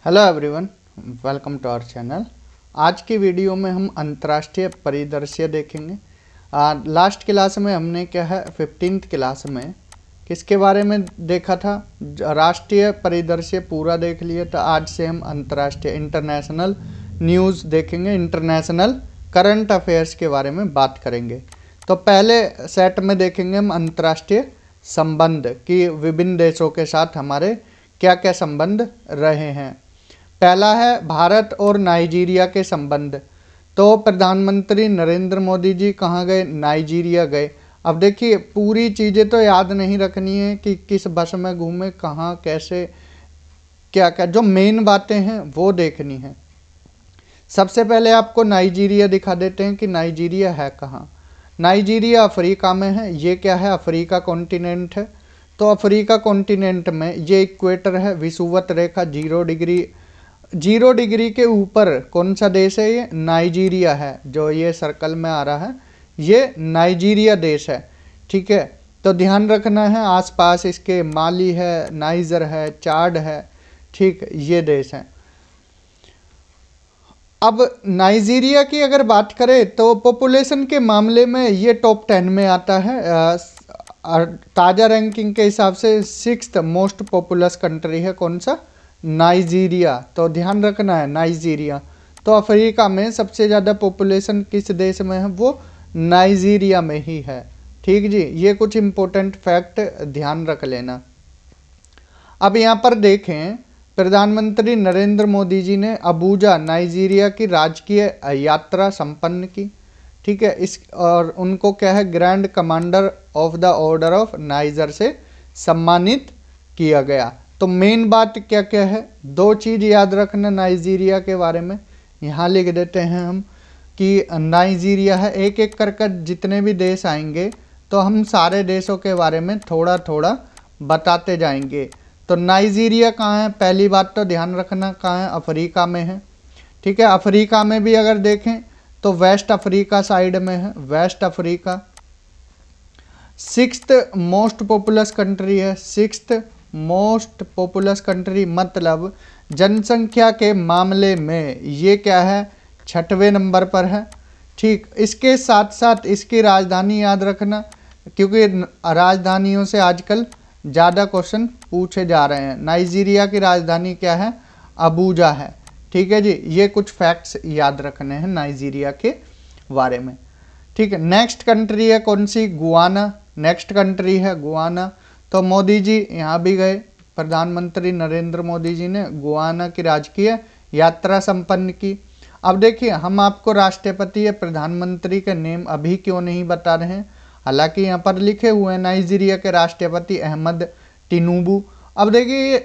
Hello everyone, welcome to our channel. आज की video में हम अंतर्राष्ट्रीय परिदृश्य देखेंगे। लास्ट क्लास में हमने क्या है 15th क्लास में किसके बारे में देखा था, राष्ट्रीय परिदृश्य पूरा देख लिए। तो आज से हम अंतर्राष्ट्रीय इंटरनेशनल न्यूज़ देखेंगे, इंटरनेशनल करंट अफेयर्स के बारे में बात करेंगे। तो पहले सेट में देखेंगे हम अंतर्राष्ट्रीय संबंध कि विभिन्न देशों के साथ हमारे क्या क्या संबंध रहे हैं। पहला है भारत और नाइजीरिया के संबंध। तो प्रधानमंत्री नरेंद्र मोदी जी कहाँ गए? नाइजीरिया गए। अब देखिए पूरी चीज़ें तो याद नहीं रखनी है कि किस बस में घूमे, कहाँ, कैसे, क्या क्या, जो मेन बातें हैं वो देखनी है। सबसे पहले आपको नाइजीरिया दिखा देते हैं कि नाइजीरिया है कहाँ। नाइजीरिया अफ्रीका में है। ये क्या है? अफ्रीका कॉन्टिनेंट है। तो अफ्रीका कॉन्टिनेंट में ये इक्वेटर है, विषुवत रेखा 0 डिग्री के ऊपर कौन सा देश है? ये नाइजीरिया है। जो ये सर्कल में आ रहा है ये नाइजीरिया देश है। ठीक है, तो ध्यान रखना है। आसपास इसके माली है, नाइजर है, चाड है। ठीक, ये देश हैं। अब नाइजीरिया की अगर बात करें तो पॉपुलेशन के मामले में ये टॉप 10 में आता है। ताज़ा रैंकिंग के हिसाब से 6th मोस्ट पॉपुलस कंट्री है। कौन सा? नाइजीरिया। तो ध्यान रखना है नाइजीरिया। तो अफ्रीका में सबसे ज़्यादा पॉपुलेशन किस देश में है? वो नाइजीरिया में ही है। ठीक जी, ये कुछ इम्पोर्टेंट फैक्ट ध्यान रख लेना। अब यहाँ पर देखें, प्रधानमंत्री नरेंद्र मोदी जी ने अबूजा नाइजीरिया की राजकीय यात्रा संपन्न की। ठीक है, इस और उनको क्या है grand commander of the order of niger से सम्मानित किया गया। तो मेन बात क्या क्या है? दो चीज़ याद रखना नाइजीरिया के बारे में। यहाँ लिख देते हैं हम कि नाइजीरिया है। एक एक करके जितने भी देश आएंगे तो हम सारे देशों के बारे में थोड़ा थोड़ा बताते जाएंगे। तो नाइजीरिया कहाँ है? पहली बात तो ध्यान रखना कहाँ है? अफ्रीका में है। ठीक है, अफ्रीका में भी अगर देखें तो वेस्ट अफ्रीका साइड में है, West Africa. 6th most populous country है। 6th मोस्ट पॉपुलस कंट्री मतलब जनसंख्या के मामले में ये क्या है? 6वें नंबर पर है। ठीक, इसके साथ साथ इसकी राजधानी याद रखना, क्योंकि राजधानियों से आजकल ज़्यादा क्वेश्चन पूछे जा रहे हैं। नाइजीरिया की राजधानी क्या है? अबूजा है। ठीक है जी, ये कुछ फैक्ट्स याद रखने हैं नाइजीरिया के बारे में। ठीक है, नेक्स्ट कंट्री है कौन सी? गुआना। नेक्स्ट कंट्री है गुआना। तो मोदी जी यहाँ भी गए। प्रधानमंत्री नरेंद्र मोदी जी ने गुआना की राजकीय यात्रा संपन्न की। अब देखिए, हम आपको राष्ट्रपति या प्रधानमंत्री के नेम अभी क्यों नहीं बता रहे हैं, हालांकि यहाँ पर लिखे हुए हैं नाइजीरिया के राष्ट्रपति अहमद टिनुबू। अब देखिए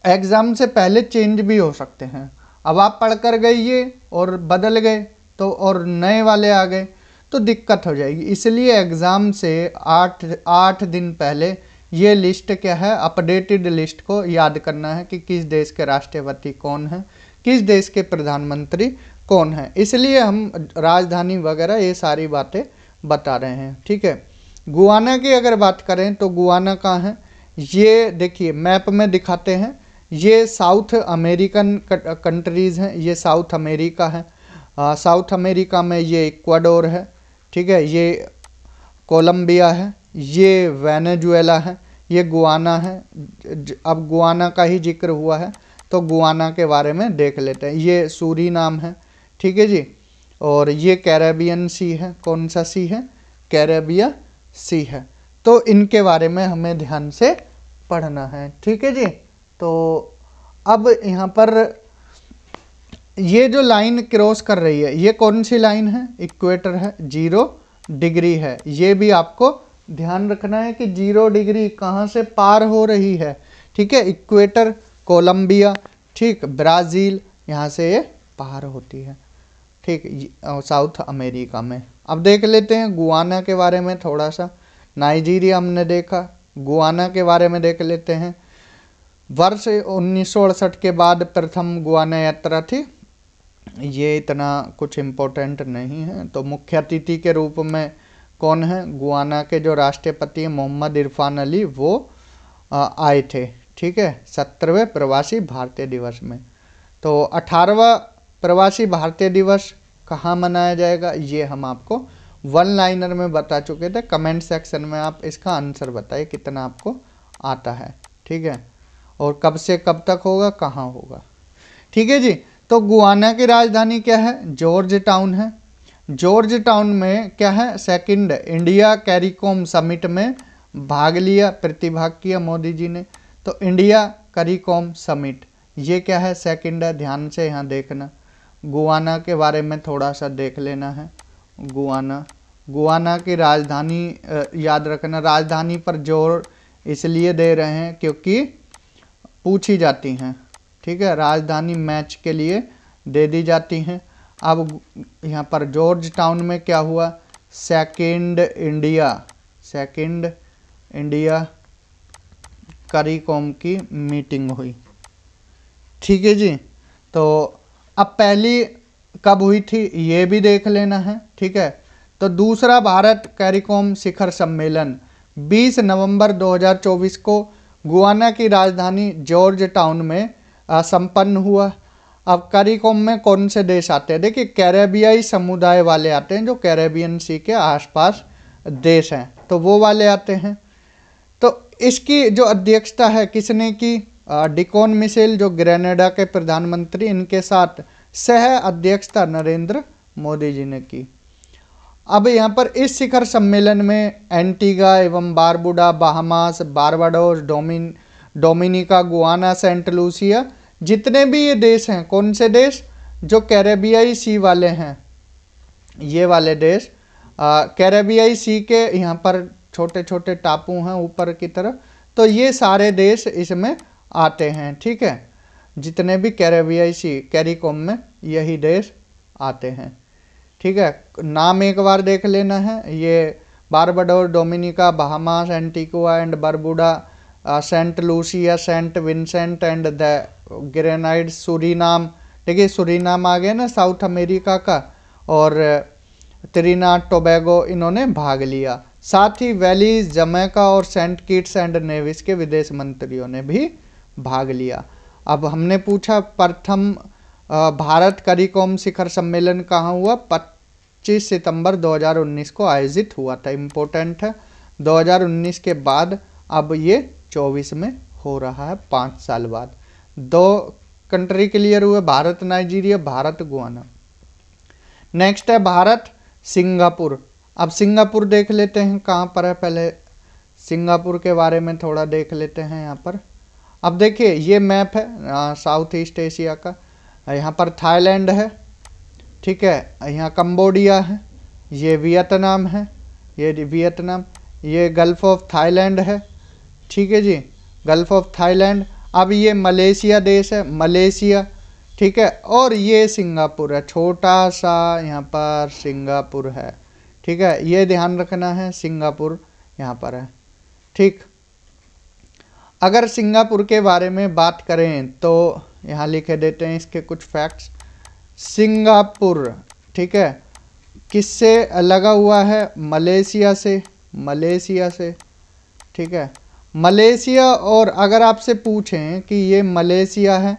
एग्जाम से पहले चेंज भी हो सकते हैं। अब आप पढ़ कर गए ये और बदल गए तो और नए वाले आ गए तो दिक्कत हो जाएगी। इसलिए एग्ज़ाम से 8 दिन पहले ये लिस्ट क्या है, अपडेटेड लिस्ट को याद करना है कि किस देश के राष्ट्रपति कौन है, किस देश के प्रधानमंत्री कौन है। इसलिए हम राजधानी वगैरह ये सारी बातें बता रहे हैं। ठीक है, गुआना की अगर बात करें तो गुआना कहाँ है? ये देखिए मैप में दिखाते हैं। ये साउथ अमेरिकन कंट्रीज़ हैं। ये साउथ अमेरिका है। साउथ अमेरिका में ये इक्वाडोर है। ठीक है, ये कोलंबिया है, ये वेनेजुएला है, ये गुआना है। अब गुआना का ही जिक्र हुआ है तो गुआना के बारे में देख लेते हैं। ये सूरीनाम है। ठीक है जी, और ये कैरेबियन सी है। कौन सा सी है? कैरेबिया सी है। तो इनके बारे में हमें ध्यान से पढ़ना है। ठीक है जी, तो अब यहाँ पर ये जो लाइन क्रॉस कर रही है ये कौन सी लाइन है? इक्वेटर है, 0 डिग्री है। ये भी आपको ध्यान रखना है कि 0 डिग्री कहाँ से पार हो रही है। ठीक है, इक्वेटर, कोलंबिया, ठीक, ब्राज़ील, यहाँ से ये पार होती है। ठीक, साउथ अमेरिका में। अब देख लेते हैं गुआना के बारे में थोड़ा सा। नाइजीरिया हमने देखा, गुआना के बारे में देख लेते हैं। वर्ष 1968 के बाद प्रथम गुआना यात्रा थी। ये इतना कुछ इम्पोर्टेंट नहीं है। तो मुख्य अतिथि के रूप में कौन है? गुआना के जो राष्ट्रपति हैं मोहम्मद इरफान अली वो आए थे। ठीक है, 17वें प्रवासी भारतीय दिवस में। तो 18वां प्रवासी भारतीय दिवस कहाँ मनाया जाएगा, ये हम आपको वन लाइनर में बता चुके थे। कमेंट सेक्शन में आप इसका आंसर बताइए कितना आपको आता है, ठीक है, और कब से कब तक होगा, कहाँ होगा, ठीक है जी। तो गुयाना की राजधानी क्या है, जॉर्ज टाउन है। जॉर्ज टाउन में क्या है, सेकंड इंडिया कैरिकॉम समिट में भाग लिया, प्रतिभाग किया मोदी जी ने। तो इंडिया कैरिकॉम समिट ये क्या है, सेकंड है, ध्यान से यहाँ देखना। गुयाना के बारे में थोड़ा सा देख लेना है। गुयाना की राजधानी याद रखना, राजधानी पर जोर इसलिए दे रहे हैं क्योंकि पूछी जाती हैं, ठीक है, राजधानी मैच के लिए दे दी जाती हैं। अब यहाँ पर जॉर्ज टाउन में क्या हुआ, सेकंड इंडिया कैरिकॉम की मीटिंग हुई, ठीक है जी। तो अब पहली कब हुई थी ये भी देख लेना है, ठीक है। तो दूसरा भारत कैरिकॉम शिखर सम्मेलन 20 नवंबर 2024 को गुयाना की राजधानी जॉर्ज टाउन में संपन्न हुआ। अब कैरिकॉम में कौन से देश आते हैं, देखिए कैरेबियाई समुदाय वाले आते हैं, जो कैरेबियन सी के आसपास देश हैं, तो वो वाले आते हैं। तो इसकी जो अध्यक्षता है किसने की, डिकॉन मिशेल जो ग्रेनेडा के प्रधानमंत्री, इनके साथ सह अध्यक्षता नरेंद्र मोदी जी ने की। अब यहाँ पर इस शिखर सम्मेलन में एंटीगा एवं Barbuda, Bahamas, Barbados, Dominica, Guyana, Saint Lucia, जितने भी ये देश हैं, कौन से देश, जो कैरेबियाई सी वाले हैं, ये वाले देश कैरेबियाई सी के यहाँ पर छोटे छोटे टापू हैं ऊपर की तरफ, तो ये सारे देश इसमें आते हैं, ठीक है, जितने भी कैरेबियाई सी कैरिकॉम में यही देश आते हैं, ठीक है। नाम एक बार देख लेना है, ये Barbados, Dominica, Bahamas, Antigua and Barbuda, Saint Lucia, Saint Vincent and the Grenadines, Suriname, देखिए सूरीनाम आ गया ना साउथ अमेरिका का, और त्रिनिदाद टोबैगो, इन्होंने भाग लिया। साथ ही वैलीज, जमैका और सेंट किट्स एंड नेविस के विदेश मंत्रियों ने भी भाग लिया। अब हमने पूछा प्रथम भारत कैरिकॉम शिखर सम्मेलन कहाँ हुआ, 25 सितंबर 2019 को आयोजित हुआ था, इम्पोर्टेंट है। 2019 के बाद अब ये 24 में हो रहा है, 5 साल बाद। 2 कंट्री क्लियर हुए, Bharat Nigeria, Bharat Guyana. Next है भारत सिंगापुर। अब सिंगापुर देख लेते हैं कहाँ पर है, पहले सिंगापुर के बारे में थोड़ा देख लेते हैं यहाँ पर। अब देखिए ये मैप है साउथ ईस्ट एशिया का, यहाँ पर थाईलैंड है, ठीक है, यहाँ कंबोडिया है, ये वियतनाम है, ये गल्फ ऑफ थाईलैंड है, ठीक है जी, गल्फ ऑफ थाईलैंड। अब ये मलेशिया देश है, मलेशिया, ठीक है, और ये सिंगापुर है, छोटा सा यहाँ पर सिंगापुर है, ठीक है, ये ध्यान रखना है, सिंगापुर यहाँ पर है, ठीक। अगर सिंगापुर के बारे में बात करें तो यहाँ लिखे देते हैं इसके कुछ फैक्ट्स। सिंगापुर, ठीक है, किससे लगा हुआ है, मलेशिया से, ठीक है, मलेशिया। और अगर आपसे पूछें कि ये मलेशिया है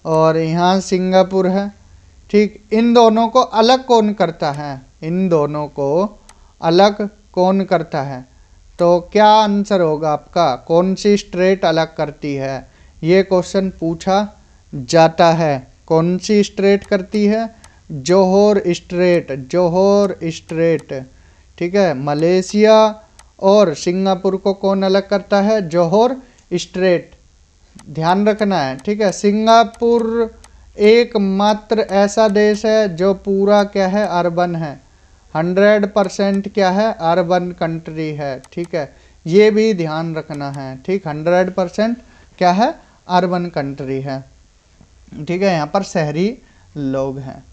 और यहाँ सिंगापुर है, ठीक, इन दोनों को अलग कौन करता है, तो क्या आंसर होगा आपका, कौन सी स्ट्रेट अलग करती है, ये क्वेश्चन पूछा जाता है। कौन सी स्ट्रेट करती है, जोहोर स्ट्रेट, ठीक है, मलेशिया और सिंगापुर को कौन अलग करता है, जोहोर स्ट्रेट, ध्यान रखना है, ठीक है। सिंगापुर एकमात्र ऐसा देश है जो पूरा क्या है, अर्बन है, 100% क्या है, अर्बन कंट्री है, ठीक है, ये भी ध्यान रखना है, ठीक, 100% क्या है, अर्बन कंट्री है, ठीक है, यहाँ पर शहरी लोग हैं।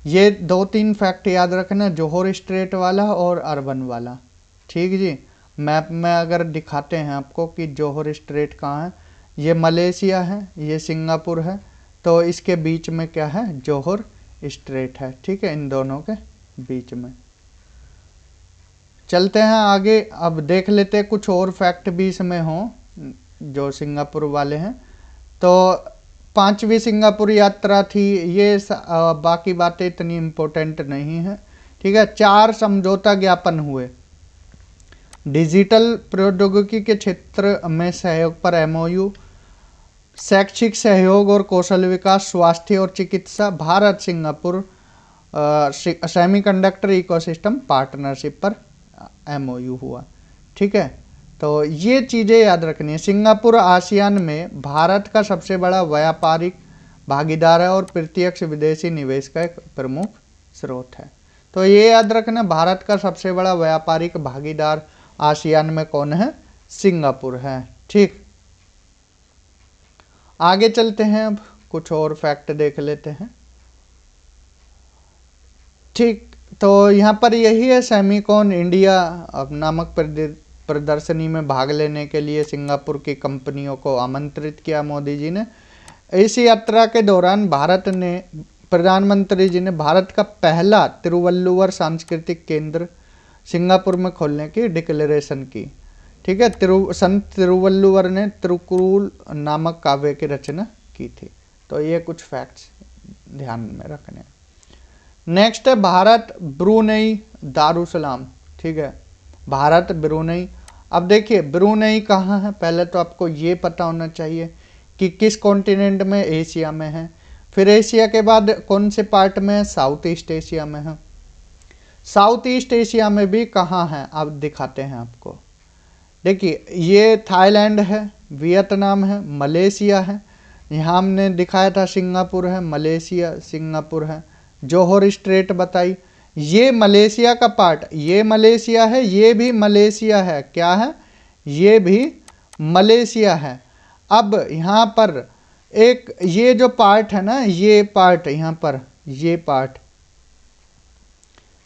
ये 2-3 फैक्ट याद रखना, जोहोर स्ट्रेट वाला और अर्बन वाला, ठीक जी। मैप में अगर दिखाते हैं आपको कि जोहोर स्ट्रेट कहाँ है, ये मलेशिया है, ये सिंगापुर है, तो इसके बीच में क्या है, जोहोर स्ट्रेट है, ठीक है, इन दोनों के बीच में। चलते हैं आगे, अब देख लेते हैं कुछ और फैक्ट भी इसमें हों। जो सिंगापुर वाले हैं। तो 5वीं सिंगापुर यात्रा थी ये। बाकी बातें इतनी इम्पोर्टेंट नहीं है, ठीक है। 4 समझौता ज्ञापन हुए। डिजिटल प्रौद्योगिकी के क्षेत्र में सहयोग पर MOU, शैक्षिक सहयोग और कौशल विकास, स्वास्थ्य और चिकित्सा, Bharat Singapore semiconductor ecosystem partnership पर MOU हुआ, ठीक है। तो ये चीज़ें याद रखनी है। सिंगापुर आसियान में भारत का सबसे बड़ा व्यापारिक भागीदार है और प्रत्यक्ष विदेशी निवेश का एक प्रमुख स्रोत है। तो ये याद रखना, भारत का सबसे बड़ा व्यापारिक भागीदार आसियान में कौन है? सिंगापुर है, ठीक। आगे चलते हैं, अब कुछ और फैक्ट देख लेते हैं, ठीक। तो यहाँ पर यही है, सेमीकॉन इंडिया नामक प्रदर्शनी में भाग लेने के लिए सिंगापुर की कंपनियों को आमंत्रित किया मोदी जी ने। इस यात्रा के दौरान प्रधानमंत्री जी ने भारत का पहला तिरुवल्लुवर सांस्कृतिक केंद्र सिंगापुर में खोलने की डिक्लेरेशन की, ठीक है। संत तिरुवल्लुवर ने तिरुकुरुल नामक काव्य की रचना की थी। तो ये कुछ फैक्ट्स ध्यान में रखने। नेक्स्ट है भारत ब्रुनेई दारुसलाम, ठीक है। भारत ब्रुनेई। अब देखिए ब्रुनेई कहाँ है, पहले तो आपको ये पता होना चाहिए कि किस कॉन्टिनेंट में, एशिया में है। फिर एशिया के बाद कौन से पार्ट में है? साउथ ईस्ट एशिया में है। साउथ ईस्ट एशिया में भी कहाँ है, अब दिखाते हैं आपको। देखिए ये थाईलैंड है, वियतनाम है, मलेशिया है। यहाँ हमने दिखाया था सिंगापुर है, मलेशिया, सिंगापुर है। जोहर स्ट्रेट बताई, ये मलेशिया का पार्ट, ये मलेशिया है, ये भी मलेशिया है। क्या है? ये भी मलेशिया है। अब यहाँ पर एक ये जो पार्ट है ना, ये पार्ट यहाँ पर, ये पार्ट,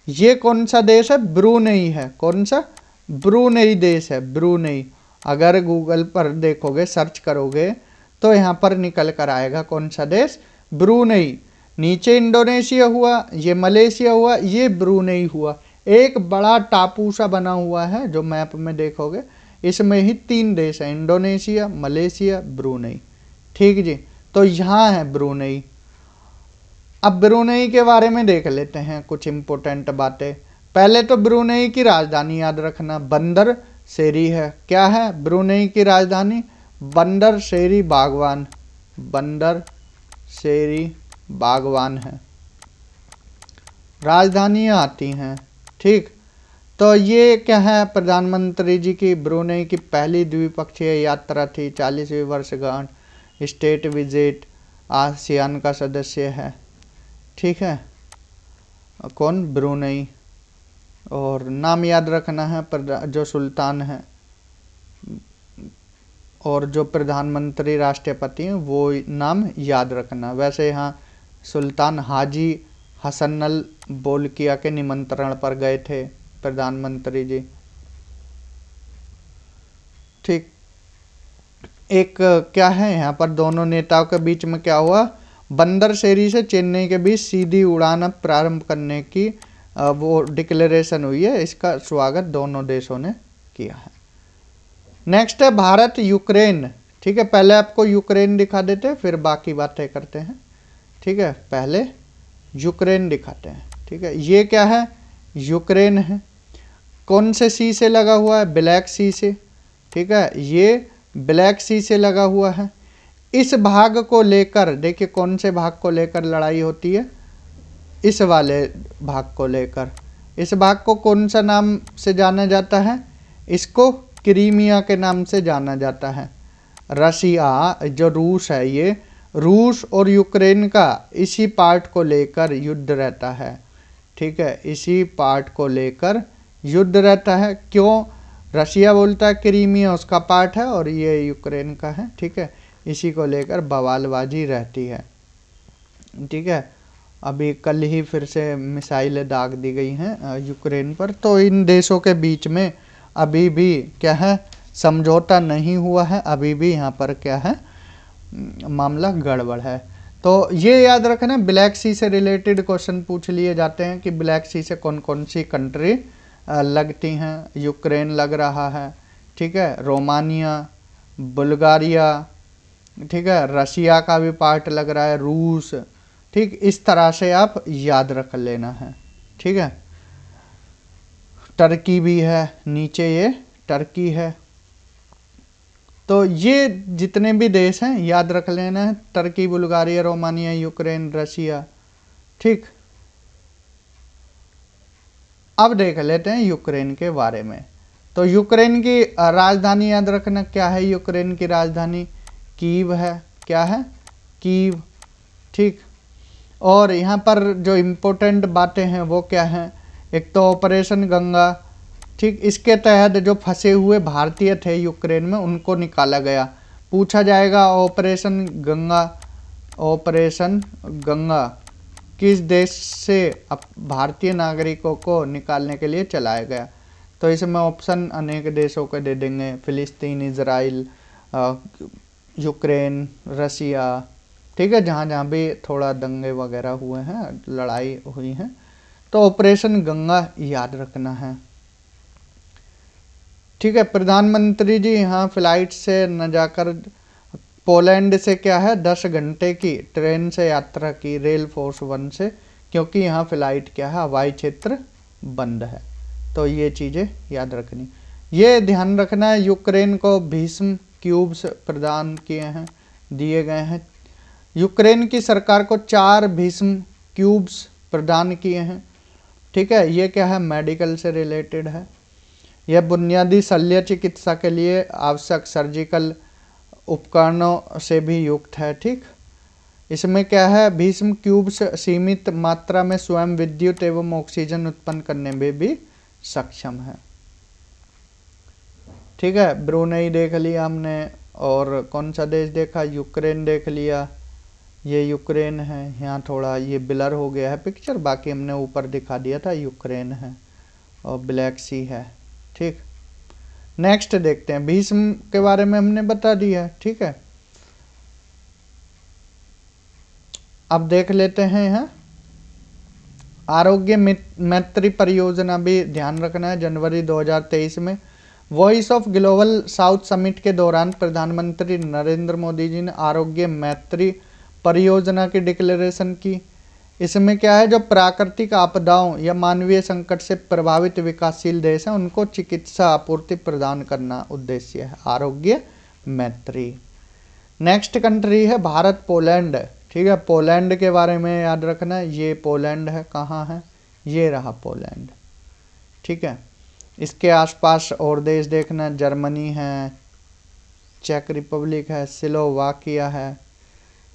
ये कौन सा देश है? ब्रुनेई है। कौन सा? ब्रुनेई देश है, ब्रुनेई। अगर गूगल पर देखोगे, सर्च करोगे तो यहाँ पर निकल कर आएगा कौन सा देश? ब्रुनेई। नीचे इंडोनेशिया हुआ, ये मलेशिया हुआ, ये ब्रुनेई हुआ। एक बड़ा टापू सा बना हुआ है जो मैप में देखोगे, इसमें ही 3 देश हैं, इंडोनेशिया, मलेशिया, ब्रुनेई, ठीक जी। तो यहाँ है ब्रुनेई। अब ब्रुनेई के बारे में देख लेते हैं कुछ इंपॉर्टेंट बातें। पहले तो ब्रुनेई की राजधानी याद रखना, बंदर शेरी है। क्या है ब्रुनेई की राजधानी? बंदर शेरी बागवान, बंदर शेरी बागवान है, राजधानियाँ आती हैं, ठीक। तो ये क्या है? प्रधानमंत्री जी की ब्रुनेई की पहली द्विपक्षीय यात्रा थी। 40वीं वर्षगांठ, स्टेट विजिट, आसियान का सदस्य है, ठीक है। कौन? ब्रुनेई। और नाम याद रखना है, जो सुल्तान है और जो प्रधानमंत्री राष्ट्रपति हैं वो नाम याद रखना। वैसे यहाँ सुल्तान हाजी हसनल बोलकिया के निमंत्रण पर गए थे प्रधानमंत्री जी, ठीक। एक क्या है यहाँ पर दोनों नेताओं के बीच में क्या हुआ? बंदर शेरी से चेन्नई के बीच सीधी उड़ान प्रारंभ करने की वो डिक्लेरेशन हुई है। इसका स्वागत दोनों देशों ने किया है। नेक्स्ट है भारत यूक्रेन, ठीक है। पहले आपको यूक्रेन दिखा देते हैं, फिर बाकी बातें करते हैं, ठीक है। पहले यूक्रेन दिखाते हैं, ठीक है। ये क्या है? यूक्रेन है। कौन से सी से लगा हुआ है? ब्लैक सी से, ठीक है। ये ब्लैक सी से लगा हुआ है। इस भाग को लेकर देखिए, कौन से भाग को लेकर लड़ाई होती है? इस वाले भाग को लेकर। इस भाग को कौन सा नाम से जाना जाता है? इसको क्रीमिया के नाम से जाना जाता है। रशिया, जो रूस है, ये रूस और यूक्रेन का इसी पार्ट को लेकर युद्ध रहता है, ठीक है। इसी पार्ट को लेकर युद्ध रहता है। क्यों? रशिया बोलता है क्रीमिया उसका पार्ट है और ये यूक्रेन का है, ठीक है। इसी को लेकर बवालबाजी रहती है, ठीक है। अभी कल ही फिर से मिसाइलें दाग दी गई हैं यूक्रेन पर। तो इन देशों के बीच में अभी भी क्या है? समझौता नहीं हुआ है। अभी भी यहाँ पर क्या है? मामला गड़बड़ है। तो ये याद रखना, ब्लैक सी से रिलेटेड क्वेश्चन पूछ लिए जाते हैं कि ब्लैक सी से कौन कौन सी कंट्री लगती हैं। यूक्रेन लग रहा है, ठीक है। रोमानिया, बुल्गारिया, ठीक है, रशिया का भी पार्ट लग रहा है, रूस, ठीक, इस तरह से आप याद रख लेना है, ठीक है। टर्की भी है, नीचे ये टर्की है। तो ये जितने भी देश हैं याद रख लेना है, Turkey, Bulgaria, Romania, Ukraine, Russia, ठीक। अब देख लेते हैं यूक्रेन के बारे में। तो यूक्रेन की राजधानी याद रखना, क्या है यूक्रेन की राजधानी? कीव है, क्या है? कीव, ठीक। और यहाँ पर जो इम्पोर्टेंट बातें हैं वो क्या हैं? एक तो ऑपरेशन गंगा, ठीक, इसके तहत जो फंसे हुए भारतीय थे यूक्रेन में उनको निकाला गया। पूछा जाएगा ऑपरेशन गंगा, ऑपरेशन गंगा किस देश से भारतीय नागरिकों को निकालने के लिए चलाया गया? तो इसमें ऑप्शन अनेक देशों के दे देंगे, फिलिस्तीन, इजराइल, यूक्रेन, रशिया, ठीक है, जहाँ जहाँ भी थोड़ा दंगे वगैरह हुए हैं, लड़ाई हुई है। तो ऑपरेशन गंगा याद रखना है, ठीक है। प्रधानमंत्री जी यहाँ फ्लाइट से न जाकर पोलैंड से क्या है 10 घंटे की ट्रेन से यात्रा की, रेल फोर्स 1 से, क्योंकि यहाँ फ्लाइट क्या है हवाई क्षेत्र बंद है। तो ये चीज़ें याद रखनी, ये ध्यान रखना है। यूक्रेन को भीष्म क्यूब्स प्रदान किए हैं, दिए गए हैं। यूक्रेन की सरकार को 4 भीष्म क्यूब्स प्रदान किए हैं, ठीक है। ये क्या है? मेडिकल से रिलेटेड है। यह बुनियादी शल्य चिकित्सा के लिए आवश्यक सर्जिकल उपकरणों से भी युक्त है, ठीक। इसमें क्या है? भीष्म क्यूब्स सीमित मात्रा में स्वयं विद्युत एवं ऑक्सीजन उत्पन्न करने में भी सक्षम है, ठीक है। ब्रुनेई देख लिया हमने, और कौन सा देश देखा? यूक्रेन देख लिया, ये यूक्रेन है। यहाँ थोड़ा ये ब्लर हो गया है पिक्चर, बाकी हमने ऊपर दिखा दिया था, यूक्रेन है और ब्लैक सी है, ठीक। नेक्स्ट देखते हैं, भीष्म के बारे में हमने बता दिया, ठीक है। अब देख लेते हैं यहाँ आरोग्य मैत्री परियोजना भी ध्यान रखना है। जनवरी 2023 में voice of global south summit के दौरान प्रधानमंत्री नरेंद्र मोदी जी ने आरोग्य मैत्री परियोजना की डिक्लेरेशन की। इसमें क्या है? जो प्राकृतिक आपदाओं या मानवीय संकट से प्रभावित विकासशील देश हैं उनको चिकित्सा आपूर्ति प्रदान करना उद्देश्य है आरोग्य मैत्री। नेक्स्ट कंट्री है भारत, पोलैंड, ठीक है। पोलैंड के बारे में याद रखना, ये पोलैंड है, कहाँ है? ये रहा पोलैंड, ठीक है। इसके आसपास और देश देखना, जर्मनी है, चेक रिपब्लिक है, स्लोवाकिया है,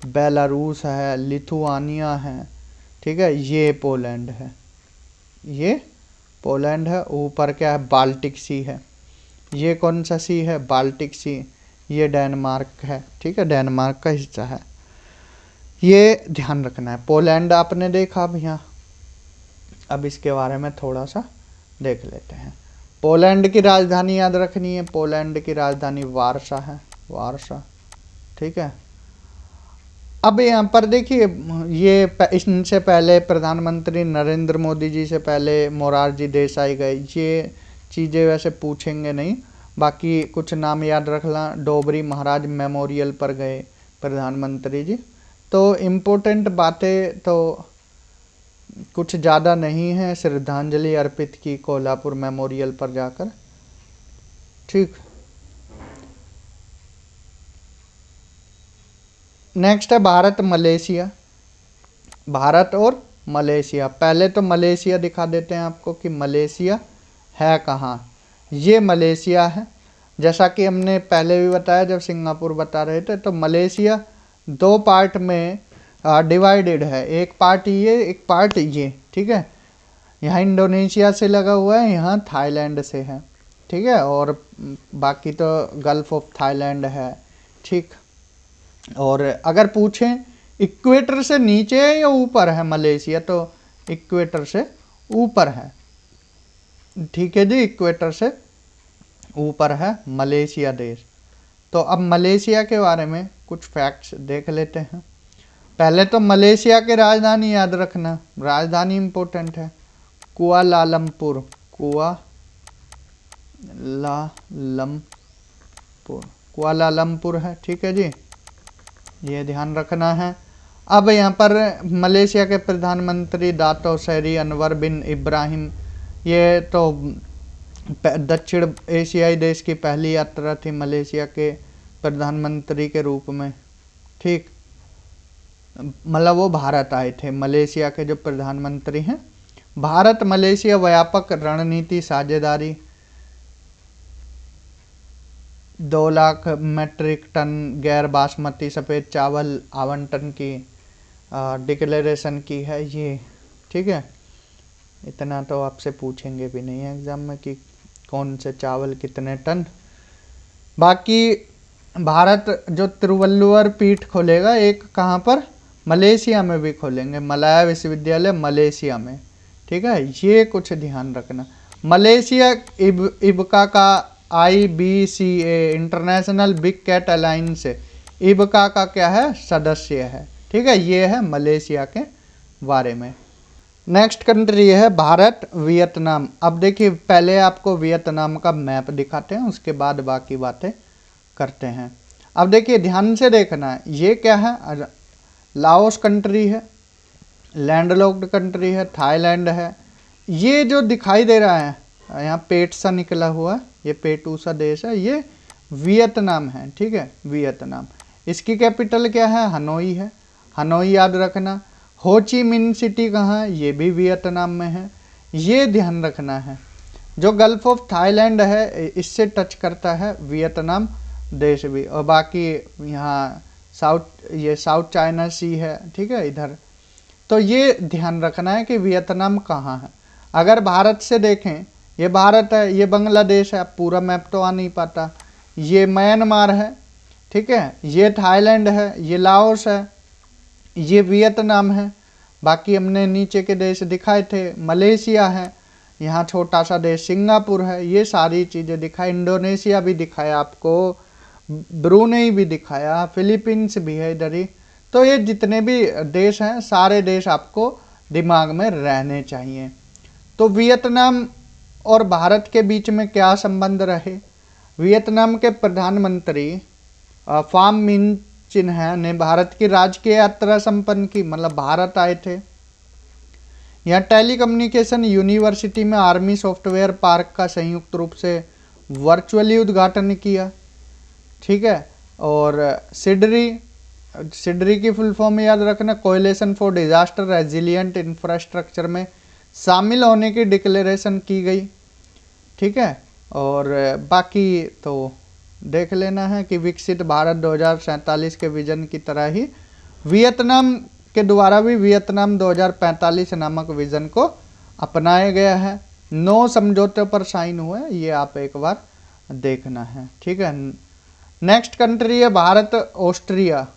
बेलारूस है, लिथुआनिया है, ठीक है। ये पोलैंड है, ये पोलैंड है। ऊपर क्या है? बाल्टिक सी है। ये कौन सा सी है? बाल्टिक सी। ये डेनमार्क है, ठीक है, डेनमार्क का हिस्सा है। ये ध्यान रखना है। पोलैंड आपने देखा। अब यहाँ अब इसके बारे में थोड़ा सा देख लेते हैं। पोलैंड की राजधानी याद रखनी है, पोलैंड की राजधानी वारसा है, वारसा, ठीक है। अब यहाँ पर देखिए, ये इनसे पहले प्रधानमंत्री नरेंद्र मोदी जी से पहले मोरारजी देसाई गए। ये चीज़ें वैसे पूछेंगे नहीं, बाकी कुछ नाम याद रखना। डोबरी महाराज मेमोरियल पर गए प्रधानमंत्री जी। तो इम्पोर्टेंट बातें तो कुछ ज़्यादा नहीं है, श्रद्धांजलि अर्पित की कोल्हापुर मेमोरियल पर जाकर, ठीक। नेक्स्ट है भारत मलेशिया, भारत और मलेशिया। पहले तो मलेशिया दिखा देते हैं आपको कि मलेशिया है कहाँ। ये मलेशिया है, जैसा कि हमने पहले भी बताया जब सिंगापुर बता रहे थे। तो मलेशिया 2 पार्ट में डिवाइडेड है, एक पार्ट ये, एक पार्ट ये, ठीक है। यहाँ इंडोनेशिया से लगा हुआ है, यहाँ थाईलैंड से है, ठीक है। और बाकी तो गल्फ ऑफ थाईलैंड है, ठीक। और अगर पूछें इक्वेटर से नीचे है या ऊपर है मलेशिया, तो इक्वेटर से ऊपर है, ठीक है जी, इक्वेटर से ऊपर है मलेशिया देश। तो अब मलेशिया के बारे में कुछ फैक्ट्स देख लेते हैं। पहले तो मलेशिया की राजधानी याद रखना, राजधानी इंपॉर्टेंट है, कुआलालंपुर, कुआलालंपुर, कुआलालंपुर है। ठीक है जी, ये ध्यान रखना है। अब यहाँ पर मलेशिया के प्रधानमंत्री दातो सरी अनवर बिन इब्राहिम, ये तो दक्षिण एशियाई देश की पहली यात्रा थी मलेशिया के प्रधानमंत्री के रूप में। ठीक, मतलब वो भारत आए थे। मलेशिया के जो प्रधानमंत्री हैं, भारत मलेशिया व्यापक रणनीति साझेदारी, 2 लाख मेट्रिक टन गैर बासमती सफ़ेद चावल आवंटन की डिक्लेरेशन की है ये। ठीक है, इतना तो आपसे पूछेंगे भी नहीं है एग्ज़ाम में कि कौन से चावल कितने टन। बाकी भारत जो तिरुवल्लुवर पीठ खोलेगा, एक कहाँ पर, मलेशिया में भी खोलेंगे, मलाया विश्वविद्यालय मलेशिया में। ठीक है, ये कुछ ध्यान रखना। मलेशिया इबका का IBCA International Big Cat Alliance IBCA का क्या है, सदस्य है। ठीक है, ये है मलेशिया के बारे में। नेक्स्ट कंट्री है भारत वियतनाम। अब देखिए, पहले आपको वियतनाम का मैप दिखाते हैं, उसके बाद बाकी बातें करते हैं। अब देखिए ध्यान से देखना है, ये क्या है, लाओस कंट्री है, लैंडलॉक्ड कंट्री है, थाईलैंड है। ये जो दिखाई दे रहा है यहाँ पेट सा निकला हुआ, ये पेटू सा देश है, ये वियतनाम है। ठीक है, वियतनाम। इसकी कैपिटल क्या है, हनोई है, हनोई याद रखना। हो ची मिन सिटी कहाँ है, ये भी वियतनाम में है, ये ध्यान रखना है। जो गल्फ ऑफ थाईलैंड है, इससे टच करता है वियतनाम देश भी। और बाकी यहाँ ये साउथ चाइना सी है। ठीक है, इधर तो ये ध्यान रखना है कि वियतनाम कहाँ है। अगर भारत से देखें, ये भारत है, ये बांग्लादेश है, पूरा मैप तो आ नहीं पाता, ये म्यांमार है। ठीक है, ये थाईलैंड है, ये लाओस है, ये वियतनाम है। बाकी हमने नीचे के देश दिखाए थे, मलेशिया है, यहाँ छोटा सा देश सिंगापुर है, ये सारी चीज़ें दिखाई। इंडोनेशिया भी दिखाया आपको, ब्रूनेई भी दिखाया, फिलीपींस भी है इधर ही। तो ये जितने भी देश हैं, सारे देश आपको दिमाग में रहने चाहिए। तो वियतनाम और भारत के बीच में क्या संबंध रहे, वियतनाम के प्रधानमंत्री फाम मिन चिन्ह ने भारत की राजकीय यात्रा संपन्न की, मतलब भारत आए थे। यहाँ टेलीकम्युनिकेशन यूनिवर्सिटी में आर्मी सॉफ्टवेयर पार्क का संयुक्त रूप से वर्चुअली उद्घाटन किया। ठीक है, और सिडरी की फुल फॉर्म याद रखना, coalition for disaster resilient infrastructure में शामिल होने की डिक्लेरेशन की गई। ठीक है, और बाकी तो देख लेना है कि विकसित भारत 2047 के विजन की तरह ही वियतनाम के द्वारा भी वियतनाम 2045 नामक विजन को अपनाया गया है। 9 समझौते पर साइन हुए, ये आप एक बार देखना है। ठीक है, नेक्स्ट कंट्री है भारत ऑस्ट्रिया।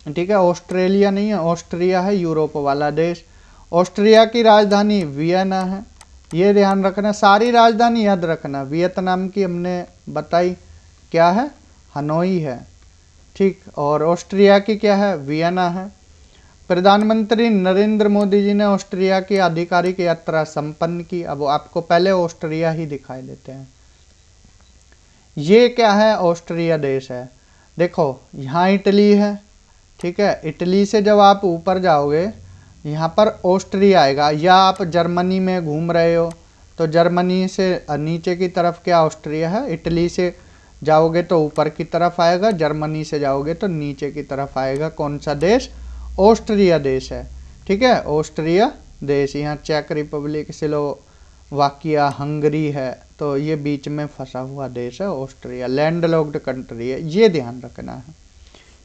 ठीक है, ऑस्ट्रेलिया नहीं है, ऑस्ट्रिया है, यूरोप वाला देश। ऑस्ट्रिया की राजधानी वियना है, ये ध्यान रखना। सारी राजधानी याद रखना। वियतनाम की हमने बताई क्या है, हनोई है। ठीक, और ऑस्ट्रिया की क्या है, वियना है। प्रधानमंत्री नरेंद्र मोदी जी ने ऑस्ट्रिया की आधिकारिक यात्रा संपन्न की। अब आपको पहले ऑस्ट्रिया ही दिखाई देते हैं। ये क्या है, ऑस्ट्रिया देश है। देखो यहाँ इटली है। ठीक है, इटली से जब आप ऊपर जाओगे, यहाँ पर ऑस्ट्रिया आएगा, या आप जर्मनी में घूम रहे हो तो जर्मनी से नीचे की तरफ क्या ऑस्ट्रिया है, इटली से जाओगे तो ऊपर की तरफ आएगा, जर्मनी से जाओगे तो नीचे की तरफ आएगा। कौन सा देश, ऑस्ट्रिया देश है। ठीक है, ऑस्ट्रिया देश। यहाँ चेक रिपब्लिक, स्लोवाकिया, हंगरी है, तो ये बीच में फंसा हुआ देश है ऑस्ट्रिया। लैंडलॉक्ड कंट्री है, ये ध्यान रखना है।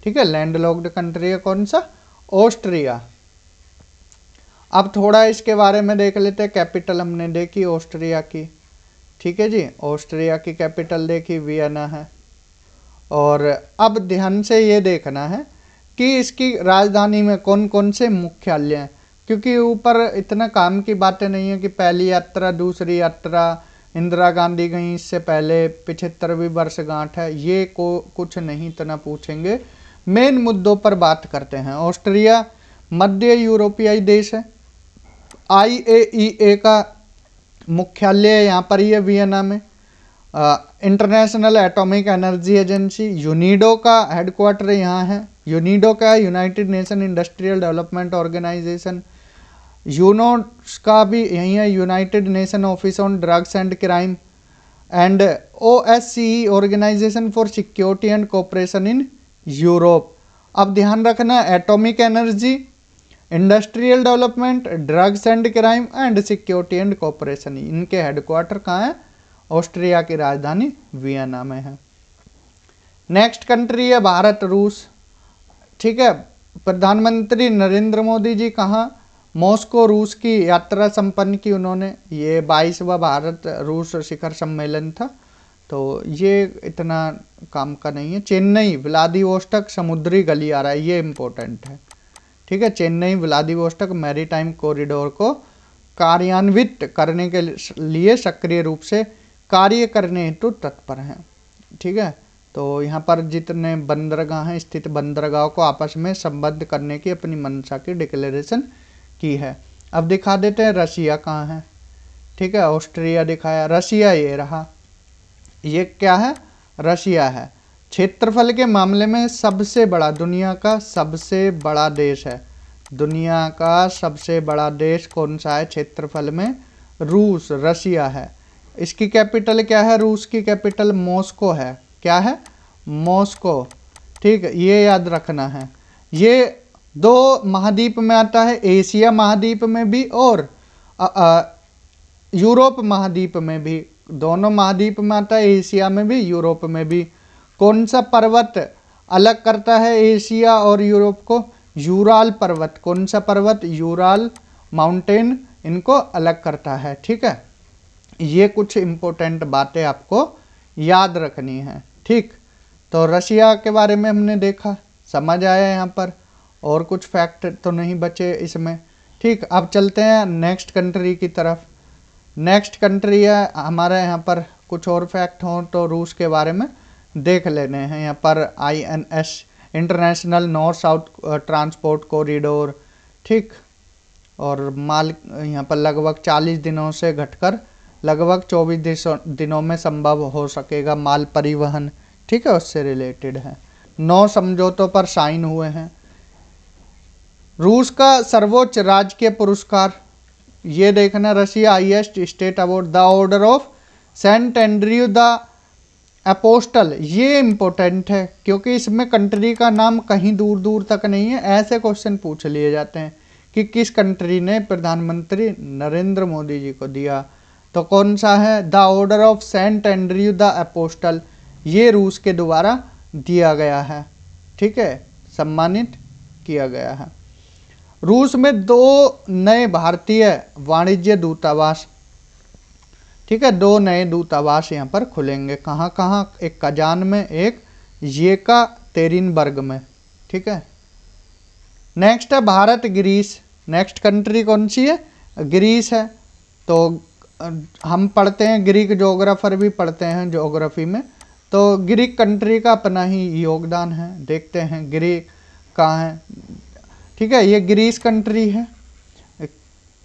ठीक है, लैंडलॉक्ड कंट्री है कौन सा, ऑस्ट्रिया। अब थोड़ा इसके बारे में देख लेते हैं। कैपिटल हमने देखी ऑस्ट्रिया की। ठीक है जी, ऑस्ट्रिया की कैपिटल देखी, वियना है। और अब ध्यान से ये देखना है कि इसकी राजधानी में कौन कौन से मुख्यालय हैं, क्योंकि ऊपर इतना काम की बातें नहीं है कि पहली यात्रा, दूसरी यात्रा, इंदिरा गांधी गई इससे पहले, 75वीं वर्षगांठ है, ये कुछ नहीं इतना पूछेंगे। मेन मुद्दों पर बात करते हैं। ऑस्ट्रिया मध्य यूरोपीय देश है। IAEA का मुख्यालय यहाँ पर ही है, वियना में। International Atomic Energy Agency, UNIDO का हेडक्वार्टर यहाँ है। यूनिडो का है United Nation Industrial Development Organization. यूनोस का भी यही है, United Nation Office on Drugs and crime. And OSCE Organization for Security and Cooperation in Europe. अब ध्यान रखना, atomic energy, industrial development, drugs and crime and security and cooperation, इनके headquarter कहाँ है? ऑस्ट्रिया की राजधानी वियना में है। नेक्स्ट कंट्री है भारत रूस। ठीक है, प्रधानमंत्री नरेंद्र मोदी जी कहाँ? मॉस्को रूस की यात्रा संपन्न की उन्होंने। ये 22वां भारत रूस शिखर सम्मेलन था, तो ये इतना काम का नहीं है। चेन्नई व्लादिवोस्टक समुद्री गलियारा, ये इम्पोर्टेंट है। ठीक है, चेन्नई व्लादिवोस्टक मैरीटाइम कॉरिडोर को कार्यान्वित करने के लिए सक्रिय रूप से कार्य करने हेतु तत्पर हैं। ठीक है, तो यहाँ पर जितने बंदरगाह हैं, स्थित बंदरगाहों को आपस में संबद्ध करने की अपनी मंशा की डिक्लेरेशन की है। अब दिखा देते हैं रशिया कहाँ है। ठीक है, ऑस्ट्रिया दिखाया, रशिया ये रहा। ये क्या है? रशिया है। क्षेत्रफल के मामले में सबसे बड़ा, दुनिया का सबसे बड़ा देश है। दुनिया का सबसे बड़ा देश कौन सा है क्षेत्रफल में? रूस, रशिया है। इसकी कैपिटल क्या है? रूस की कैपिटल मॉस्को है। क्या है? मॉस्को। ठीक है, ये याद रखना है। ये 2 महाद्वीप में आता है, एशिया महाद्वीप में भी और यूरोप महाद्वीप में भी। दोनों महाद्वीप में आता है, एशिया में भी यूरोप में भी। कौन सा पर्वत अलग करता है एशिया और यूरोप को? यूराल पर्वत। कौन सा पर्वत? यूराल माउंटेन इनको अलग करता है। ठीक है, ये कुछ इंपॉर्टेंट बातें आपको याद रखनी है। ठीक, तो रशिया के बारे में हमने देखा, समझ आया यहाँ पर, और कुछ फैक्ट तो नहीं बचे इसमें। ठीक, अब चलते हैं नेक्स्ट कंट्री की तरफ। नेक्स्ट कंट्री है हमारे यहाँ पर, कुछ और फैक्ट हों तो रूस के बारे में देख लेने हैं। यहाँ पर INS international north south transport corridor. ठीक, और माल यहाँ पर लगभग 40 दिनों से घटकर लगभग 24 दिनों में संभव हो सकेगा माल परिवहन। ठीक है, उससे रिलेटेड है। 9 समझौतों पर साइन हुए हैं। रूस का सर्वोच्च राजकीय पुरस्कार ये देखना, Russia highest state award the order of Saint Andrew the apostle. ये इम्पोर्टेंट है क्योंकि इसमें कंट्री का नाम कहीं दूर दूर तक नहीं है। ऐसे क्वेश्चन पूछ लिए जाते हैं कि किस कंट्री ने प्रधानमंत्री नरेंद्र मोदी जी को दिया, तो कौन सा है? The order of Saint Andrew the apostle. ये रूस के द्वारा दिया गया है। ठीक है, सम्मानित किया गया है। रूस में 2 नए भारतीय वाणिज्य दूतावास। ठीक है, 2 नए दूतावास यहाँ पर खुलेंगे। कहाँ कहाँ? एक कजान में, एक येकातेरिनबर्ग में। ठीक है, नेक्स्ट है भारत ग्रीस। नेक्स्ट कंट्री कौन सी है? ग्रीस है। तो हम पढ़ते हैं, ग्रीक जोग्राफर भी पढ़ते हैं जोग्राफी में, तो ग्रीक कंट्री का अपना ही योगदान है। देखते हैं ग्रीक कहाँ है। ठीक है, ये ग्रीस कंट्री है।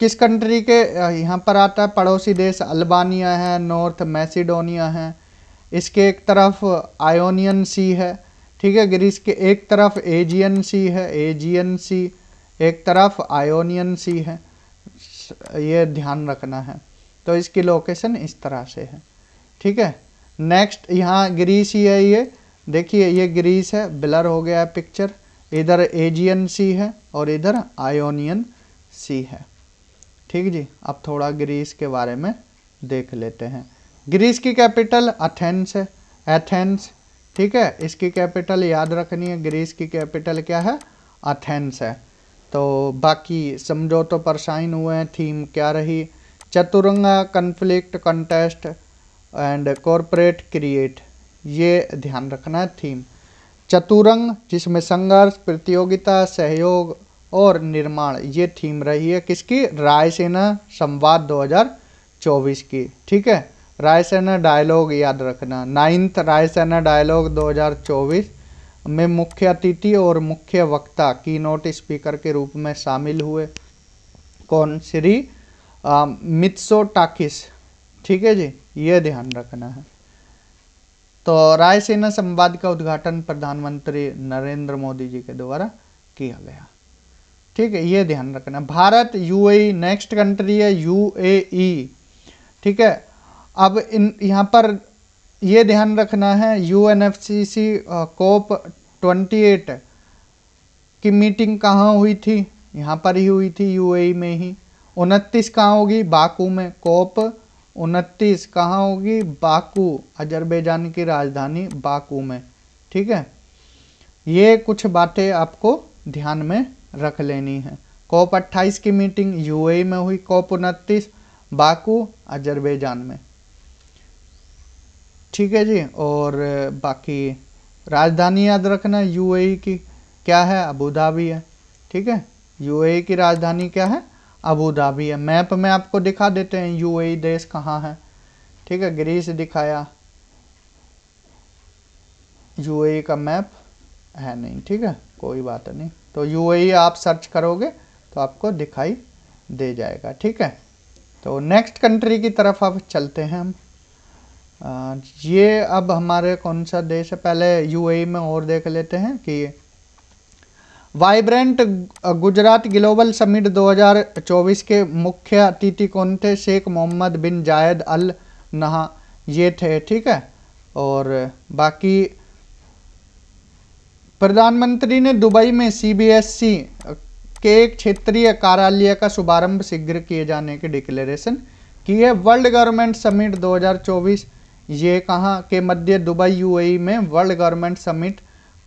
किस कंट्री के यहाँ पर आता है? पड़ोसी देश अल्बानिया है, नॉर्थ मैसिडोनिया है, इसके एक तरफ आयोनियन सी है। ठीक है, ग्रीस के एक तरफ एजियन सी है, एजियन सी, एक तरफ आयोनियन सी है। ये ध्यान रखना है। तो इसकी लोकेशन इस तरह से है। ठीक है, नेक्स्ट यहाँ ग्रीस ही है। ये देखिए, ये ग्रीस है, ब्लर हो गया है पिक्चर। इधर एजियन सी है और इधर आयोनियन सी है। ठीक जी, अब थोड़ा ग्रीस के बारे में देख लेते हैं। ग्रीस की कैपिटल एथेंस है, एथेंस। ठीक है, इसकी कैपिटल याद रखनी है। ग्रीस की कैपिटल क्या है? एथेंस है। तो बाकी समझौतों पर साइन हुए हैं। थीम क्या रही? Chaturanga, conflict, contest and corporate create. ये ध्यान रखना है थीम। चतुरंग जिसमें संघर्ष, प्रतियोगिता, सहयोग और निर्माण, ये थीम रही है किसकी? रायसीना संवाद 2024 की। ठीक है, रायसीना डायलॉग याद रखना। 9th रायसीना डायलॉग 2024 में मुख्य अतिथि और मुख्य वक्ता की नोट स्पीकर के रूप में शामिल हुए। कौन? श्री मित्सोटाकिस। ठीक है जी, ये ध्यान रखना है। तो रायसीना संवाद का उद्घाटन प्रधानमंत्री नरेंद्र मोदी जी के द्वारा किया गया। ठीक है, ये ध्यान रखना। भारत यूएई, नेक्स्ट कंट्री है यूएई। ठीक है, अब यहाँ पर ये ध्यान रखना है, यूएनएफसीसी COP 28 की मीटिंग कहाँ हुई थी? यहाँ पर ही हुई थी, यूएई में ही। 29 कहाँ होगी? बाकू में। COP 29 कहाँ होगी? बाकू, अजरबैजान की राजधानी बाकू में। ठीक है, ये कुछ बातें आपको ध्यान में रख लेनी है। COP 28 की मीटिंग यूएई में हुई, COP 29 बाकू, अजरबैजान में। ठीक है जी, और बाकी राजधानी याद रखना यूएई की क्या है? अबू धाबी है। ठीक है, यूएई की राजधानी क्या है? अबू धाबी है। मैप में आपको दिखा देते हैं यूएई देश कहाँ है। ठीक है, ग्रीस दिखाया, यूएई का मैप है नहीं। ठीक है, कोई बात नहीं, तो यूएई आप सर्च करोगे तो आपको दिखाई दे जाएगा। ठीक है, तो नेक्स्ट कंट्री की तरफ अब चलते हैं हम। ये अब हमारे कौन सा देश है? पहले यूएई में और देख लेते हैं कि वाइब्रेंट गुजरात ग्लोबल समिट 2024 के मुख्य अतिथि कौन थे? शेख मोहम्मद बिन जायद अल नहा, ये थे। ठीक है, और बाकी प्रधानमंत्री ने दुबई में CBSE के एक क्षेत्रीय कार्यालय का शुभारंभ शीघ्र किए जाने की डिक्लेरेशन की है। वर्ल्ड गवर्नमेंट समिट 2024, ये कहाँ के मध्य? दुबई यूएई में वर्ल्ड गवर्नमेंट समिट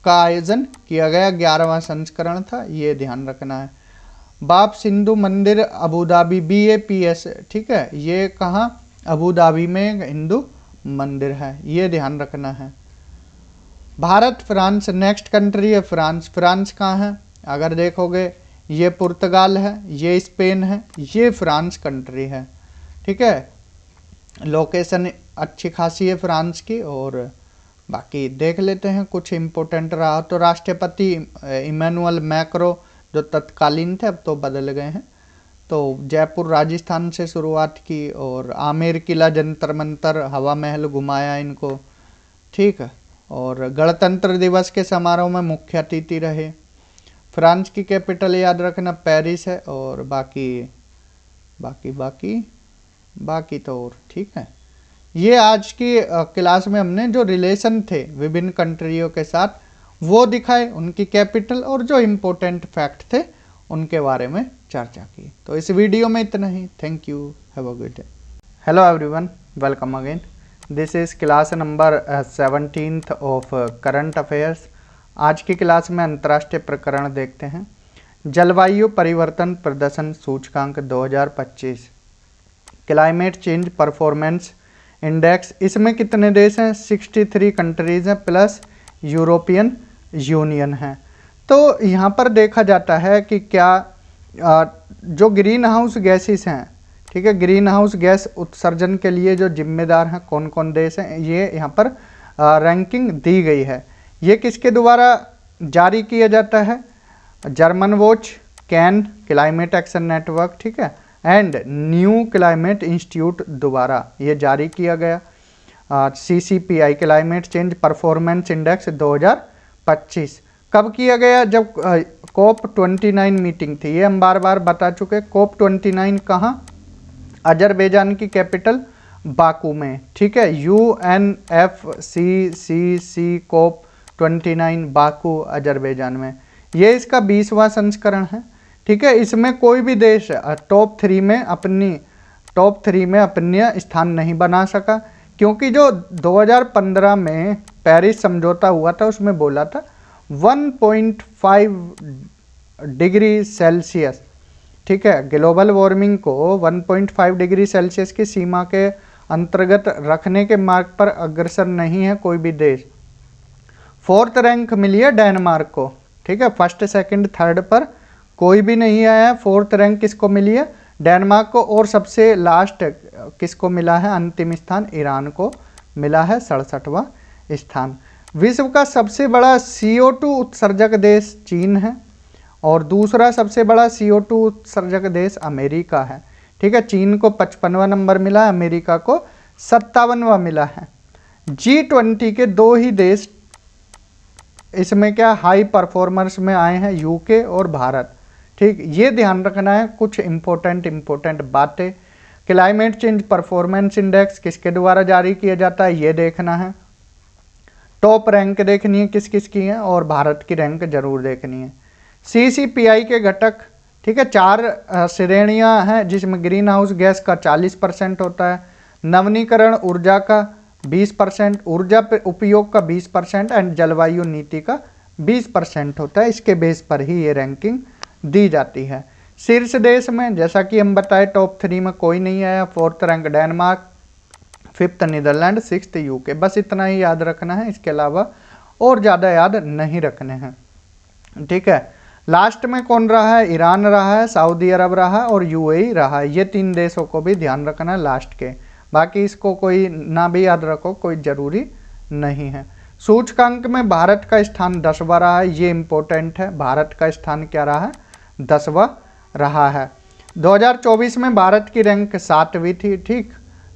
का आयोजन किया गया, 11वां संस्करण था, ये ध्यान रखना है। बाप सिंधु मंदिर अबू धाबी, BAPS। ठीक है, ये कहाँ? अबू धाबी में हिंदू मंदिर है, ये ध्यान रखना है। भारत फ्रांस, नेक्स्ट कंट्री है फ्रांस। फ्रांस कहाँ है? अगर देखोगे ये पुर्तगाल है, ये स्पेन है, ये फ्रांस कंट्री है। ठीक है, लोकेशन अच्छी खासी है फ्रांस की। और बाकी देख लेते हैं कुछ इम्पोर्टेंट रहा तो। राष्ट्रपति इमैनुअल मैक्रो जो तत्कालीन थे, अब तो बदल गए हैं, तो जयपुर राजस्थान से शुरुआत की, और आमेर किला, जंतर मंतर, हवा महल घुमाया इनको। ठीक है, और गणतंत्र दिवस के समारोह में मुख्य अतिथि रहे। फ्रांस की कैपिटल याद रखना पेरिस है, और बाकी तो और ठीक है। ये आज की क्लास में हमने जो रिलेशन थे विभिन्न कंट्रियों के साथ वो दिखाए, उनकी कैपिटल और जो इम्पोर्टेंट फैक्ट थे उनके बारे में चर्चा की। तो इस वीडियो में इतना ही। Thank you, have a good day. Hello everyone, welcome again. This is class number 17th of current affairs. आज की क्लास में अंतर्राष्ट्रीय प्रकरण देखते हैं। जलवायु परिवर्तन प्रदर्शन सूचकांक 2025, क्लाइमेट चेंज परफॉर्मेंस इंडेक्स। इसमें कितने देश हैं? 63 कंट्रीज़ हैं प्लस यूरोपियन यूनियन है। तो यहाँ पर देखा जाता है कि क्या जो ग्रीन हाउस गैसेस हैं, ठीक है, ग्रीन हाउस गैस उत्सर्जन के लिए जो जिम्मेदार हैं कौन कौन देश हैं, ये यहाँ पर रैंकिंग दी गई है। ये किसके द्वारा जारी किया जाता है? German watch, can, climate action network, ठीक है, एंड न्यू क्लाइमेट इंस्टीट्यूट द्वारा ये जारी किया गया। CCPI climate change performance index 2025 कब किया गया? जब COP29 मीटिंग थी। ये हम बार बार बता चुके। COP29 कहाँ? अजरबैजान की कैपिटल बाकू में, ठीक है। UNFCCC COP29 बाकू अजरबैजान में। ये इसका 20वां संस्करण है, ठीक है। इसमें कोई भी देश टॉप थ्री में अपने स्थान नहीं बना सका, क्योंकि जो 2015 में पेरिस समझौता हुआ था उसमें बोला था 1.5 डिग्री सेल्सियस, ठीक है, ग्लोबल वार्मिंग को 1.5 डिग्री सेल्सियस की सीमा के अंतर्गत रखने के मार्ग पर अग्रसर नहीं है कोई भी देश। 4th रैंक मिली है डेनमार्क को, ठीक है। 1st, 2nd, 3rd पर कोई भी नहीं आया है। 4th रैंक किसको मिली है? डेनमार्क को। और सबसे लास्ट किसको मिला है? अंतिम स्थान ईरान को मिला है, 67वां स्थान। विश्व का सबसे बड़ा CO2 उत्सर्जक देश चीन है, और दूसरा सबसे बड़ा CO2 उत्सर्जक देश अमेरिका है, ठीक है। चीन को 55वां नंबर मिला है, अमेरिका को 57वां मिला है। G20 के 2 ही देश इसमें क्या हाई परफॉर्मर्स में आए हैं, यूके और भारत। ठीक, ये ध्यान रखना है। कुछ इंपॉर्टेंट बातें। क्लाइमेट चेंज परफॉर्मेंस इंडेक्स किसके द्वारा जारी किया जाता है, ये देखना है। टॉप रैंक देखनी है किस किस की है, और भारत की रैंक जरूर देखनी है। CCPI के घटक, ठीक है, 4 श्रेणियां हैं जिसमें ग्रीन हाउस गैस का 40% होता है, नवीनीकरण ऊर्जा का 20%, ऊर्जा उपयोग का 20% एंड जलवायु नीति का 20% होता है। इसके बेस पर ही ये रैंकिंग दी जाती है। शीर्ष देश में जैसा कि हम बताए टॉप 3 में कोई नहीं आया। 4th rank Denmark, 5th Netherlands, 6th UK. बस इतना ही याद रखना है, इसके अलावा और ज़्यादा याद नहीं रखने हैं। ठीक है, लास्ट में कौन रहा है, ईरान रहा है, सऊदी अरब रहा है और UAE रहा है। ये 3 देशों को भी ध्यान रखना है लास्ट के। बाकी इसको कोई ना भी याद रखो, कोई ज़रूरी नहीं है। सूचकांक में भारत का स्थान 10वां रहा है, ये इंपॉर्टेंट है। भारत का स्थान क्या रहा है, 10वां रहा है। 2024 में भारत की रैंक 7वीं थी। ठीक,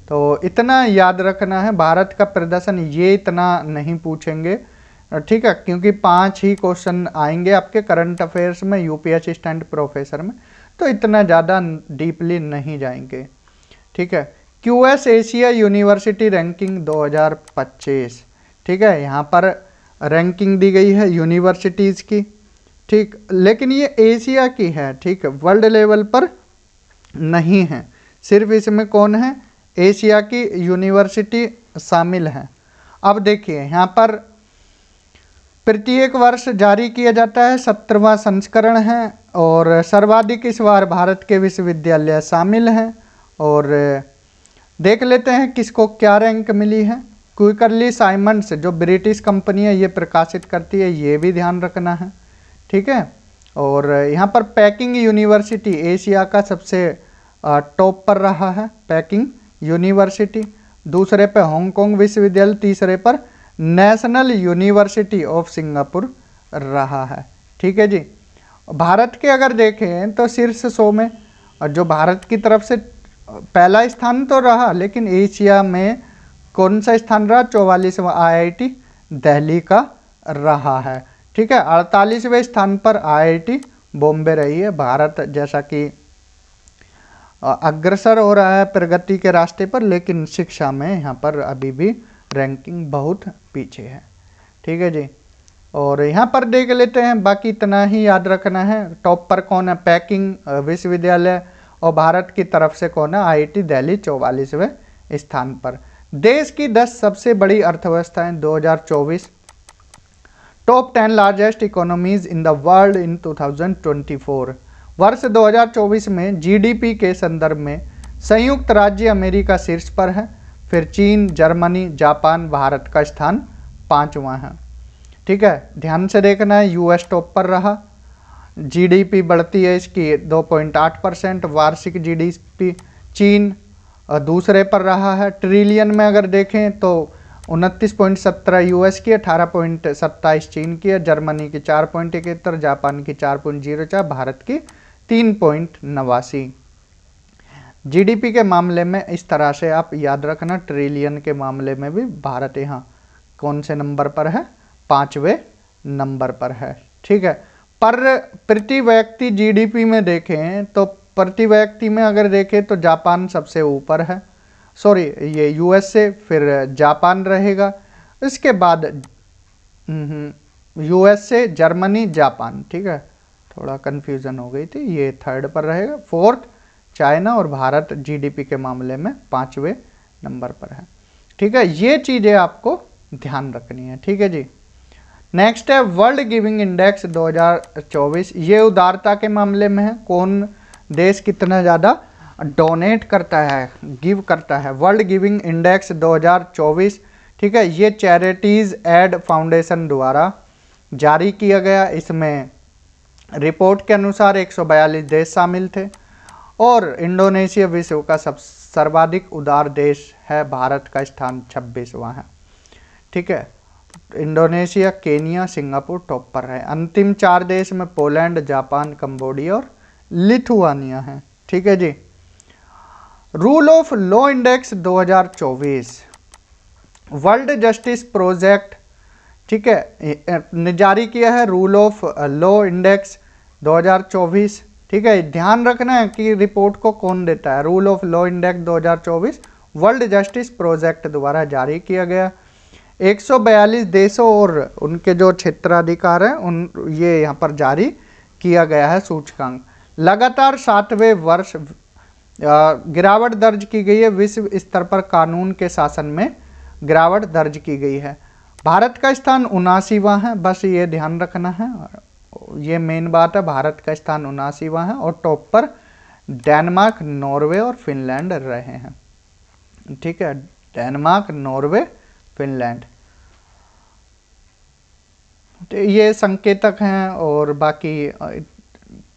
तो इतना याद रखना है। भारत का प्रदर्शन ये इतना नहीं पूछेंगे, ठीक है, क्योंकि 5 ही क्वेश्चन आएंगे आपके करंट अफेयर्स में, UPSC स्टैंड प्रोफेसर में, तो इतना ज़्यादा डीपली नहीं जाएंगे। ठीक है, QS एशिया यूनिवर्सिटी रैंकिंग 2025। ठीक है, यहाँ पर रैंकिंग दी गई है यूनिवर्सिटीज़ की। ठीक, लेकिन ये एशिया की है। ठीक है, वर्ल्ड लेवल पर नहीं है। सिर्फ इसमें कौन है, एशिया की यूनिवर्सिटी शामिल है। अब देखिए यहाँ पर प्रत्येक वर्ष जारी किया जाता है, 17वां संस्करण है और सर्वाधिक इस बार भारत के विश्वविद्यालय शामिल हैं। और देख लेते हैं किसको क्या रैंक मिली है। क्विकरली साइमंड्स जो ब्रिटिश कंपनी है ये प्रकाशित करती है, ये भी ध्यान रखना है। ठीक है, और यहाँ पर पैकिंग यूनिवर्सिटी एशिया का सबसे टॉप पर रहा है, पैकिंग यूनिवर्सिटी। दूसरे पे हांगकांग विश्वविद्यालय, तीसरे पर नेशनल यूनिवर्सिटी ऑफ सिंगापुर रहा है। ठीक है जी। भारत के अगर देखें तो शीर्ष 100 में जो भारत की तरफ से पहला स्थान तो रहा, लेकिन एशिया में कौन सा स्थान रहा, 44वां IIT दिल्ली का रहा है। ठीक है, 48वें स्थान पर IIT बॉम्बे रही है। भारत जैसा कि अग्रसर हो रहा है प्रगति के रास्ते पर, लेकिन शिक्षा में यहाँ पर अभी भी रैंकिंग बहुत पीछे है। ठीक है जी, और यहाँ पर देख लेते हैं, बाकी इतना ही याद रखना है। टॉप पर कौन है, पैकिंग विश्वविद्यालय, और भारत की तरफ से कौन है, IIT दिल्ली 44वें स्थान पर। देश की 10 सबसे बड़ी अर्थव्यवस्थाएं 2024, top 10 largest economies in the world in 2024। वर्ष 2024 में GDP के संदर्भ में संयुक्त राज्य अमेरिका शीर्ष पर है, फिर चीन, जर्मनी, जापान, भारत का स्थान 5वां है। ठीक है, ध्यान से देखना है। US टॉप पर रहा, GDP बढ़ती है इसकी 2.8% वार्षिक GDP। चीन दूसरे पर रहा है, ट्रिलियन में अगर देखें तो 29.17 US की, 18.27 चीन की है, जर्मनी की 4.71, जापान की 4.04, भारत की 3.89। GDP के मामले में इस तरह से आप याद रखना। ट्रिलियन के मामले में भी भारत यहाँ कौन से नंबर पर है, 5वें नंबर पर है। ठीक है, पर प्रति व्यक्ति GDP में देखें तो प्रति व्यक्ति में अगर देखें तो जापान सबसे ऊपर है, सॉरी ये USA, फिर जापान रहेगा, इसके बाद USA, जर्मनी, जापान। ठीक है, थोड़ा कन्फ्यूज़न हो गई थी, ये 3rd पर रहेगा, 4th चाइना, और भारत GDP के मामले में 5वें नंबर पर है। ठीक है, ये चीज़ें आपको ध्यान रखनी है। ठीक है जी। नेक्स्ट है वर्ल्ड गिविंग इंडेक्स 2024। ये उदारता के मामले में है, कौन देश कितना ज़्यादा डोनेट करता है, गिव करता है। वर्ल्ड गिविंग इंडेक्स 2024, ठीक है, ये चैरिटीज़ एड फाउंडेशन द्वारा जारी किया गया। इसमें रिपोर्ट के अनुसार 142 देश शामिल थे और इंडोनेशिया विश्व का सर्वाधिक उदार देश है। भारत का स्थान 26वां है। ठीक है, इंडोनेशिया, केनिया, सिंगापुर टॉप पर है। अंतिम 4 देश में पोलैंड, जापान, कंबोडिया और लिथुआनिया है। ठीक है जी। Rule of law index 2024, World Justice Project, ठीक है, ने जारी किया है रूल ऑफ लॉ इंडेक्स 2024, ठीक है। ध्यान रखना है कि रिपोर्ट को कौन देता है, rule of law index 2024 World Justice project द्वारा जारी किया गया। 142 देशों और उनके जो क्षेत्राधिकार हैं उन ये यहाँ पर जारी किया गया है सूचकांक। लगातार 7वें वर्ष गिरावट दर्ज की गई है, विश्व स्तर पर कानून के शासन में गिरावट दर्ज की गई है। भारत का स्थान 79वां है, बस ये ध्यान रखना है, ये मेन बात है, भारत का स्थान 79वां है और टॉप पर डेनमार्क, नॉर्वे और फिनलैंड रहे हैं, ठीक है। डेनमार्क, नॉर्वे, फिनलैंड, तो ये संकेतक हैं और बाकी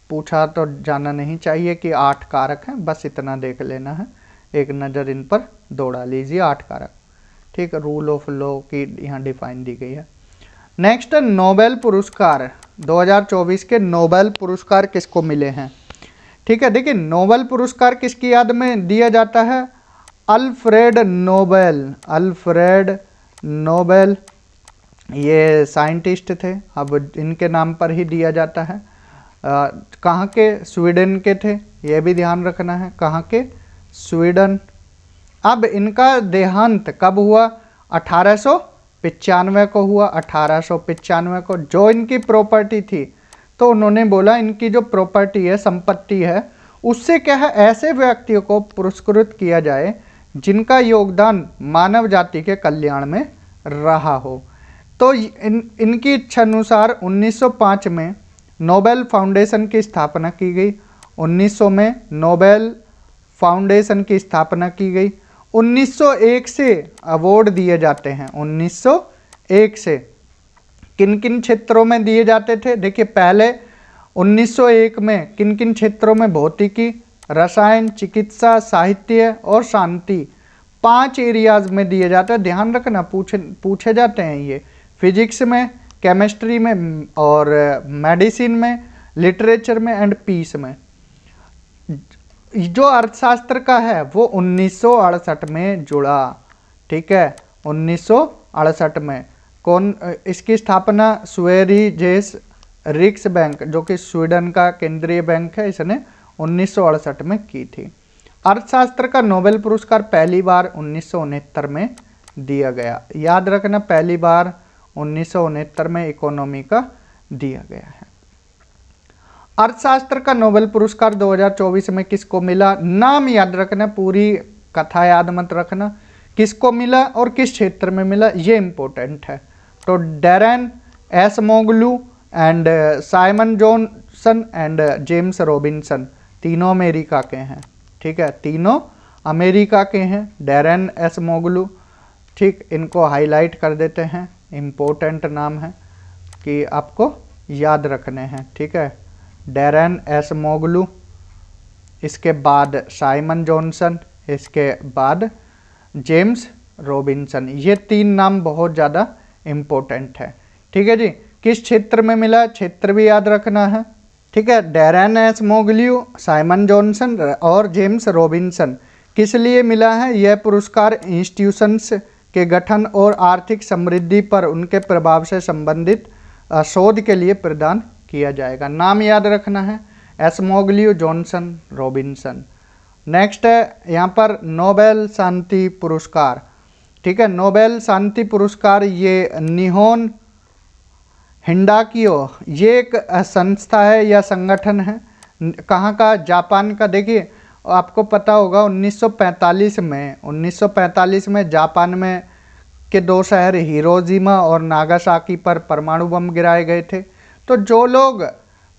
पूछा तो जाना नहीं चाहिए कि 8 कारक हैं, बस इतना देख लेना है, एक नज़र इन पर दौड़ा लीजिए, 8 कारक, ठीक है। रूल ऑफ लॉ की यहाँ डिफाइन दी गई है। नेक्स्ट नोबेल पुरस्कार 2024 के नोबेल पुरस्कार किसको मिले हैं, ठीक है। देखिए नोबेल पुरस्कार किसकी याद में दिया जाता है, अल्फ्रेड नोबेल, अल्फ्रेड नोबेल ये साइंटिस्ट थे, अब इनके नाम पर ही दिया जाता है। कहाँ के, स्वीडन के थे, ये भी ध्यान रखना है, कहाँ के, स्वीडन। अब इनका देहांत कब हुआ, 1895 को हुआ, 1895 को। जो इनकी प्रॉपर्टी थी, तो उन्होंने बोला इनकी जो प्रॉपर्टी है, संपत्ति है, उससे क्या है, ऐसे व्यक्तियों को पुरस्कृत किया जाए जिनका योगदान मानव जाति के कल्याण में रहा हो। तो इनकी इच्छा अनुसार 1905 में नोबेल फाउंडेशन की स्थापना की गई, 1900 में नोबेल फाउंडेशन की स्थापना की गई। 1901 से अवार्ड दिए जाते हैं, 1901 से किन किन क्षेत्रों में दिए जाते थे, देखिए पहले 1901 में किन किन क्षेत्रों में, भौतिकी, रसायन, चिकित्सा, साहित्य और शांति, 5 एरियाज में दिए जाते हैं। ध्यान रखना, पूछे जाते हैं ये, फिजिक्स में, केमिस्ट्री में और मेडिसिन में, लिटरेचर में एंड पीस में। जो अर्थशास्त्र का है वो 1968 में जुड़ा, ठीक है, 1968 में। कौन, इसकी स्थापना स्वेरिजेस रिक्स बैंक, जो कि स्वीडन का केंद्रीय बैंक है, इसने 1968 में की थी। अर्थशास्त्र का नोबेल पुरस्कार पहली बार 1969 में दिया गया, याद रखना, पहली बार 1969 में इकोनॉमी का दिया गया है। अर्थशास्त्र का नोबेल पुरस्कार 2024 में किसको मिला, नाम याद रखना, पूरी कथा याद मत रखना, किसको मिला और किस क्षेत्र में मिला, ये इंपॉर्टेंट है। तो Daron Acemoglu and Simon Johnson and James Robinson, तीनों अमेरिका के हैं, ठीक है, तीनों अमेरिका के हैं। डैरेन एसमोग्लू, ठीक, इनको हाईलाइट कर देते हैं, इम्पोर्टेंट नाम है कि आपको याद रखने हैं, ठीक है। डैरेन एसमोग्लू, इसके बाद साइमन जॉनसन, इसके बाद जेम्स रॉबिन्सन, ये 3 नाम बहुत ज़्यादा इम्पोर्टेंट है, ठीक है जी। किस क्षेत्र में मिला, क्षेत्र भी याद रखना है, ठीक है। डैरेन एसमोग्लू, साइमन जॉनसन और जेम्स रॉबिन्सन किस लिए मिला है, यह पुरस्कार इंस्टीट्यूशंस के गठन और आर्थिक समृद्धि पर उनके प्रभाव से संबंधित शोध के लिए प्रदान किया जाएगा। नाम याद रखना है, एसमोग्लू, जॉनसन, रॉबिन्सन। नेक्स्ट है यहाँ पर नोबेल शांति पुरस्कार, ठीक है। नोबेल शांति पुरस्कार ये निहोन हिंडाकियो, ये एक संस्था है या संगठन है, कहाँ का, जापान का। देखिए आपको पता होगा 1945 में जापान में के 2 शहर हिरोशिमा और नागासाकी पर परमाणु बम गिराए गए थे। तो जो लोग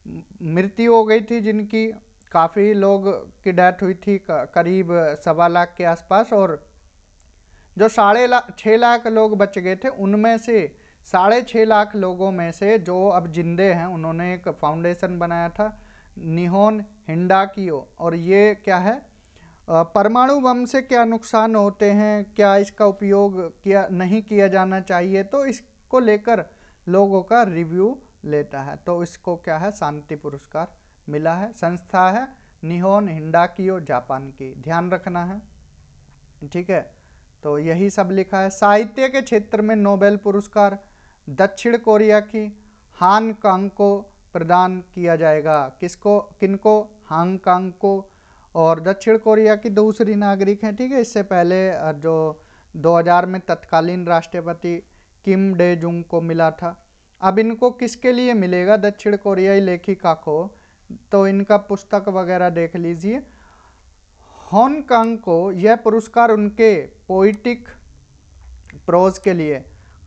मृत्यु हो गई थी, जिनकी काफ़ी लोग की डेथ हुई थी, करीब 1.25 लाख के आसपास, और जो 6.5 लाख लोग बच गए थे, उनमें से 6.5 लाख लोगों में से जो अब जिंदे हैं, उन्होंने एक फाउंडेशन बनाया था, निहोन हिंडाकियो। और ये क्या है, परमाणु बम से क्या नुकसान होते हैं, क्या इसका उपयोग किया नहीं किया जाना चाहिए, तो इसको लेकर लोगों का रिव्यू लेता है। तो इसको क्या है, शांति पुरस्कार मिला है। संस्था है निहोन हिंडाकियो, जापान की, ध्यान रखना है, ठीक है। तो यही सब लिखा है। साहित्य के क्षेत्र में नोबेल पुरस्कार दक्षिण कोरिया की हान कांग को प्रदान किया जाएगा। किसको, किनको? हांगकांग को। और दक्षिण कोरिया की दूसरी नागरिक हैं, ठीक है। इससे पहले जो 2000 में तत्कालीन राष्ट्रपति किम डे जुंग को मिला था। अब इनको किसके लिए मिलेगा दक्षिण कोरियाई लेखिका को, तो इनका पुस्तक वगैरह देख लीजिए। हांगकांग को यह पुरस्कार उनके पोइटिक प्रोज के लिए,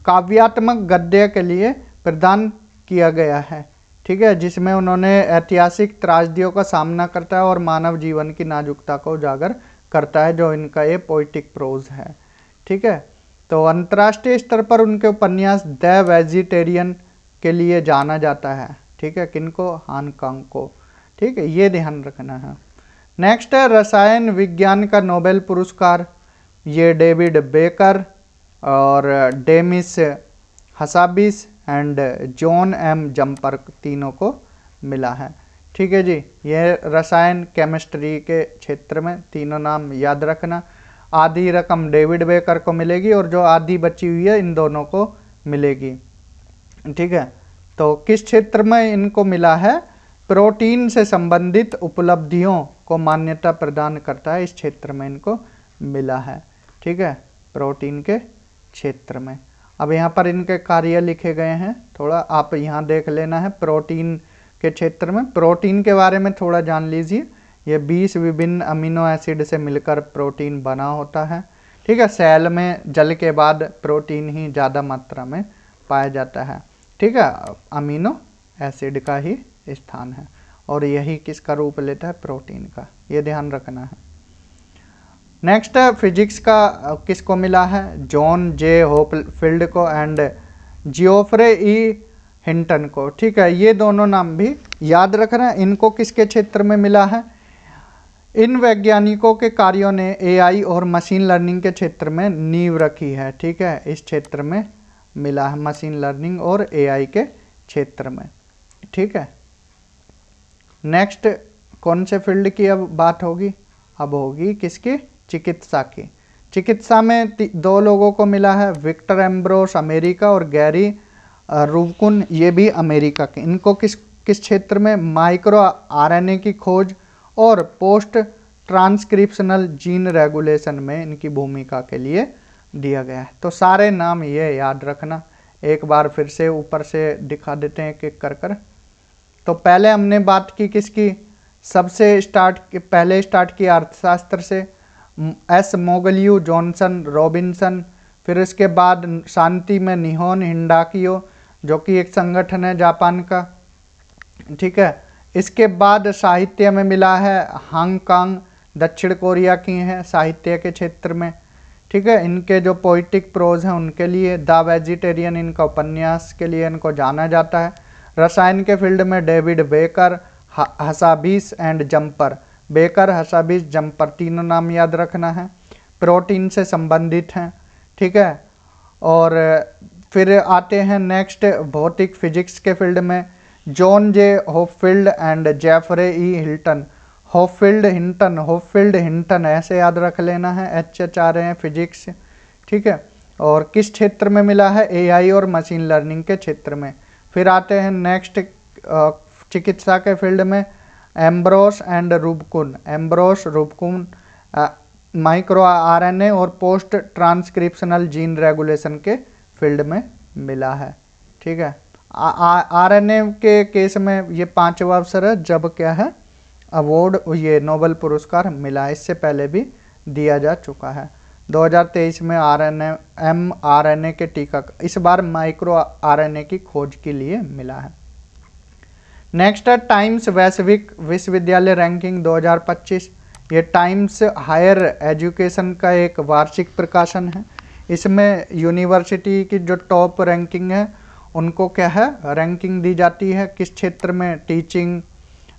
काव्यात्मक गद्य के लिए प्रदान किया गया है, ठीक है, जिसमें उन्होंने ऐतिहासिक त्रासदियों का सामना करता है और मानव जीवन की नाजुकता को उजागर करता है, जो इनका ये पोइटिक प्रोज है, ठीक है। तो अंतर्राष्ट्रीय स्तर पर उनके उपन्यास द वेजिटेरियन के लिए जाना जाता है, ठीक है। किनको? हांगकांग को, ठीक है, ये ध्यान रखना है। नेक्स्ट है रसायन विज्ञान का नोबेल पुरस्कार, ये डेविड बेकर और Demis Hassabis and John M Jumper तीनों को मिला है, ठीक है जी। ये रसायन केमिस्ट्री के क्षेत्र में तीनों नाम याद रखना। आधी रकम डेविड बेकर को मिलेगी और जो आधी बची हुई है इन दोनों को मिलेगी, ठीक है। तो किस क्षेत्र में इनको मिला है? प्रोटीन से संबंधित उपलब्धियों को मान्यता प्रदान करता है, इस क्षेत्र में इनको मिला है, ठीक है, प्रोटीन के क्षेत्र में। अब यहाँ पर इनके कार्य लिखे गए हैं, थोड़ा आप यहाँ देख लेना है। प्रोटीन के क्षेत्र में प्रोटीन के बारे में थोड़ा जान लीजिए। ये 20 विभिन्न अमीनो एसिड से मिलकर प्रोटीन बना होता है, ठीक है। सेल में जल के बाद प्रोटीन ही ज़्यादा मात्रा में पाया जाता है, ठीक है, अमीनो एसिड का ही स्थान है और यही किसका रूप लेता है? प्रोटीन का, ये ध्यान रखना है। नेक्स्ट है फिजिक्स का किसको मिला है? जॉन जे होपफील्ड को एंड जियोफ्रे ई हिंटन को, ठीक है। ये दोनों नाम भी याद रखना है। इनको किसके क्षेत्र में मिला है? इन वैज्ञानिकों के कार्यों ने एआई और मशीन लर्निंग के क्षेत्र में नींव रखी है, ठीक है, इस क्षेत्र में मिला है, मशीन लर्निंग और एआई के क्षेत्र में, ठीक है। नेक्स्ट कौन से फील्ड की अब बात होगी? अब होगी किसकी? चिकित्सा की। चिकित्सा में 2 लोगों को मिला है, विक्टर एम्ब्रोस अमेरिका और गैरी रूबकुन, ये भी अमेरिका के। इनको किस क्षेत्र में? माइक्रो आरएनए की खोज और पोस्ट ट्रांसक्रिप्शनल जीन रेगुलेशन में इनकी भूमिका के लिए दिया गया है। तो सारे नाम ये याद रखना, एक बार फिर से ऊपर से दिखा देते हैं एक कर। तो पहले हमने बात की किसकी? पहले स्टार्ट की अर्थशास्त्र से, एस मोगलियू, जॉनसन, रॉबिन्सन। फिर इसके बाद शांति में निहोन हिंडाकियो, जो कि एक संगठन है जापान का, ठीक है। इसके बाद साहित्य में मिला है हांगकांग, दक्षिण कोरिया की हैं साहित्य के क्षेत्र में, ठीक है। इनके जो पोइटिक प्रोज हैं उनके लिए, द वेजिटेरियन इनका उपन्यास के लिए इनको जाना जाता है। रसायन के फील्ड में David baker, Hassabis and jumper, baker, Hassabis, jumper तीनों नाम याद रखना है। प्रोटीन से संबंधित हैं, ठीक है। और फिर आते हैं नेक्स्ट भौतिक फिजिक्स के फील्ड में, John J Hopfield and Geoffrey E Hinton. Hopfield Hinton ऐसे याद रख लेना है, HH आ रहे हैं फिजिक्स, ठीक है। और किस क्षेत्र में मिला है? एआई और मशीन लर्निंग के क्षेत्र में। फिर आते हैं नेक्स्ट चिकित्सा के फील्ड में, एम्ब्रोस एंड रूबकुन माइक्रो आरएनए और पोस्ट ट्रांसक्रिप्शनल जीन रेगुलेशन के फील्ड में मिला है, ठीक है। आरएनए के केस में ये 5वां अवसर है जब क्या है अवार्ड, ये नोबेल पुरस्कार मिला। इससे पहले भी दिया जा चुका है 2023 में mRNA के टीका, इस बार माइक्रो आरएनए की खोज के लिए मिला है। नेक्स्ट है टाइम्स वैश्विक विश्वविद्यालय रैंकिंग 2025। ये टाइम्स हायर एजुकेशन का एक वार्षिक प्रकाशन है। इसमें यूनिवर्सिटी की जो टॉप रैंकिंग है उनको क्या है रैंकिंग दी जाती है, किस क्षेत्र में? Teaching,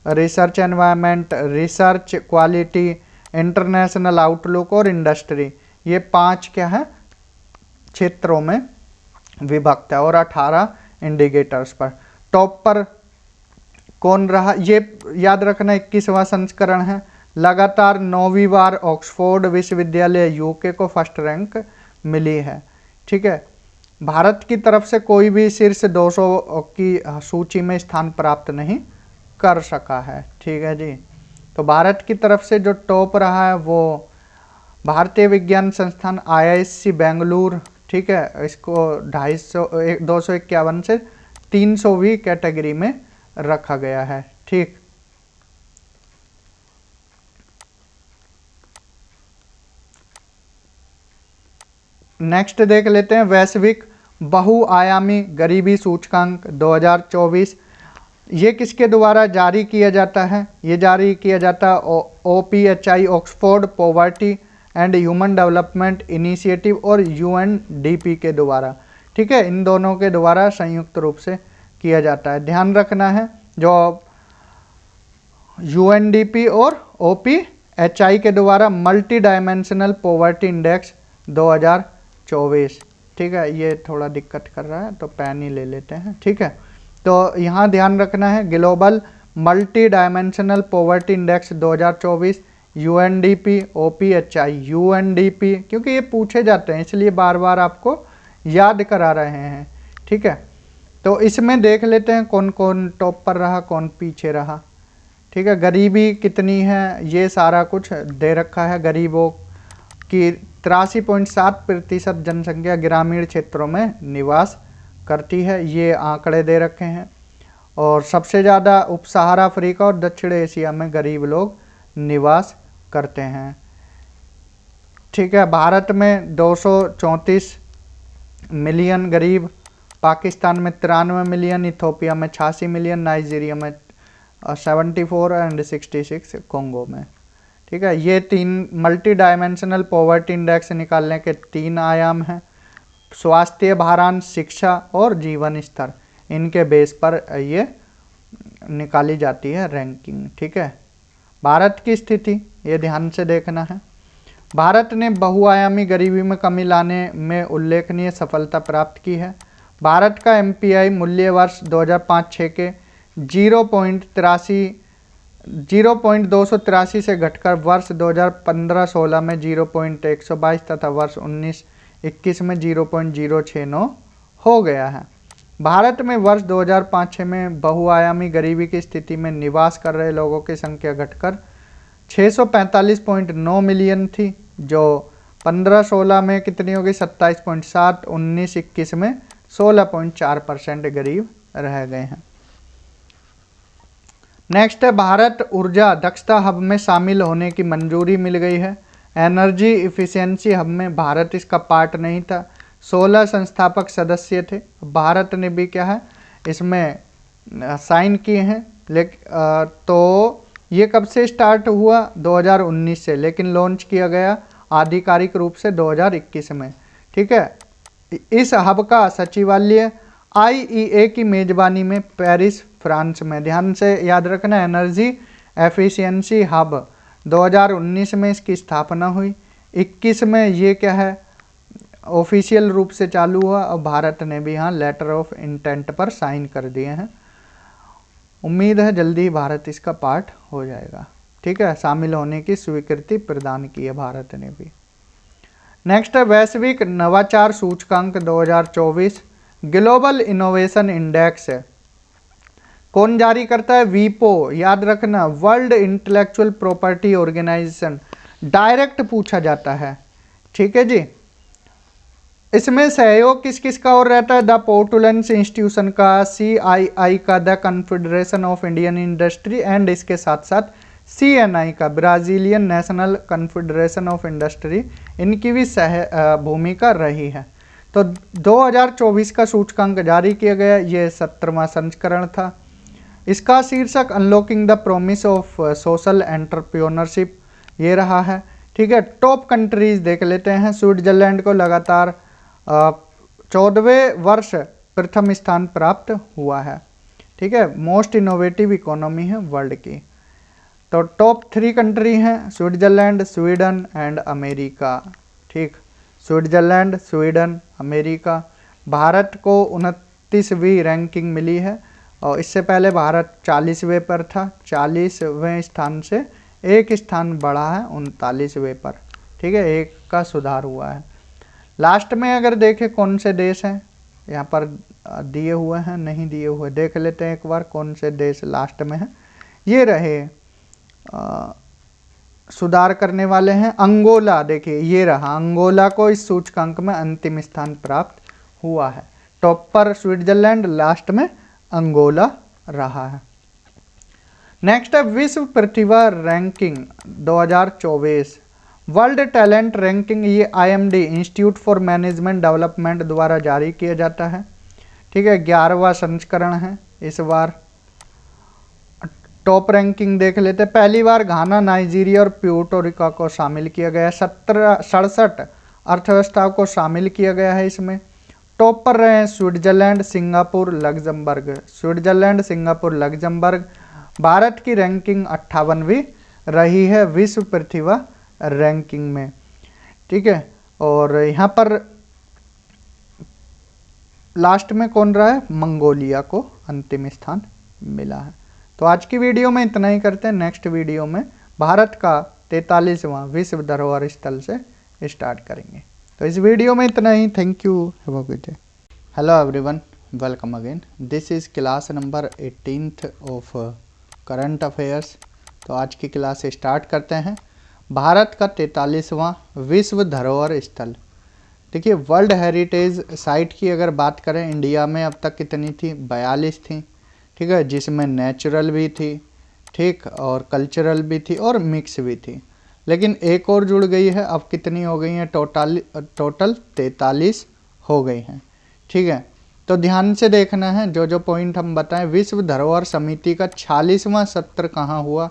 research environment, research quality, international outlook और इंडस्ट्री। ये 5 क्या है क्षेत्रों में विभक्त है और 18 इंडिकेटर्स पर। टॉप पर कौन रहा ये याद रखना, 21वां संस्करण है। लगातार 9वीं बार ऑक्सफोर्ड विश्वविद्यालय यूके को फर्स्ट रैंक मिली है। ठीक है, भारत की तरफ से कोई भी शीर्ष 200 की सूची में स्थान प्राप्त नहीं कर सका है। ठीक है जी, तो भारत की तरफ से जो टॉप रहा है वो भारतीय विज्ञान संस्थान IISc बेंगलुरु। ठीक है, इसको 251 से 300वीं कैटेगरी में रखा गया है। ठीक, नेक्स्ट देख लेते हैं वैश्विक बहुआयामी गरीबी सूचकांक 2024। ये किसके द्वारा जारी किया जाता है? ये जारी किया जाता है OPHI Oxford poverty and human development initiative और UNDP के द्वारा। ठीक है, इन दोनों के द्वारा संयुक्त रूप से किया जाता है। ध्यान रखना है, जो UNDP और OPHI के द्वारा मल्टी डायमेंशनल पॉवर्टी इंडेक्स 2024। ठीक है, ये थोड़ा दिक्कत कर रहा है तो पेन ही ले लेते हैं। ठीक है, तो यहाँ ध्यान रखना है global multi dimensional poverty index 2024 UNDP OPHI UNDP, क्योंकि ये पूछे जाते हैं इसलिए बार बार आपको याद करा रहे हैं। ठीक है, तो इसमें देख लेते हैं कौन कौन टॉप पर रहा, कौन पीछे रहा। ठीक है, गरीबी कितनी है ये सारा कुछ दे रखा है। गरीबों की 83.7% जनसंख्या ग्रामीण क्षेत्रों में निवास करती है, ये आंकड़े दे रखे हैं। और सबसे ज़्यादा उप सहारा अफ्रीका और दक्षिण एशिया में गरीब लोग निवास करते हैं। ठीक है, भारत में 234 मिलियन गरीब, पाकिस्तान में 93 मिलियन, इथोपिया में 86 मिलियन, नाइजीरिया में 74 एंड 66 कोंगो में। ठीक है, ये 3 मल्टी डायमेंशनल पॉवर्टी इंडेक्स निकालने के 3 आयाम हैं। स्वास्थ्य भारांश, शिक्षा और जीवन स्तर, इनके बेस पर ये निकाली जाती है रैंकिंग। ठीक है, भारत की स्थिति ये ध्यान से देखना है। भारत ने बहुआयामी गरीबी में कमी लाने में उल्लेखनीय सफलता प्राप्त की है। भारत का MPI मूल्य वर्ष 2005-06 के 0.283 से घटकर वर्ष 2015-16 में 0.122 तथा वर्ष 19-21 में 0.069 हो गया है। भारत में वर्ष 2005-06 में बहुआयामी गरीबी की स्थिति में निवास कर रहे लोगों की संख्या घटकर 645.9 मिलियन थी, जो 15-16 में कितनी होगी 27.7, 19-21 में 16.4% गरीब रह गए हैं। नेक्स्ट है भारत ऊर्जा दक्षता हब में शामिल होने की मंजूरी मिल गई है। एनर्जी इफिशियंसी हब में भारत इसका पार्ट नहीं था। 16 संस्थापक सदस्य थे। भारत ने भी क्या है इसमें साइन किए हैं। तो ये कब से स्टार्ट हुआ? 2019 से, लेकिन लॉन्च किया गया आधिकारिक रूप से 2021 में। ठीक है, इस हब का सचिवालय IEA की मेजबानी में पेरिस फ्रांस में। ध्यान से याद रखना, एनर्जी एफिशिएंसी हब 2019 में इसकी स्थापना हुई। 21 में ये क्या है ऑफिशियल रूप से चालू हुआ और भारत ने भी यहाँ लेटर ऑफ इंटेंट पर साइन कर दिए हैं। उम्मीद है जल्दी ही भारत इसका पार्ट हो जाएगा। ठीक है, शामिल होने की स्वीकृति प्रदान की है भारत ने भी। नेक्स्ट है वैश्विक नवाचार सूचकांक 2024 ग्लोबल इनोवेशन इंडेक्स है। कौन जारी करता है? वीपो। याद रखना, World Intellectual Property Organization. Direct पूछा जाता है। ठीक है जी, इसमें सहयोग किस किस का और रहता है? द पोर्टुलेंस इंस्टीट्यूशन का, CII का, the confederation of Indian industry and इसके साथ साथ CNI का, Brazilian national confederation of industry, इनकी भी भूमिका रही है। तो 2024 का सूचकांक जारी किया गया, ये 17वां संस्करण था। इसका शीर्षक unlocking the promise of social entrepreneurship ये रहा है। ठीक है, टॉप कंट्रीज देख लेते हैं। स्विट्जरलैंड को लगातार 14वें वर्ष प्रथम स्थान प्राप्त हुआ है। ठीक है, मोस्ट इनोवेटिव इकोनॉमी है वर्ल्ड की। तो टॉप 3 कंट्री हैं स्विट्जरलैंड, स्वीडन एंड अमेरिका। ठीक, स्विट्जरलैंड, स्वीडन, अमेरिका। भारत को 29वीं रैंकिंग मिली है और इससे पहले भारत 40वें पर था। 40वें स्थान से एक स्थान बढ़ा है 39वें पर, ठीक है, एक का सुधार हुआ है। लास्ट में अगर देखें कौन से देश हैं, यहाँ पर दिए हुए हैं, नहीं दिए हुए, देख लेते हैं एक बार कौन से देश लास्ट में हैं। ये रहे सुधार करने वाले हैं अंगोला, देखिए ये रहा, अंगोला को इस सूचकांक में अंतिम स्थान प्राप्त हुआ है। टॉप पर स्विट्जरलैंड, लास्ट में अंगोला रहा है। नेक्स्ट है विश्व प्रतिभा रैंकिंग 2024, वर्ल्ड टैलेंट रैंकिंग। ये IMD institute for management development द्वारा जारी किया जाता है, ठीक है, 11वां संस्करण है इस बार। टॉप रैंकिंग देख लेते हैं। पहली बार घाना, नाइजीरिया और प्यूर्टोरिको को शामिल किया गया है। 67 अर्थव्यवस्थाओं को शामिल किया गया है इसमें। टॉप पर रहे हैं Switzerland, Singapore, Luxembourg. Switzerland, Singapore, Luxembourg. Bharat की रैंकिंग 58वीं रही है विश्व प्रतिभा रैंकिंग में, ठीक है। और यहाँ पर लास्ट में कौन रहा है, मंगोलिया को अंतिम स्थान मिला है। तो आज की वीडियो में इतना ही करते हैं। नेक्स्ट वीडियो में भारत का 43वां विश्व धरोहर स्थल से स्टार्ट करेंगे। तो इस वीडियो में इतना ही। Thank you, have a good day. Hello everyone, welcome again. This is class number 18th of current affairs. तो आज की क्लास स्टार्ट करते हैं। भारत का 43वां विश्व धरोहर स्थल। देखिए, वर्ल्ड हेरिटेज साइट की अगर बात करें इंडिया में अब तक कितनी थी, 42 थी, ठीक है, जिसमें नेचुरल भी थी, ठीक, और कल्चरल भी थी और मिक्स भी थी। लेकिन एक और जुड़ गई है, अब कितनी हो गई हैं, टोटल 43 हो गई हैं, ठीक है। तो ध्यान से देखना है जो जो पॉइंट हम बताएं। विश्व धरोहर समिति का 46वां सत्र कहाँ हुआ,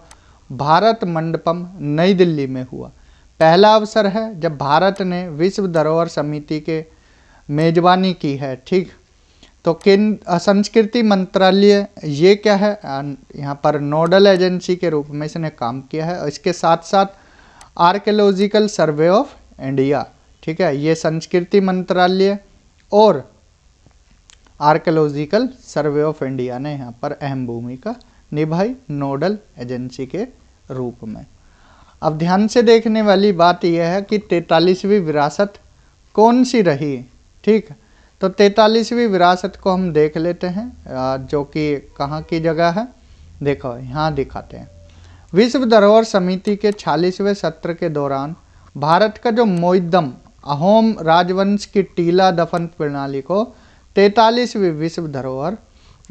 भारत मंडपम नई दिल्ली में हुआ। पहला अवसर है जब भारत ने विश्व धरोहर समिति के मेजबानी की है, ठीक। तो संस्कृति मंत्रालय ये क्या है, यहाँ पर नोडल एजेंसी के रूप में इसने काम किया है। और इसके साथ साथ आर्कियोलॉजिकल सर्वे ऑफ इंडिया, ठीक है, ये संस्कृति मंत्रालय और आर्कियोलॉजिकल सर्वे ऑफ इंडिया ने यहाँ पर अहम भूमिका निभाई नोडल एजेंसी के रूप में। अब ध्यान से देखने वाली बात यह है कि 43वीं विरासत कौन सी रही, ठीक। तो 43वीं विरासत को हम देख लेते हैं, जो कि कहाँ की जगह है, देखो यहाँ दिखाते हैं। विश्व धरोहर समिति के 46वें सत्र के दौरान भारत का जो मोइदम अहोम राजवंश की टीला दफन प्रणाली को 43वीं विश्व धरोहर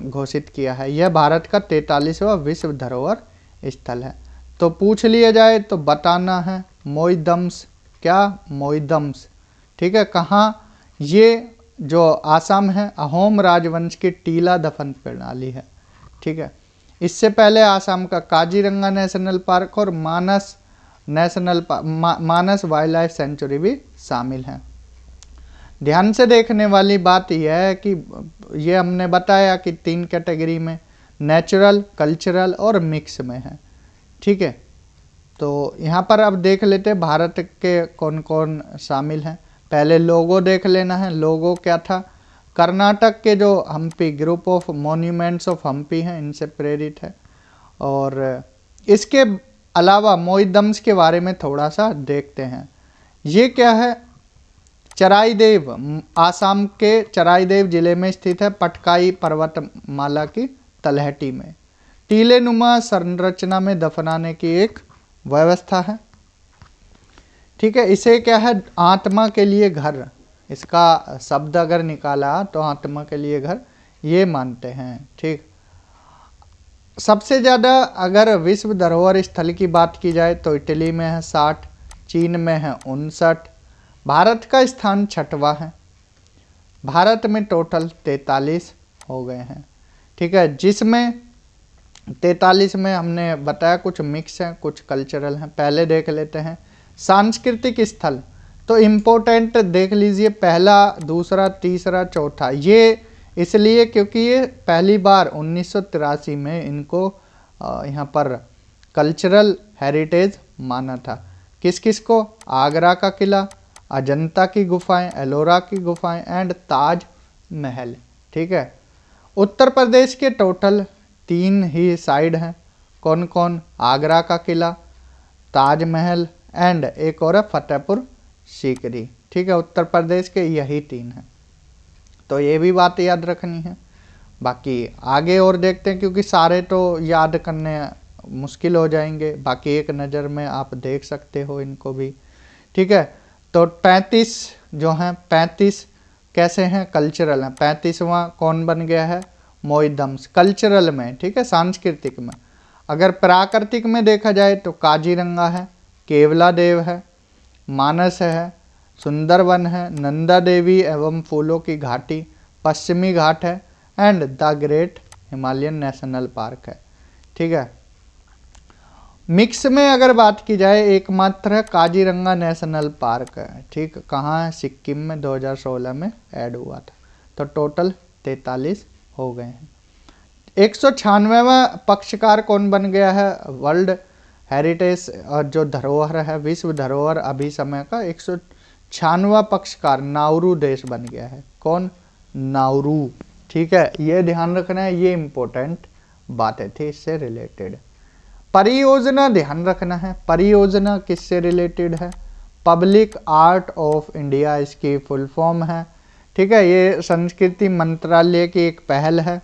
घोषित किया है। यह भारत का 43वां विश्व धरोहर स्थल है। तो पूछ लिया जाए तो बताना है मोइदम्स, क्या मोइदम्स, ठीक है, कहाँ, ये जो आसाम है, अहोम राजवंश की टीला दफन प्रणाली है, ठीक है। इससे पहले आसाम का काजीरंगा नेशनल पार्क और मानस मानस वाइल्ड लाइफ सेंचुरी भी शामिल हैं। ध्यान से देखने वाली बात यह है कि ये हमने बताया कि 3 कैटेगरी में, नेचुरल, कल्चरल और मिक्स में है, ठीक है। तो यहाँ पर अब देख लेते हैं भारत के कौन कौन शामिल हैं। पहले लोगो देख लेना है। लोगो क्या था, कर्नाटक के जो Hampi, group of monuments of Hampi हैं, इनसे प्रेरित है। और इसके अलावा मोइदम्स के बारे में थोड़ा सा देखते हैं। ये क्या है, चराईदेव, आसाम के चराईदेव जिले में स्थित है, पटकाई पर्वतमाला की तलहटी में। टीलेनुमा संरचना में दफनाने की एक व्यवस्था है, ठीक है। इसे क्या है, आत्मा के लिए घर, इसका शब्द अगर निकाला तो आत्मा के लिए घर ये मानते हैं, ठीक। सबसे ज़्यादा अगर विश्व धरोहर स्थल की बात की जाए तो इटली में है 60, चीन में है 59, भारत का स्थान 6वां है। भारत में टोटल 43 हो गए हैं, ठीक है, जिसमें 43 में हमने बताया कुछ मिक्स हैं, कुछ कल्चरल हैं। पहले देख लेते हैं सांस्कृतिक स्थल। तो इम्पोर्टेंट देख लीजिए, पहला, दूसरा, तीसरा, चौथा, ये इसलिए क्योंकि ये पहली बार 1983 में इनको यहाँ पर कल्चरल हेरिटेज माना था। किस किस को, आगरा का किला, अजंता की गुफाएं, एलोरा की गुफाएं एंड ताज महल, ठीक है। उत्तर प्रदेश के टोटल 3 ही साइड हैं। कौन कौन, आगरा का किला, ताजमहल एंड एक और है फतेहपुर सीकरी। ठीक है, उत्तर प्रदेश के यही 3 हैं, तो ये भी बात याद रखनी है। बाकी आगे और देखते हैं, क्योंकि सारे तो याद करने मुश्किल हो जाएंगे, बाकी एक नज़र में आप देख सकते हो इनको भी। ठीक है, तो 35 जो हैं, 35 कैसे हैं, कल्चरल हैं। 35वां कौन बन गया है, मोईदम्स, कल्चरल में। ठीक है, सांस्कृतिक में। अगर प्राकृतिक में देखा जाए तो काजीरंगा है, केवला देव है, मानस है, सुंदरवन है, नंदा देवी एवं फूलों की घाटी, पश्चिमी घाट है and the great Himalayan national park है। ठीक है, मिक्स में अगर बात की जाए एकमात्र है काजीरंगा नेशनल पार्क है। ठीक, कहाँ है, सिक्किम में 2016 में ऐड हुआ था। तो टोटल 43 हो गए हैं। 196वां पक्षकार कौन बन गया है, वर्ल्ड हेरिटेज जो धरोहर है, विश्व धरोहर अभी समय का 196वां पक्षकार नाउरू देश बन गया है। कौन, नाउरू। ठीक है, ये ध्यान रखना है, ये इंपॉर्टेंट बातें थी इससे रिलेटेड। परियोजना ध्यान रखना है, परियोजना किससे रिलेटेड है, पब्लिक आर्ट ऑफ इंडिया इसकी फुल फॉर्म है। ठीक है, ये संस्कृति मंत्रालय की एक पहल है।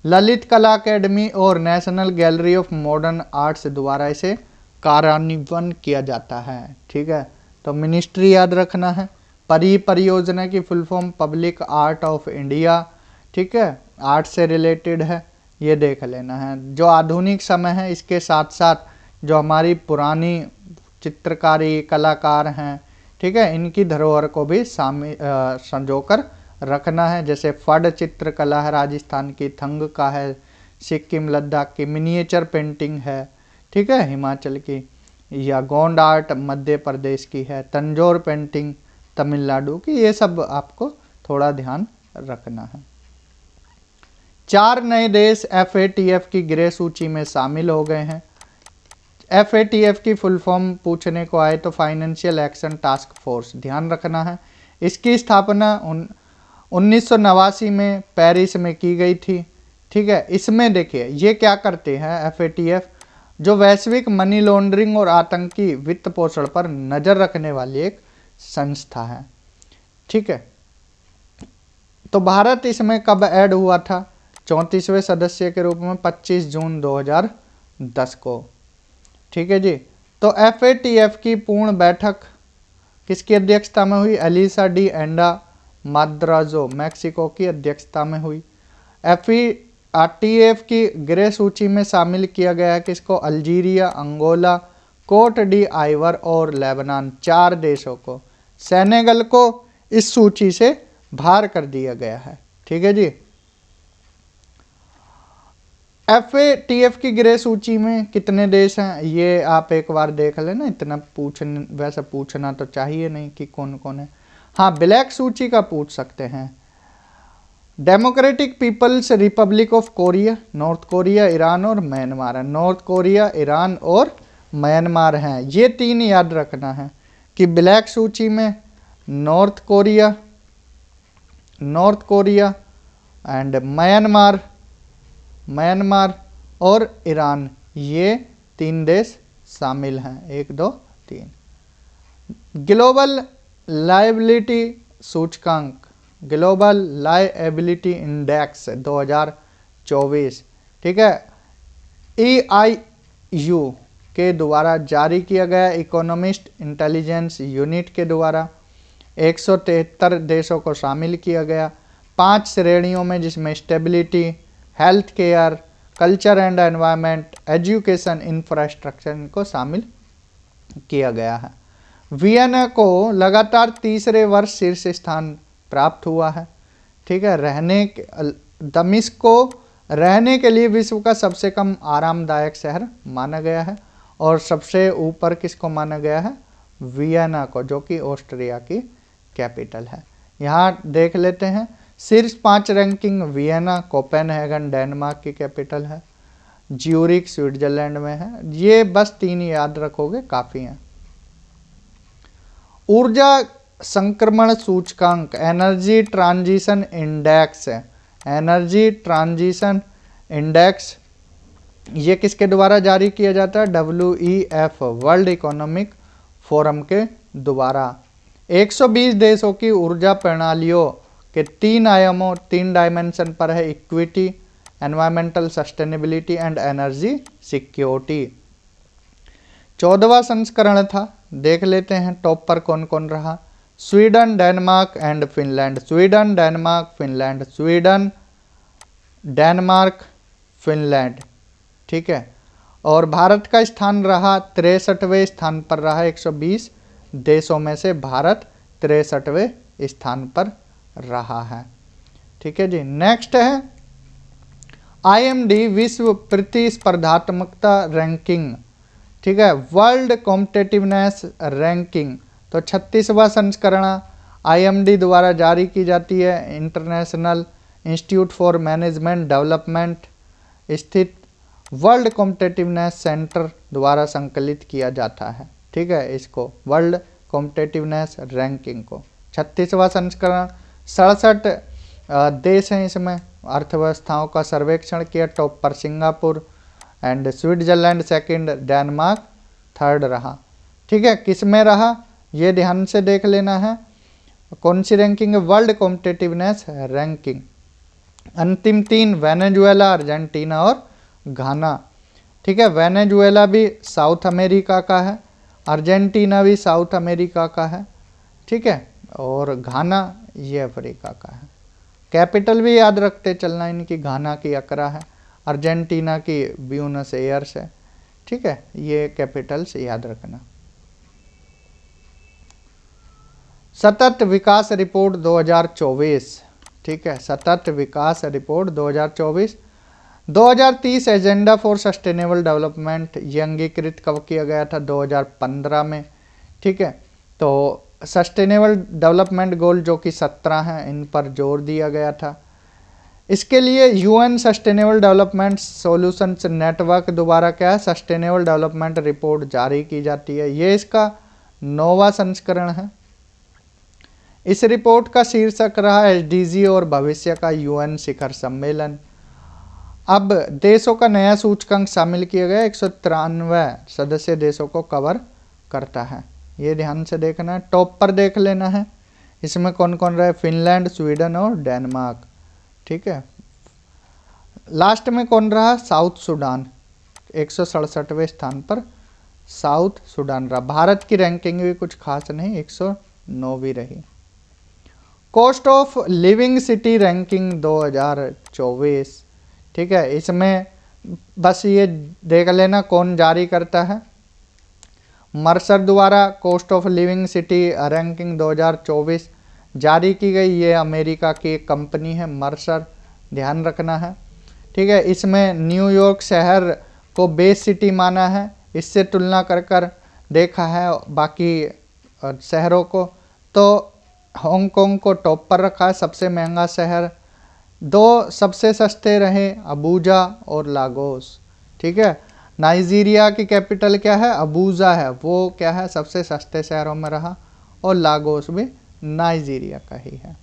ललित कला अकेडमी और national gallery of modern arts द्वारा इसे कार्यान्वयन किया जाता है। ठीक है, तो मिनिस्ट्री याद रखना है। परियोजना की full form public art of India. ठीक है, आर्ट से रिलेटेड है, ये देख लेना है। जो आधुनिक समय है, इसके साथ साथ जो हमारी पुरानी चित्रकारी कलाकार हैं, ठीक है, इनकी धरोहर को भी संजोकर रखना है। जैसे फड चित्रकला है राजस्थान की, थंग का है सिक्किम लद्दाख की, मिनिएचर पेंटिंग है, ठीक है, हिमाचल की, या गोंड आर्ट मध्य प्रदेश की है, तंजौर पेंटिंग तमिलनाडु की। ये सब आपको थोड़ा ध्यान रखना है। 4 नए देश FATF की ग्रे सूची में शामिल हो गए हैं। FATF की फुल फॉर्म पूछने को आए तो फाइनेंशियल एक्शन टास्क फोर्स, ध्यान रखना है। इसकी स्थापना 1989 में पेरिस में की गई थी। ठीक है, इसमें देखिए ये क्या करते हैं, FATF जो वैश्विक मनी लॉन्ड्रिंग और आतंकी वित्त पोषण पर नज़र रखने वाली एक संस्था है। ठीक है, तो भारत इसमें कब ऐड हुआ था, 34वें सदस्य के रूप में 25 जून 2010 को। ठीक है जी, तो FATF की पूर्ण बैठक किसकी अध्यक्षता में हुई, एलिसा डी एंडा माद्राजो मैक्सिको की अध्यक्षता में हुई। FATF की ग्रे सूची में शामिल किया गया है किसको, Algeria, Angola, Cote d'Ivoire और लेबनान, 4 देशों को। सेनेगल को इस सूची से बाहर कर दिया गया है। ठीक है जी, FATF की ग्रे सूची में कितने देश हैं, ये आप एक बार देख लेना, इतना वैसे पूछना तो चाहिए नहीं कि कौन कौन है। हाँ, ब्लैक सूची का पूछ सकते हैं। Democratic People's Republic of Korea, North Korea, Iran और म्यांमार है। नॉर्थ कोरिया, ईरान और म्यांमार हैं। ये 3 याद रखना है कि ब्लैक सूची में नॉर्थ कोरिया एंड म्यांमार और ईरान, ये 3 देश शामिल हैं। 1 2 3। ग्लोबल लायबिलिटी सूचकांक, ग्लोबल लायबिलिटी इंडेक्स 2024, ठीक है, EIU के द्वारा जारी किया गया, इकोनॉमिस्ट इंटेलिजेंस यूनिट के द्वारा 173 देशों को शामिल किया गया 5 श्रेणियों में, जिसमें stability, health care, culture and environment, education, infrastructure को शामिल किया गया है। वियना को लगातार तीसरे वर्ष शीर्ष स्थान प्राप्त हुआ है। ठीक है, दमिश्क को रहने के लिए विश्व का सबसे कम आरामदायक शहर माना गया है, और सबसे ऊपर किसको माना गया है, वियना को, जो कि ऑस्ट्रिया की कैपिटल है। यहाँ देख लेते हैं शीर्ष 5 रैंकिंग, वियना, कोपेनहेगन डेनमार्क की कैपिटल है, ज्यूरिख स्विट्जरलैंड में है। ये बस 3 याद रखोगे काफ़ी हैं। ऊर्जा संक्रमण सूचकांक, energy transition index, energy transition index ये किसके द्वारा जारी किया जाता है? WEF वर्ल्ड इकोनॉमिक फोरम के द्वारा। 120 देशों की ऊर्जा प्रणालियों के 3 आयामों 3 डायमेंशन पर है, equity, environmental sustainability and energy security. 14वां संस्करण था, देख लेते हैं टॉप पर कौन कौन रहा। Sweden, Denmark and Finland. Sweden, Denmark, Finland. Sweden, Denmark, Finland, ठीक है। और भारत का स्थान रहा 63वें स्थान पर रहा। 120 देशों में से भारत 63वें स्थान पर रहा है, ठीक है जी। नेक्स्ट है IMD विश्व प्रतिस्पर्धात्मकता रैंकिंग, ठीक है, वर्ल्ड कॉम्पिटिटिवनेस रैंकिंग। तो 36वां संस्करण IMD द्वारा जारी की जाती है, international institute for management development स्थित वर्ल्ड कॉम्पिटिटिवनेस सेंटर द्वारा संकलित किया जाता है, ठीक है, इसको वर्ल्ड कॉम्पिटिटिवनेस रैंकिंग को। 36वां संस्करण, 67 देश हैं इसमें। अर्थव्यवस्थाओं का सर्वेक्षण किया, टॉप पर Singapore and Switzerland second, Denmark third रहा, ठीक है। किस में रहा ये ध्यान से देख लेना है, कौन सी रैंकिंग है? World competitiveness ranking. अंतिम 3 वेनेजुएला, अर्जेंटीना और घाना, ठीक है। वेनेजुएला भी साउथ अमेरिका का है, अर्जेंटीना भी साउथ अमेरिका का है, ठीक है, और घाना ये अफ्रीका का है। कैपिटल भी याद रखते चलना, इनकी घाना की अकरा है, अर्जेंटीना की ब्यूनस एयर्स है, ठीक है, ये कैपिटल्स याद रखना। सतत विकास रिपोर्ट 2024, ठीक है, सतत विकास report 2024। 2030 agenda for sustainable development ये अंगीकृत कब किया गया था? 2015 में, ठीक है। तो सस्टेनेबल डेवलपमेंट गोल जो कि 17 हैं, इन पर जोर दिया गया था। इसके लिए UN sustainable development solutions network द्वारा क्या है? सस्टेनेबल डेवलपमेंट रिपोर्ट जारी की जाती है। ये इसका 9वां संस्करण है। इस रिपोर्ट का शीर्षक रहा SDG और भविष्य का UN शिखर सम्मेलन। अब देशों का नया सूचकांक शामिल किया गया, 193 सदस्य देशों को कवर करता है, ये ध्यान से देखना है। टॉप पर देख लेना है इसमें कौन कौन रहे, फिनलैंड, स्वीडन और डेनमार्क, ठीक है। लास्ट में कौन रहा? साउथ सुडान, 167वें स्थान पर साउथ सुडान रहा। भारत की रैंकिंग भी कुछ खास नहीं, 109वीं रही। Cost of living city ranking 2024, ठीक है, इसमें बस ये देख लेना कौन जारी करता है। मर्सर द्वारा cost of living city ranking 2024 जारी की गई। ये अमेरिका की एक कंपनी है मर्सर, ध्यान रखना है, ठीक है। इसमें न्यूयॉर्क शहर को बेस सिटी माना है, इससे तुलना कर देखा है बाकी शहरों को। तो हांगकांग को टॉप पर रखा है, सबसे महंगा शहर। 2 सबसे सस्ते रहे, अबूजा और लागोस, ठीक है। नाइजीरिया की कैपिटल क्या है? अबूजा है, वो क्या है? सबसे सस्ते शहरों में रहा, और लागोस भी नाइजीरिया का ही है।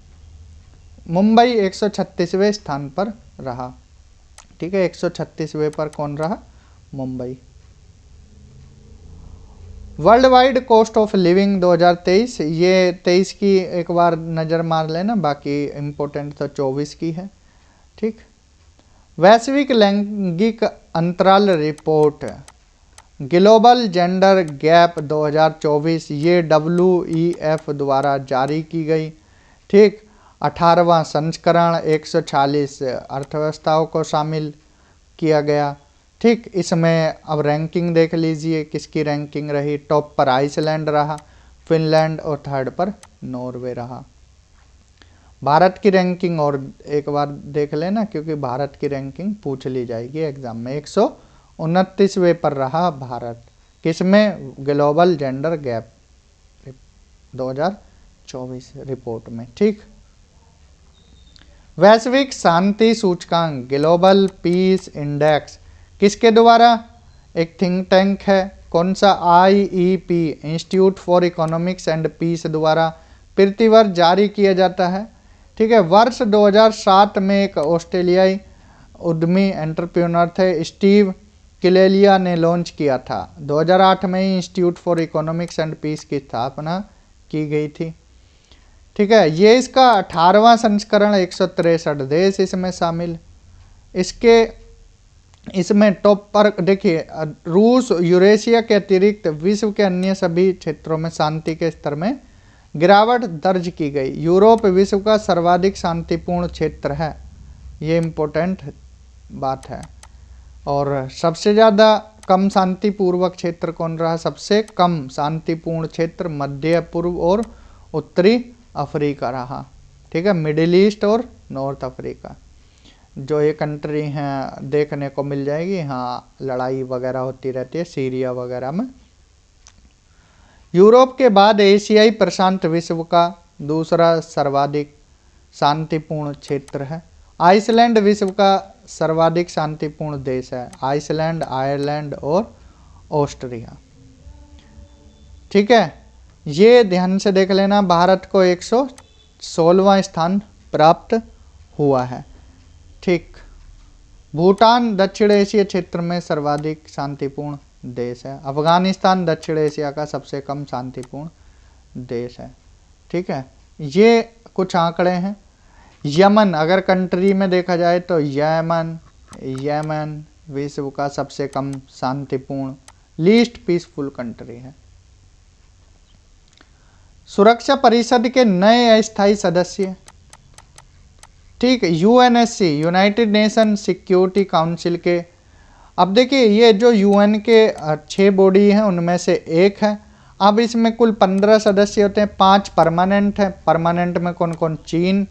मुंबई 136वें स्थान पर रहा, ठीक है, 136वें पर कौन रहा? Mumbai. World wide cost of living 2023, ये 23 की एक बार नज़र मार लेना, बाकी इम्पोर्टेंट तो 24 की है, ठीक। वैश्विक लैंगिक अंतराल रिपोर्ट ग्लोबल जेंडर गैप 2024, ये WEF द्वारा जारी की गई, ठीक। 18वां संस्करण, 140 अर्थव्यवस्थाओं को शामिल किया गया, ठीक। इसमें अब रैंकिंग देख लीजिए किसकी रैंकिंग रही। टॉप पर आइसलैंड रहा, फिनलैंड और थर्ड पर नॉर्वे रहा। भारत की रैंकिंग और एक बार देख लेना, क्योंकि भारत की रैंकिंग पूछ ली जाएगी एग्जाम में। 129वें पर रहा भारत, किसमें? ग्लोबल जेंडर गैप 2024 रिपोर्ट में, ठीक। वैश्विक शांति सूचकांक ग्लोबल पीस इंडेक्स किसके द्वारा? एक थिंक टैंक है, कौन सा? IEP Institute for Economics and Peace द्वारा प्रतिवर्ष जारी किया जाता है, ठीक है। वर्ष 2007 में एक ऑस्ट्रेलियाई उद्यमी एंटरप्रेन्योर थे, स्टीव किलेलिया ने लॉन्च किया था। 2008 में ही Institute for Economics and Peace की स्थापना की गई थी। ठीक है, ये इसका 18वां संस्करण, 163 देश इसमें शामिल। इसमें टॉप पर देखिए, रूस यूरेशिया के अतिरिक्त विश्व के अन्य सभी क्षेत्रों में शांति के स्तर में गिरावट दर्ज की गई। यूरोप विश्व का सर्वाधिक शांतिपूर्ण क्षेत्र है, ये इम्पोर्टेंट बात है। और सबसे ज़्यादा कम शांतिपूर्वक क्षेत्र कौन रहा? सबसे कम शांतिपूर्ण क्षेत्र मध्य पूर्व और उत्तरी अफ्रीका रहा। ठीक है, मिडिल ईस्ट और नॉर्थ अफ्रीका, जो ये कंट्री हैं देखने को मिल जाएगी। हाँ, लड़ाई वगैरह होती रहती है सीरिया वगैरह में। यूरोप के बाद एशियाई प्रशांत विश्व का दूसरा सर्वाधिक शांतिपूर्ण क्षेत्र है। आइसलैंड विश्व का सर्वाधिक शांतिपूर्ण देश है। आइसलैंड, आयरलैंड और ऑस्ट्रिया। ठीक है, ये ध्यान से देख लेना। भारत को 116वां स्थान प्राप्त हुआ है। ठीक, भूटान दक्षिण एशिया क्षेत्र में सर्वाधिक शांतिपूर्ण देश है। अफगानिस्तान दक्षिण एशिया का सबसे कम शांतिपूर्ण देश है। ठीक है, ये कुछ आंकड़े हैं। यमन, अगर कंट्री में देखा जाए तो यमन विश्व का सबसे कम शांतिपूर्ण, लीस्ट पीसफुल कंट्री है। सुरक्षा परिषद के नए अस्थायी सदस्य, ठीक, UNSC, United nation security council के। अब देखिए, ये जो यूएन के 6 बॉडी हैं उनमें से एक है। अब इसमें कुल 15 सदस्य होते हैं, 5 परमानेंट हैं। परमानेंट में कौन कौन? चीन,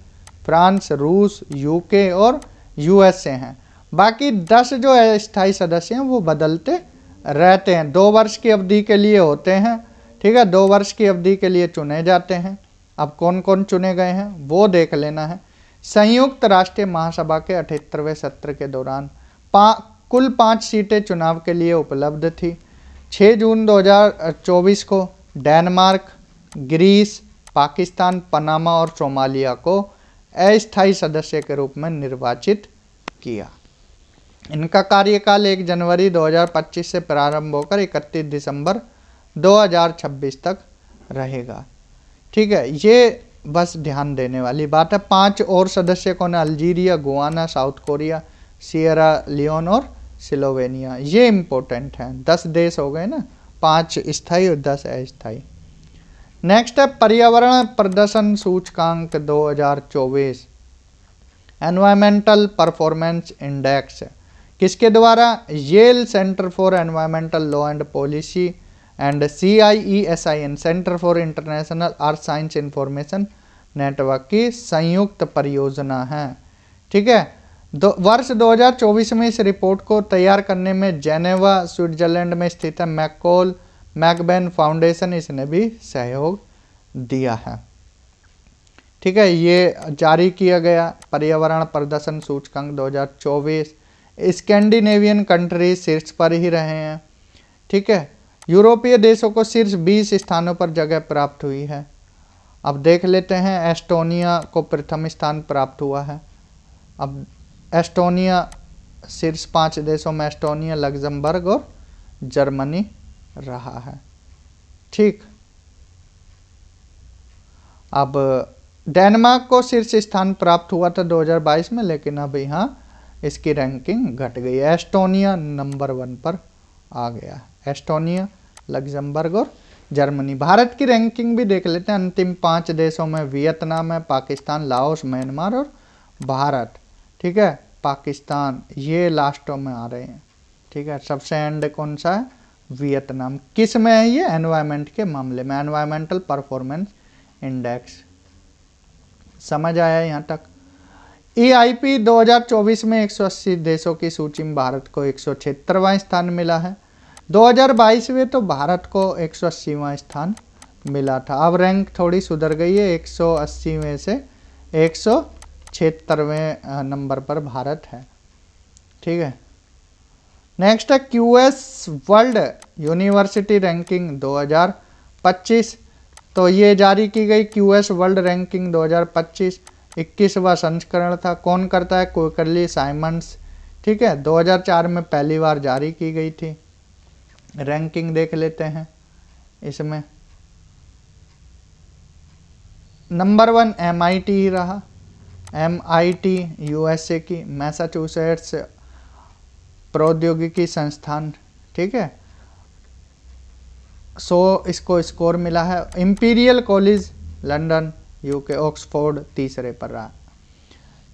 फ्रांस, रूस, यूके और यूएसए हैं। बाकी 10 जो अस्थायी सदस्य हैं वो बदलते रहते हैं, 2 वर्ष की अवधि के लिए होते हैं। ठीक है, 2 वर्ष की अवधि के लिए चुने जाते हैं। अब कौन कौन चुने गए हैं वो देख लेना है। संयुक्त राष्ट्र महासभा के 78वें सत्र के दौरान कुल 5 सीटें चुनाव के लिए उपलब्ध थी। 6 जून 2024 को डेनमार्क, ग्रीस, पाकिस्तान, पनामा और सोमालिया को अस्थायी सदस्य के रूप में निर्वाचित किया। इनका कार्यकाल 1 जनवरी 2025 से प्रारंभ होकर 31 दिसंबर 2026 तक रहेगा। ठीक है, ये बस ध्यान देने वाली बात है। 5 और सदस्य कौन है? Algeria, Guyana, South Korea, Sierra Leone और स्लोवेनिया। ये इम्पोर्टेंट हैं। 10 देश हो गए ना, 5 स्थायी और 10 अस्थायी। नेक्स्ट है पर्यावरण प्रदर्शन सूचकांक 2024, एनवायरमेंटल परफॉर्मेंस इंडेक्स। किसके द्वारा? Yale Center for Environmental Law and Policy and CIESIN, Center for International Earth Science Information Network की संयुक्त परियोजना है। ठीक है, वर्ष 2024 में इस रिपोर्ट को तैयार करने में जेनेवा स्विट्जरलैंड में स्थित है मैकॉल मैकबेन फाउंडेशन, इसने भी सहयोग दिया है। ठीक है, ये जारी किया गया पर्यावरण प्रदर्शन सूचकांक 2024। स्कैंडिनेवियन कंट्रीज शीर्ष पर ही रहे हैं। ठीक है, यूरोपीय देशों को शीर्ष 20 स्थानों पर जगह प्राप्त हुई है। अब देख लेते हैं, एस्टोनिया को प्रथम स्थान प्राप्त हुआ है। अब एस्टोनिया शीर्ष 5 देशों में एस्टोनिया, लग्जमबर्ग और जर्मनी रहा है। ठीक, अब डेनमार्क को शीर्ष स्थान प्राप्त हुआ था 2022 में, लेकिन अब यहाँ इसकी रैंकिंग घट गई है। एस्टोनिया नंबर 1 पर आ गया। एस्टोनिया, लग्जमबर्ग और जर्मनी। भारत की रैंकिंग भी देख लेते हैं। अंतिम 5 देशों में वियतनाम है, पाकिस्तान, लाओस, म्यांमार और भारत। ठीक है, पाकिस्तान ये लास्टों में आ रहे हैं। ठीक है, सबसे एंड कौन सा है? वियतनाम। किस में है ये? एनवायरमेंट के मामले में, एनवायरमेंटल परफॉर्मेंस इंडेक्स। समझ आया यहाँ तक? EIP 2024 में 180 देशों की सूची में भारत को 176वां स्थान मिला है। 2022 में तो भारत को 180वां स्थान मिला था। अब रैंक थोड़ी सुधर गई है, 180वें से 176वें नंबर पर भारत है। ठीक है, नेक्स्ट है QS वर्ल्ड यूनिवर्सिटी रैंकिंग 2025। तो ये जारी की गई QS वर्ल्ड रैंकिंग 2025, 21वां संस्करण था। कौन करता है? क्विकरली साइमंड्स। ठीक है, 2004 में पहली बार जारी की गई थी। रैंकिंग देख लेते हैं इसमें। नंबर 1 MIT ही रहा। MIT USA की मैसाचुसेट्स प्रौद्योगिकी संस्थान, ठीक है, 100 इसको स्कोर मिला है। Imperial college London UK Oxford तीसरे पर रहा।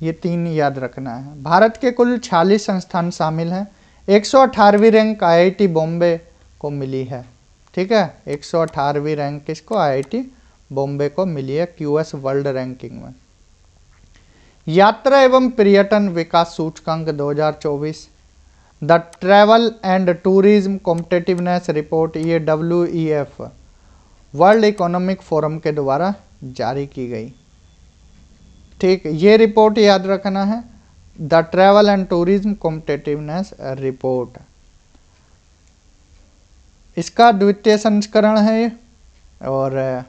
ये 3 याद रखना है। भारत के कुल 46 संस्थान शामिल हैं। 118वीं रैंक IIT बॉम्बे को मिली है, ठीक है, 118वीं रैंक किसको, IIT बॉम्बे को मिली है QS वर्ल्ड रैंकिंग में। यात्रा एवं पर्यटन विकास सूचकांक 2024, the travel and tourism competitiveness report, ये WEF वर्ल्ड इकोनॉमिक फोरम के द्वारा जारी की गई, ठीक, ये रिपोर्ट याद रखना है, the travel and tourism competitiveness report. इसका द्वितीय संस्करण है ये, और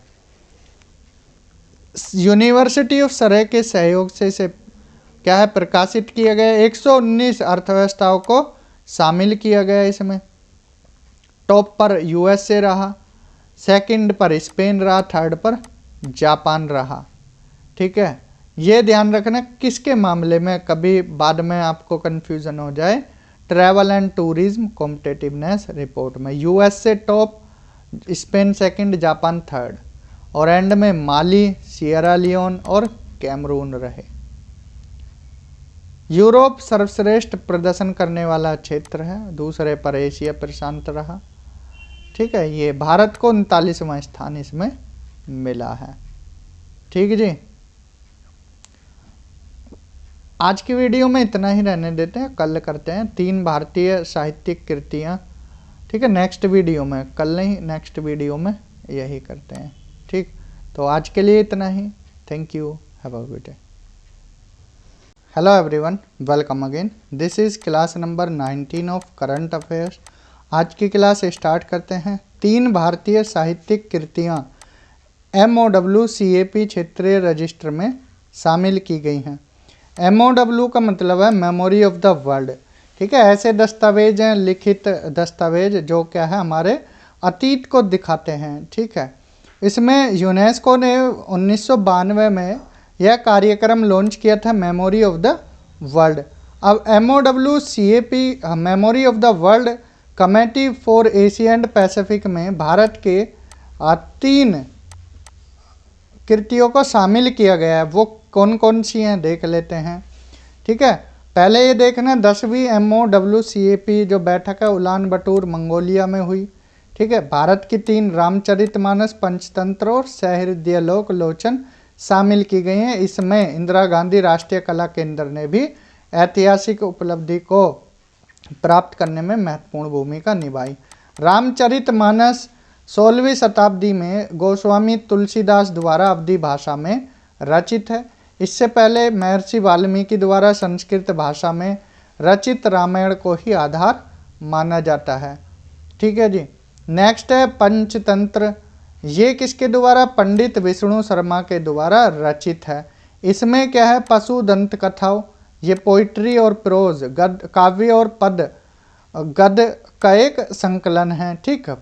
यूनिवर्सिटी ऑफ सरे के सहयोग से इसे क्या है प्रकाशित किया गया। 119 अर्थव्यवस्थाओं को शामिल किया गया इसमें। टॉप पर USA रहा, सेकंड पर स्पेन रहा, थर्ड पर जापान रहा, ठीक है। ये ध्यान रखना किसके मामले में, कभी बाद में आपको कंफ्यूजन हो जाए। Travel and tourism competitiveness report में USA top, Spain second, Japan third, और एंड में माली, सियरा लियोन और कैमरून रहे। यूरोप सर्वश्रेष्ठ प्रदर्शन करने वाला क्षेत्र है, दूसरे पर एशिया प्रशांत रहा, ठीक है। ये भारत को 39वां स्थान इसमें मिला है, ठीक जी। आज की वीडियो में इतना ही रहने देते हैं, कल करते हैं 3 भारतीय साहित्यिक कृतियाँ, ठीक है, नेक्स्ट वीडियो में, कल नहीं नेक्स्ट वीडियो में यही करते हैं, ठीक। तो आज के लिए इतना ही, thank you, have a good day. Hello everyone, welcome again, this is class number 19 of current affairs. आज की क्लास स्टार्ट करते हैं। 3 भारतीय साहित्यिक कृतियाँ MOW CAP क्षेत्रीय रजिस्टर में शामिल की गई हैं। MOW का मतलब है मेमोरी ऑफ द वर्ल्ड, ठीक है। ऐसे दस्तावेज हैं, लिखित दस्तावेज जो क्या है हमारे अतीत को दिखाते हैं, ठीक है। इसमें यूनेस्को ने 1992 में यह कार्यक्रम लॉन्च किया था, मेमोरी ऑफ द वर्ल्ड। अब MOW CAP memory of the world committee for Asia and Pacific में भारत के 3 कृतियों को शामिल किया गया है। वो कौन कौन सी हैं देख लेते हैं, ठीक है। पहले ये देखना 10वीं MOW CAP जो बैठक है उलान बटूर मंगोलिया में हुई, ठीक है। भारत की 3 रामचरितमानस, पंचतंत्र और सहृदयलोक लोचन शामिल की गई हैं। इसमें इंदिरा गांधी राष्ट्रीय कला केंद्र ने भी ऐतिहासिक उपलब्धि को प्राप्त करने में महत्वपूर्ण भूमिका निभाई। रामचरितमानस 16वीं शताब्दी में गोस्वामी तुलसीदास द्वारा अवधी भाषा में रचित है। इससे पहले महर्षि वाल्मीकि द्वारा संस्कृत भाषा में रचित रामायण को ही आधार माना जाता है, ठीक है जी। नेक्स्ट है पंचतंत्र, ये किसके द्वारा, पंडित विष्णु शर्मा के द्वारा रचित है। इसमें क्या है पशु दंत कथाओं, ये पोइट्री और प्रोज, गद्य, काव्य और पद गद्य का एक संकलन है, ठीक है।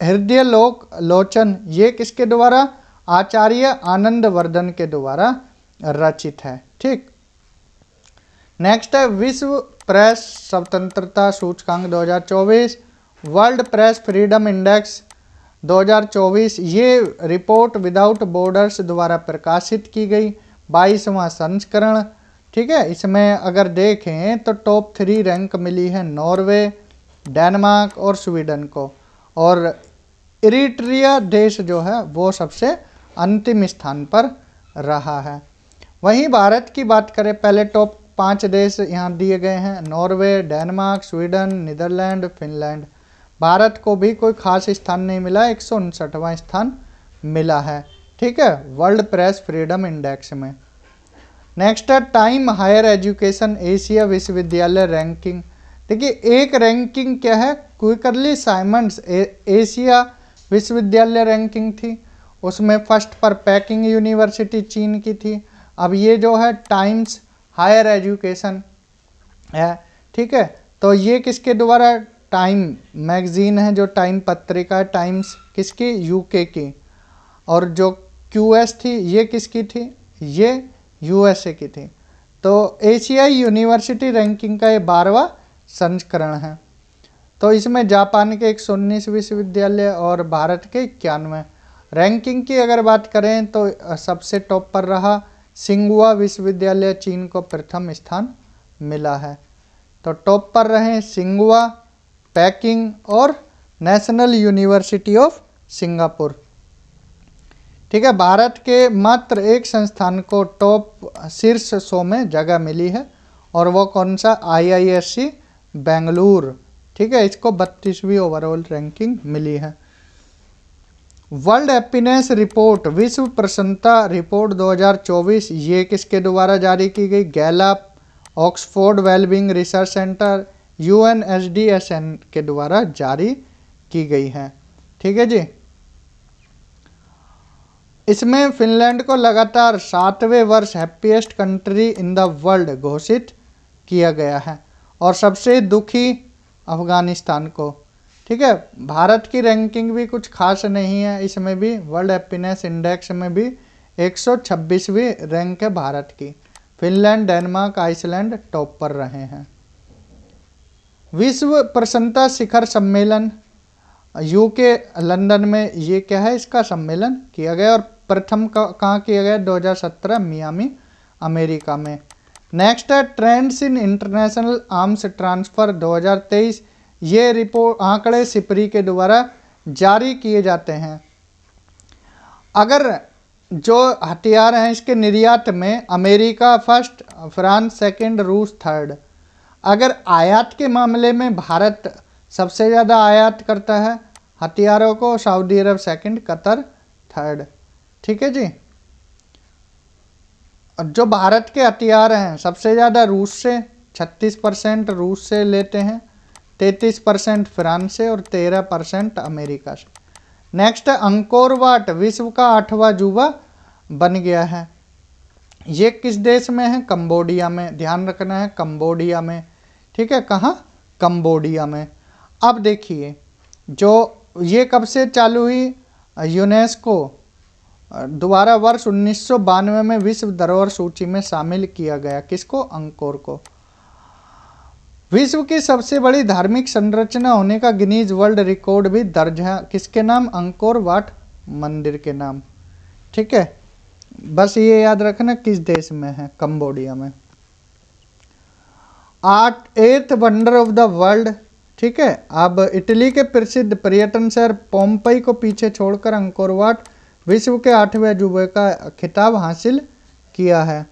सहृदयलोक लोचन, ये किसके द्वारा, आचार्य आनंद वर्धन के द्वारा रचित है, ठीक। नेक्स्ट है विश्व प्रेस स्वतंत्रता सूचकांक 2024, वर्ल्ड प्रेस फ्रीडम इंडेक्स 2024। ये रिपोर्ट विदाउट बॉर्डर्स द्वारा प्रकाशित की गई 22वां संस्करण, ठीक है। इसमें अगर देखें तो टॉप 3 रैंक मिली है नॉर्वे, डेनमार्क और स्वीडन को, और इरिट्रिया देश जो है वो सबसे अंतिम स्थान पर रहा है। वहीं भारत की बात करें, पहले टॉप 5 देश यहाँ दिए गए हैं, Norway, Denmark, Sweden, Netherlands, Finland. Bharat को भी कोई खास स्थान नहीं मिला, 159वां स्थान मिला है, ठीक है, वर्ल्ड प्रेस फ्रीडम इंडेक्स में। नेक्स्ट है टाइम हायर एजुकेशन एशिया विश्वविद्यालय रैंकिंग। देखिए एक रैंकिंग क्या है, क्विकरली साइमंड्स एशिया विश्वविद्यालय रैंकिंग थी, उसमें फर्स्ट पर पेकिंग यूनिवर्सिटी चीन की थी। अब ये जो है टाइम्स हायर एजुकेशन है, ठीक है। तो ये किसके द्वारा, टाइम मैगजीन है जो टाइम पत्रिका है, टाइम्स किसकी, यूके की। और जो क्यूएस थी ये किसकी थी, ये यूएसए की थी। तो एशियाई यूनिवर्सिटी रैंकिंग का ये 12वां संस्करण है। तो इसमें जापान के 119 विश्वविद्यालय और भारत के 91। रैंकिंग की अगर बात करें तो सबसे टॉप पर रहा सिंगुआ विश्वविद्यालय, चीन को प्रथम स्थान मिला है। तो टॉप पर रहे सिंगुआ, पेकिंग और नेशनल यूनिवर्सिटी ऑफ सिंगापुर, ठीक है। भारत के मात्र एक संस्थान को टॉप शीर्ष 100 में जगह मिली है और वो कौन सा, IISc बेंगलुरु, ठीक है। इसको 32वीं ओवरऑल रैंकिंग मिली है। वर्ल्ड हैप्पीनेस रिपोर्ट, विश्व प्रसन्नता रिपोर्ट 2024, ये किसके द्वारा जारी की गई, Gallup, Oxford wellbeing research centre, UNSDSN के द्वारा जारी की गई है, ठीक है जी। इसमें फिनलैंड को लगातार 7वें वर्ष happiest country in the world घोषित किया गया है और सबसे दुखी अफगानिस्तान को, ठीक है। भारत की रैंकिंग भी कुछ खास नहीं है, इसमें भी वर्ल्ड हैप्पीनेस इंडेक्स में भी 126वीं रैंक है भारत की। फिनलैंड, डेनमार्क, आइसलैंड टॉप पर रहे हैं। विश्व प्रसन्नता शिखर सम्मेलन यूके लंदन में, ये क्या है, इसका सम्मेलन किया गया और प्रथम कहाँ किया गया, 2017 मियामी अमेरिका में। नेक्स्ट है trends in international arms transfer 2023, ये रिपोर्ट आंकड़े सिपरी के द्वारा जारी किए जाते हैं। अगर जो हथियार हैं इसके निर्यात में अमेरिका फर्स्ट, फ्रांस सेकंड, रूस थर्ड। अगर आयात के मामले में भारत सबसे ज़्यादा आयात करता है हथियारों को, सऊदी अरब सेकंड, कतर थर्ड, ठीक है जी। जो भारत के हथियार हैं सबसे ज़्यादा रूस से 36% रूस से लेते हैं, 33% फ्रांस से और 13% अमेरिका से। नेक्स्ट है अंकोर वाट, विश्व का 8वां अजूबा बन गया है। ये किस देश में है, कंबोडिया में, ध्यान रखना है कंबोडिया में, ठीक है। कहाँ, कंबोडिया में। अब देखिए जो ये कब से चालू हुई, यूनेस्को द्वारा वर्ष 1992 में विश्व धरोहर सूची में शामिल किया गया, किसको, अंकोर को। विश्व की सबसे बड़ी धार्मिक संरचना होने का गिनीज वर्ल्ड रिकॉर्ड भी दर्ज है, किसके नाम, अंकोर वाट मंदिर के नाम, ठीक है। बस ये याद रखना किस देश में है, कंबोडिया में। 8th wonder of the world, ठीक है। अब इटली के प्रसिद्ध पर्यटन शहर पोम्पई को पीछे छोड़कर अंकोर वाट विश्व के 8वें अजूबे का खिताब हासिल किया है।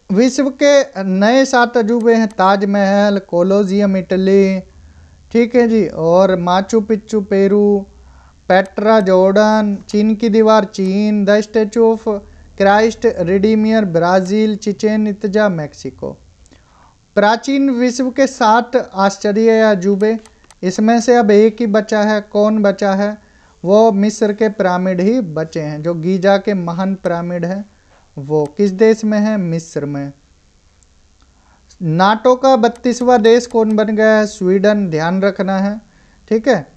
विश्व के नए 7 अजूबे हैं ताजमहल, कोलोजियम इटली, ठीक है जी, और Machu Picchu Peru, Petra Jordan, चीन की दीवार चीन, the Statue of Christ Redeemer Brazil, Chichen Itza Mexico. प्राचीन विश्व के 7 आश्चर्य या अजूबे, इसमें से अब एक ही बचा है, कौन बचा है, वो मिस्र के पिरामिड ही बचे हैं। जो गीजा के महान पिरामिड है वो किस देश में है, मिस्र में। नाटो का 32वां देश कौन बन गया है, स्वीडन, ध्यान रखना है, ठीक है।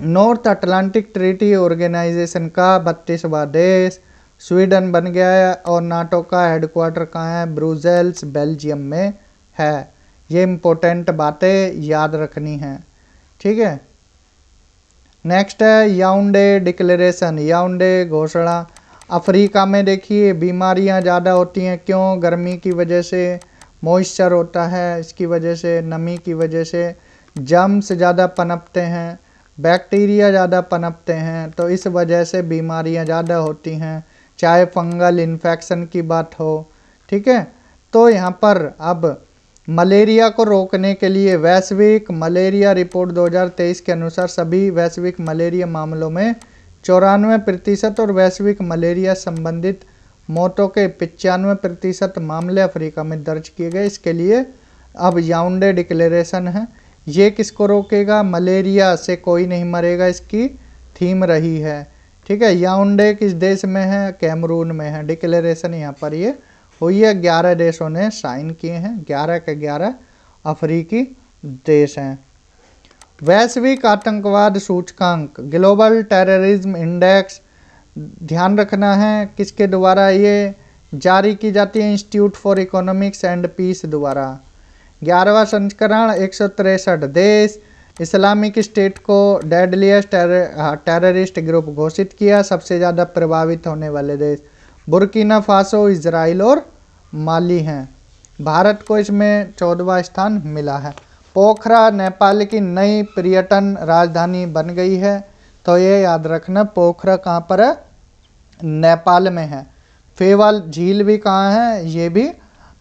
नॉर्थ अटलांटिक ट्रीटी ऑर्गेनाइजेशन का 32वां देश स्वीडन बन गया है और नाटो का हेडक्वार्टर कहाँ है, ब्रुसेल्स, बेल्जियम में है। ये इम्पोर्टेंट बातें याद रखनी है, ठीक है। नेक्स्ट है याउंडे डिक्लेरेशन, याउंडे घोषणा। अफ्रीका में देखिए बीमारियां ज़्यादा होती हैं, क्यों, गर्मी की वजह से, मॉइस्चर होता है इसकी वजह से, नमी की वजह से, जर्म्स ज़्यादा पनपते हैं, बैक्टीरिया ज़्यादा पनपते हैं, तो इस वजह से बीमारियां ज़्यादा होती हैं, चाहे फंगल इन्फेक्शन की बात हो, ठीक है। तो यहाँ पर अब मलेरिया को रोकने के लिए वैश्विक मलेरिया रिपोर्ट 2023 के अनुसार सभी वैश्विक मलेरिया मामलों में 94% और वैश्विक मलेरिया संबंधित मौतों के 95% मामले अफ्रीका में दर्ज किए गए। इसके लिए अब याउंडे डिक्लेरेशन है। ये किसको रोकेगा, मलेरिया से कोई नहीं मरेगा, इसकी थीम रही है, ठीक है। याउंडे किस देश में है, कैमरून में है। डिक्लेरेशन यहाँ पर ये हुई है। 11 देशों ने साइन किए हैं, 11 के 11 अफ्रीकी देश हैं। वैश्विक आतंकवाद सूचकांक, ग्लोबल टेररिज्म इंडेक्स, ध्यान रखना है किसके द्वारा ये जारी की जाती है, Institute for Economics and Peace द्वारा। 11वां संस्करण, 163 देश। इस्लामिक स्टेट को डेडलिएस्ट टेररिस्ट ग्रुप घोषित किया। सबसे ज़्यादा प्रभावित होने वाले देश बुर्किना फासो, इजराइल और माली हैं। भारत को इसमें 14वां स्थान मिला है। पोखरा नेपाल की नई पर्यटन राजधानी बन गई है, तो ये याद रखना पोखरा कहाँ पर है, नेपाल में है। फेवाल झील भी कहाँ है, ये भी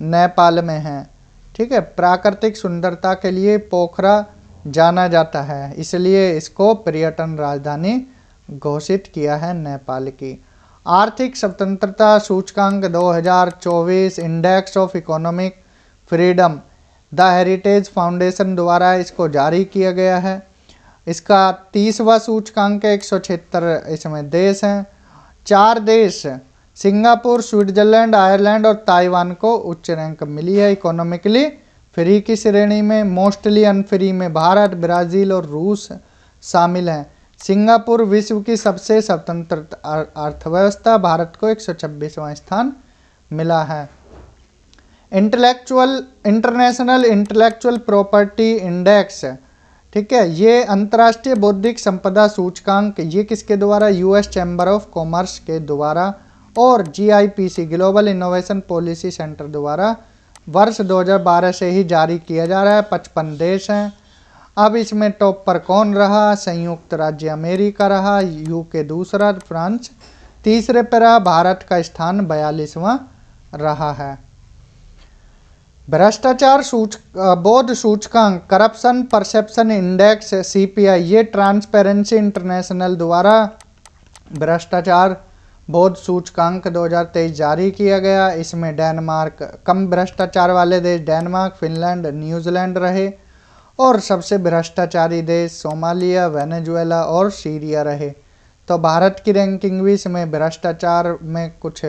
नेपाल में है। ठीक है, प्राकृतिक सुंदरता के लिए पोखरा जाना जाता है, इसलिए इसको पर्यटन राजधानी घोषित किया है नेपाल की। आर्थिक स्वतंत्रता सूचकांक 2024, index of economic freedom, the heritage foundation द्वारा इसको जारी किया गया है। इसका 30वां सूचकांक 176 इसमें देश हैं। 4 देश सिंगापुर, स्विट्जरलैंड, आयरलैंड और ताइवान को उच्च रैंक मिली है इकोनॉमिकली फ्री की श्रेणी में। मोस्टली अनफ्री में भारत, ब्राज़ील और रूस शामिल हैं। सिंगापुर विश्व की सबसे स्वतंत्र अर्थव्यवस्था, भारत को 126वां स्थान मिला है। इंटरनेशनल इंटेलेक्चुअल प्रॉपर्टी इंडेक्स, ठीक है, ये अंतर्राष्ट्रीय बौद्धिक संपदा सूचकांक, ये किसके द्वारा, यूएस चैम्बर ऑफ कॉमर्स के द्वारा और जीआईपीसी ग्लोबल इनोवेशन पॉलिसी सेंटर द्वारा वर्ष 2012 से ही जारी किया जा रहा है। 55 देश हैं। अब इसमें टॉप पर कौन रहा, संयुक्त राज्य अमेरिका रहा, यूके दूसरा, फ्रांस तीसरे पर रहा, भारत का स्थान 42वां रहा है। भ्रष्टाचार बोध सूचकांक, करप्शन परसेप्शन इंडेक्स सीपीआई, ये ट्रांसपेरेंसी इंटरनेशनल द्वारा भ्रष्टाचार बोध सूचकांक 2023 जारी किया गया। इसमें डेनमार्क, कम भ्रष्टाचार वाले देश डेनमार्क, फिनलैंड, न्यूजीलैंड रहे और सबसे भ्रष्टाचारी देश सोमालिया, वेनेजुएला और सीरिया रहे। तो भारत की रैंकिंग भी इसमें भ्रष्टाचार में कुछ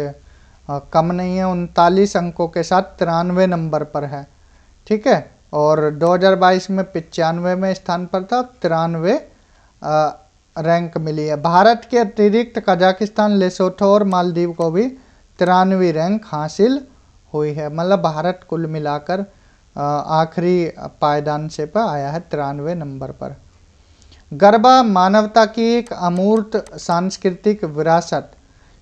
कम नहीं है, 39 अंकों के साथ 93 नंबर पर है। ठीक है, और 2022 में 95वें स्थान पर था, 93 रैंक मिली है। भारत के अतिरिक्त कजाकिस्तान, लेसोथो और मालदीव को भी 93वीं रैंक हासिल हुई है। मतलब भारत कुल मिलाकर आखिरी पायदान से पर आया है 93 नंबर पर। गरबा मानवता की एक अमूर्त सांस्कृतिक विरासत,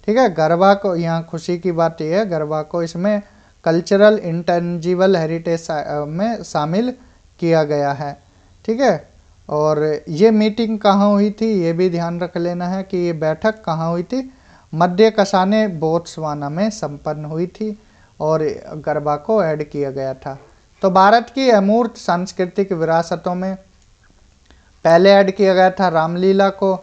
ठीक है, गरबा को यहाँ खुशी की बात यह है, गरबा को इसमें कल्चरल इंटेंजिबल हेरिटेज में शामिल किया गया है। ठीक है, और ये मीटिंग कहाँ हुई थी, ये भी ध्यान रख लेना है कि ये बैठक कहाँ हुई थी, मध्य कसाने बोत्सवाना में संपन्न हुई थी और गरबा को ऐड किया गया था। तो भारत की अमूर्त सांस्कृतिक विरासतों में पहले ऐड किया गया था रामलीला को,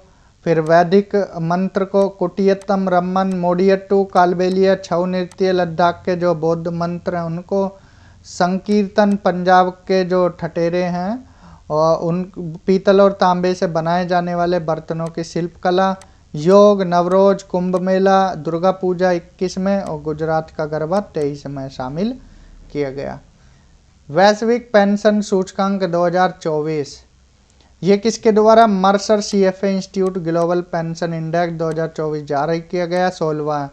फिर वैदिक मंत्र को, कुटियत्तम, रम्मन, मोडियट्टू, कालबेलिया, छऊ नृत्य लद्दाख के जो बौद्ध मंत्र हैं उनको, संकीर्तन पंजाब के जो ठटेरे हैं और उन पीतल और तांबे से बनाए जाने वाले बर्तनों की शिल्पकला, योग, नवरोज, कुंभ मेला, दुर्गा पूजा 21 में और गुजरात का गरबा 23 में शामिल किया गया। वैश्विक पेंशन सूचकांक 2024, ये किसके द्वारा, Mercer CFA institute global pension index 2024 जारी किया गया। 16वां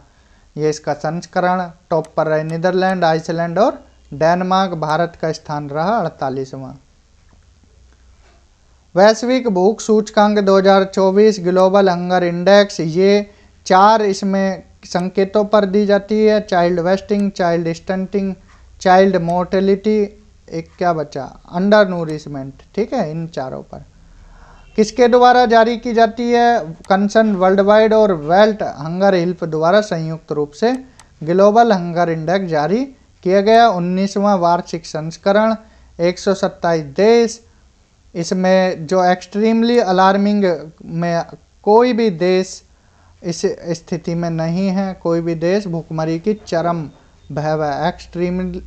ये इसका संस्करण। टॉप पर रहे नीदरलैंड, आइसलैंड और डेनमार्क। भारत का स्थान रहा 48वां। वैश्विक भूख सूचकांक 2024 ग्लोबल हंगर इंडेक्स, ये 4 इसमें संकेतों पर दी जाती है, child wasting, child stunting, child mortality, एक क्या बचा, अंडर नूरिशमेंट। ठीक है, इन चारों पर किसके द्वारा जारी की जाती है, कंसर्न वर्ल्ड वाइड और वेल्थ हंगर हेल्प द्वारा संयुक्त रूप से ग्लोबल हंगर इंडेक्स जारी किया गया। 19वां वार्षिक संस्करण, 127 देश। इसमें जो एक्सट्रीमली अलार्मिंग में कोई भी देश इस स्थिति में नहीं है, कोई भी देश भूखमरी की चरम भयावह एक्सट्रीमली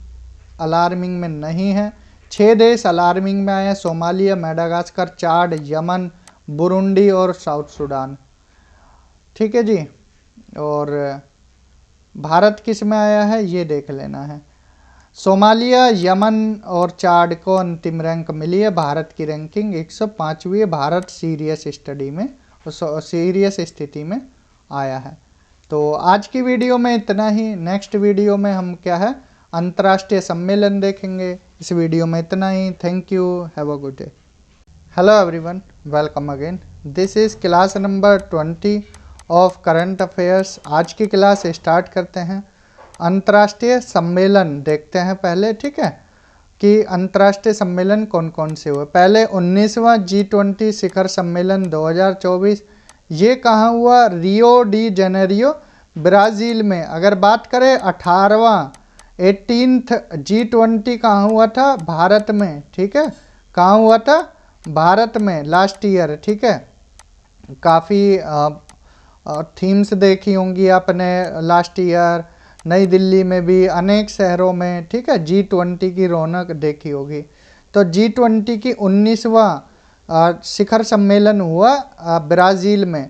अलार्मिंग में नहीं है। 6 देश अलार्मिंग में आए हैं, सोमालिया, मेडागास्कर, चाड, यमन, बुरुंडी और साउथ सूडान। ठीक है जी, और भारत किस में आया है ये देख लेना है। सोमालिया, यमन और चाड को अंतिम रैंक मिली है। भारत की रैंकिंग 105वीं है। भारत सीरियस स्थिति में आया है। तो आज की वीडियो में इतना ही। नेक्स्ट वीडियो में हम क्या है, अंतर्राष्ट्रीय सम्मेलन देखेंगे। इस वीडियो में इतना ही। Thank you, have a good day. Hello everyone, welcome again. This is class number 20 of current affairs. आज की क्लास स्टार्ट करते हैं। अंतर्राष्ट्रीय सम्मेलन देखते हैं पहले, ठीक है, कि अंतर्राष्ट्रीय सम्मेलन कौन कौन से हुए। पहले 19वां G20 शिखर सम्मेलन 2024, ये कहाँ हुआ? रियो डी जेनेरियो, ब्राज़ील में। अगर बात करें 18वां 18th G20 कहाँ हुआ था? भारत में, ठीक है। कहाँ हुआ था? भारत में, लास्ट ईयर, ठीक है। काफ़ी थीम्स देखी होंगी आपने लास्ट ईयर, नई दिल्ली में भी, अनेक शहरों में, ठीक है। G20 की रौनक देखी होगी। तो G20 की 19वां शिखर सम्मेलन हुआ ब्राज़ील में,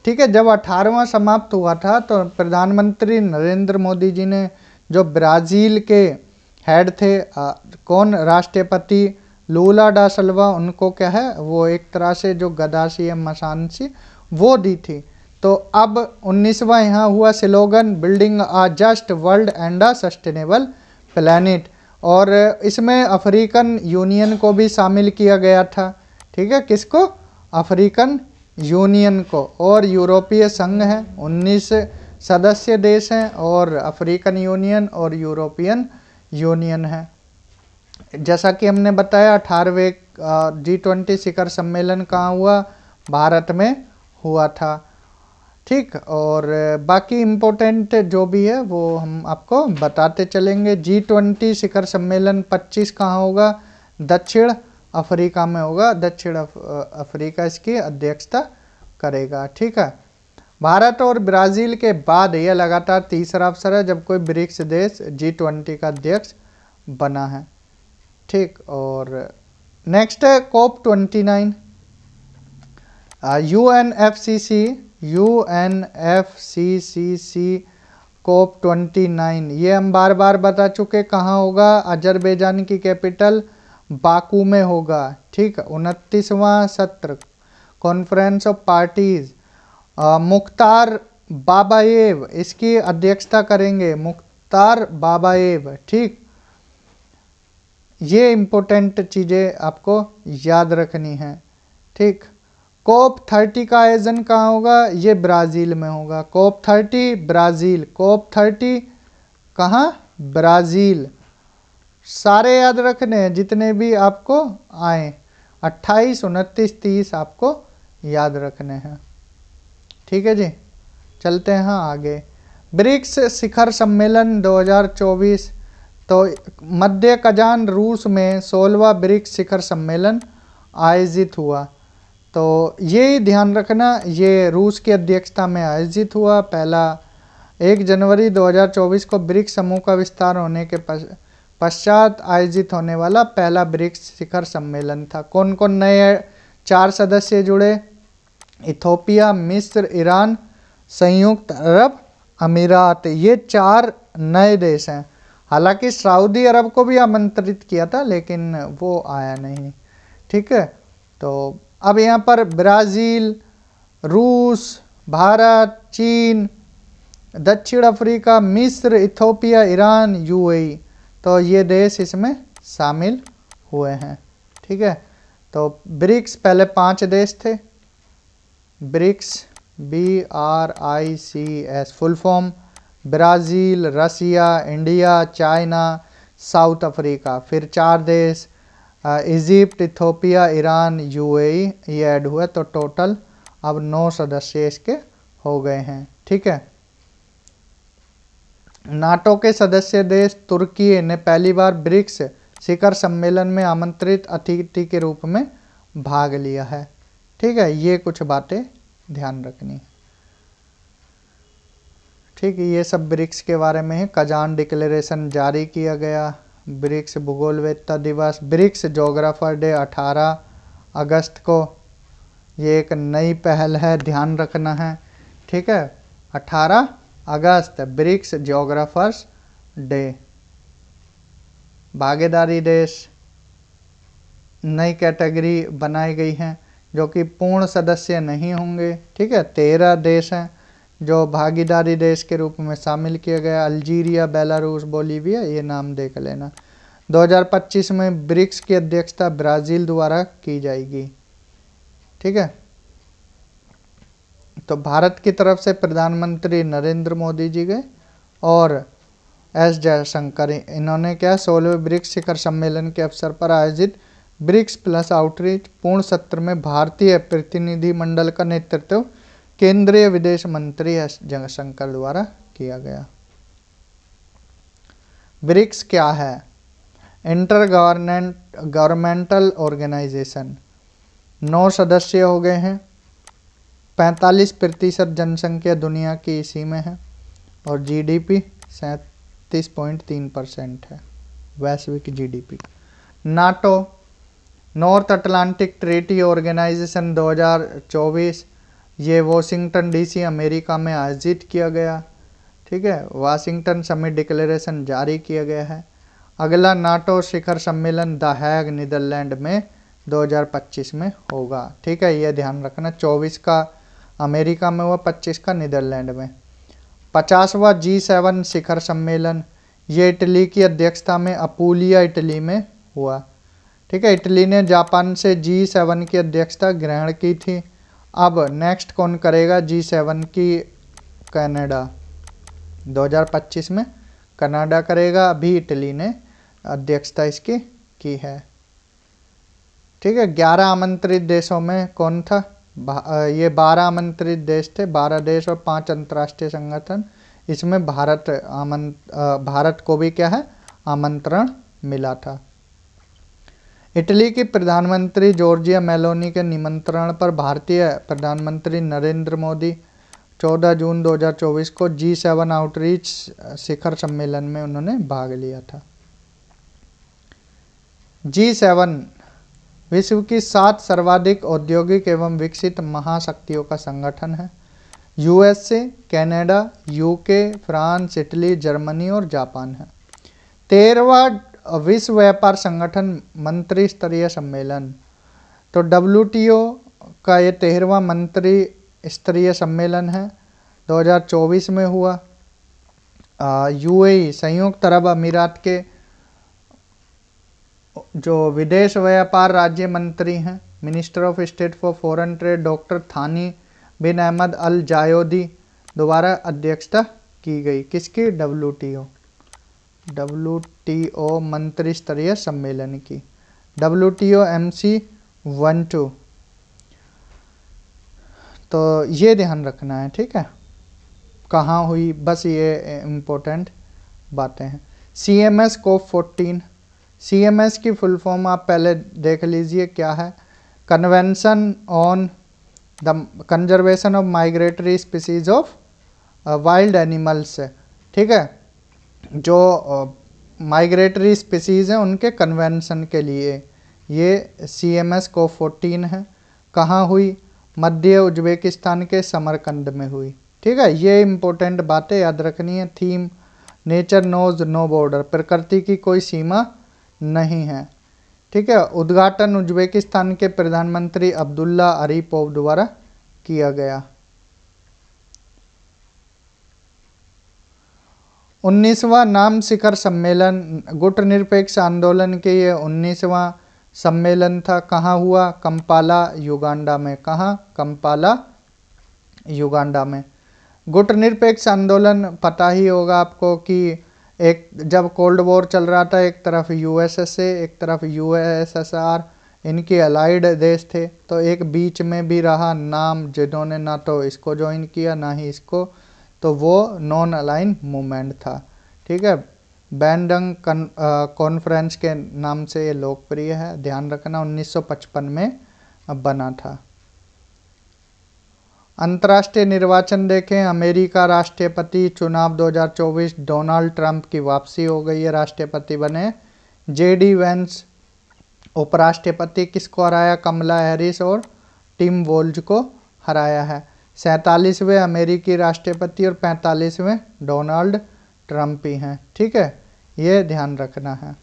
ठीक है। जब 18वां समाप्त हुआ था तो प्रधानमंत्री नरेंद्र मोदी जी ने, जो ब्राज़ील के हेड थे, कौन, राष्ट्रपति लूला डा सिल्वा, उनको क्या है वो एक तरह से जो गदा सी या मसान सी वो दी थी। तो अब 19वां यहाँ हुआ slogan building a just world and a sustainable planet, और इसमें अफ्रीकन यूनियन को भी शामिल किया गया था, ठीक है। किसको? अफ्रीकन यूनियन को। और यूरोपीय संघ है, 19 सदस्य देश हैं, और अफ्रीकन यूनियन और यूरोपियन यूनियन है। जैसा कि हमने बताया 18वें G20 शिखर सम्मेलन कहाँ हुआ? भारत में हुआ था, ठीक। और बाकी इम्पोर्टेंट जो भी है वो हम आपको बताते चलेंगे। G20 शिखर सम्मेलन 25 कहाँ होगा? दक्षिण अफ्रीका में होगा। दक्षिण अफ्रीका इसकी अध्यक्षता करेगा, ठीक है। भारत और ब्राज़ील के बाद यह लगातार तीसरा अवसर है जब कोई ब्रिक्स देश G20 का अध्यक्ष बना है, ठीक। और नेक्स्ट है COP29, UNFCCC COP29। ये हम बार बार बता चुके, कहाँ होगा? अजरबैजान की कैपिटल बाकू में होगा, ठीक। 29वां सत्र कॉन्फ्रेंस ऑफ पार्टीज, मुख्तार बाबाएव इसकी अध्यक्षता करेंगे, मुख्तार बाबाएव, ठीक। ये इम्पोर्टेंट चीज़ें आपको याद रखनी है, ठीक। COP30 का आयोजन कहाँ होगा? ये ब्राज़ील में होगा। COP30 ब्राज़ील, COP30 कहाँ? ब्राज़ील। सारे याद रखने हैं जितने भी आपको आए, 28, 29, 30 आपको याद रखने हैं, ठीक है जी। चलते हैं आगे। ब्रिक्स शिखर सम्मेलन 2024, तो मध्य कजान रूस में 16वां ब्रिक्स शिखर सम्मेलन आयोजित हुआ। तो ये ध्यान रखना, ये रूस की अध्यक्षता में आयोजित हुआ। पहला 1 जनवरी 2024 को ब्रिक्स समूह का विस्तार होने के पश्चात आयोजित होने वाला पहला ब्रिक्स शिखर सम्मेलन था। कौन कौन नए 4 सदस्य जुड़े? इथोपिया, मिस्र, ईरान, संयुक्त अरब अमीरात। ये 4 नए देश हैं। हालांकि सऊदी अरब को भी आमंत्रित किया था लेकिन वो आया नहीं, ठीक है। तो अब यहाँ पर ब्राज़ील, रूस, भारत, चीन, दक्षिण अफ्रीका, मिस्र, इथोपिया, ईरान, UAE, तो ये देश इसमें शामिल हुए हैं, ठीक है। तो ब्रिक्स पहले 5 देश थे। BRICS BRICS full form, Brazil, रसिया, इंडिया, चाइना, साउथ अफ्रीका। फिर 4 देश इजिप्ट, इथोपिया, ईरान, UAE, ये ऐड हुए, तो टोटल अब 9 सदस्य इसके हो गए हैं, ठीक है। नाटो के सदस्य देश तुर्की ने पहली बार ब्रिक्स शिखर सम्मेलन में आमंत्रित अतिथि के रूप में भाग लिया है, ठीक है। ये कुछ बातें ध्यान रखनी, ठीक है। ये सब ब्रिक्स के बारे में है। कजान डिक्लेरेशन जारी किया गया। ब्रिक्स भूगोलवेत्ता दिवस, ब्रिक्स जोग्राफर डे 18 अगस्त को, ये एक नई पहल है, ध्यान रखना है, ठीक है। 18 अगस्त ब्रिक्स जियोग्राफर्स डे। भागीदारी देश नई कैटेगरी बनाई गई है जो कि पूर्ण सदस्य नहीं होंगे। ठीक है, 13 देश हैं जो भागीदारी देश के रूप में शामिल किया गया। अल्जीरिया, बेलारूस, बोलीविया, ये नाम देख लेना। 2025 में ब्रिक्स की अध्यक्षता ब्राज़ील द्वारा की जाएगी। ठीक है, तो भारत की तरफ से प्रधानमंत्री नरेंद्र मोदी जी गए और एस जयशंकर, इन्होंने क्या 16वें ब्रिक्स शिखर सम्मेलन के अवसर पर आयोजित ब्रिक्स प्लस आउटरीच पूर्ण सत्र में भारतीय प्रतिनिधिमंडल का नेतृत्व केंद्रीय विदेश मंत्री एस जयशंकर द्वारा किया गया। ब्रिक्स क्या है? Inter governmental organisation. 9 सदस्य हो गए हैं। 45% जनसंख्या दुनिया की इसी में है और जीडीपी 37.3% है, वैश्विक GDP. NATO, North Atlantic Treaty Organization 2024, ये वॉशिंगटन डीसी अमेरिका में आयोजित किया गया। ठीक है, वाशिंगटन समिट डिक्लेरेशन जारी किया गया है। अगला नाटो शिखर सम्मेलन द हैग नीदरलैंड में 2025 में होगा। ठीक है, यह ध्यान रखना, 24 का अमेरिका में हुआ, 25 का नीदरलैंड में। 50वां G7 शिखर सम्मेलन, ये इटली की अध्यक्षता में अपूलिया, इटली में हुआ। ठीक है, इटली ने जापान से G7 की अध्यक्षता ग्रहण की थी। अब नेक्स्ट कौन करेगा G7 की? कनाडा, 2025 में कनाडा करेगा। अभी इटली ने अध्यक्षता इसकी की है। ठीक है, 11 आमंत्रित देशों में कौन था? ये 12 आमंत्रित देश थे, 12 देश और 5 अंतर्राष्ट्रीय संगठन। इसमें भारत को भी क्या है, आमंत्रण मिला था। इटली की प्रधानमंत्री जॉर्जिया मेलोनी के निमंत्रण पर भारतीय प्रधानमंत्री नरेंद्र मोदी 14 जून 2024 को G7 आउटरीच शिखर सम्मेलन में उन्होंने भाग लिया था। G7 विश्व की 7 सर्वाधिक औद्योगिक एवं विकसित महाशक्तियों का संगठन है। USA, Canada, UK, France, Italy, Germany और जापान है। 13वां विश्व व्यापार संगठन मंत्री स्तरीय सम्मेलन, तो WTO का ये 13वां मंत्री स्तरीय सम्मेलन है, 2024 में हुआ। यूएई, संयुक्त अरब अमीरात के जो विदेश व्यापार राज्य मंत्री हैं, minister of state for foreign trade doctor थानी बिन अहमद अल जायोदी द्वारा अध्यक्षता की गई। किसकी? WTO मंत्री स्तरीय सम्मेलन की, WTO MC12। तो ये ध्यान रखना है। ठीक है, कहाँ हुई, बस ये इम्पोर्टेंट बातें हैं। CMS COP14, CMS की फुल फॉर्म आप पहले देख लीजिए क्या है। Convention on the conservation of migratory species of wild animals. ठीक है, जो माइग्रेटरी स्पीसीज हैं उनके कन्वेंशन के लिए ये CMS COP14 है। कहाँ हुई? मध्य उज्बेकिस्तान के समरकंद में हुई। ठीक है, ये इम्पोर्टेंट बातें याद रखनी है। Theme, nature knows no border, प्रकृति की कोई सीमा नहीं है। ठीक है, उद्घाटन उज्बेकिस्तान के प्रधानमंत्री अब्दुल्ला अरीपोव द्वारा किया गया। 19वां नाम शिखर सम्मेलन, गुटनिरपेक्ष आंदोलन के ये 19वां सम्मेलन था। कहाँ हुआ? कंपाला, युगांडा में। कहाँ? कंपाला, युगांडा में। गुटनिरपेक्ष आंदोलन पता ही होगा आपको कि एक जब कोल्ड वॉर चल रहा था, एक तरफ यूएसएसए, एक तरफ यूएसएसआर, इनके अलाइड देश थे, तो एक बीच में भी रहा नाम जिन्होंने ना तो इसको ज्वाइन किया ना ही इसको, तो वो नॉन अलाइन मूवमेंट था। ठीक है, बैंडंग कॉन्फ्रेंस के नाम से ये लोकप्रिय है, ध्यान रखना। 1955 में बना था। अंतर्राष्ट्रीय निर्वाचन देखें, अमेरिका राष्ट्रपति चुनाव 2024, डोनाल्ड ट्रंप की वापसी हो गई है, राष्ट्रपति बने। JD वेंस उपराष्ट्रपति, किसको हराया? कमला हैरिस और टिम वोल्ज को हराया है। 47वें अमेरिकी राष्ट्रपति और 45वें डोनाल्ड ट्रंप ही हैं। ठीक है, ये ध्यान रखना है।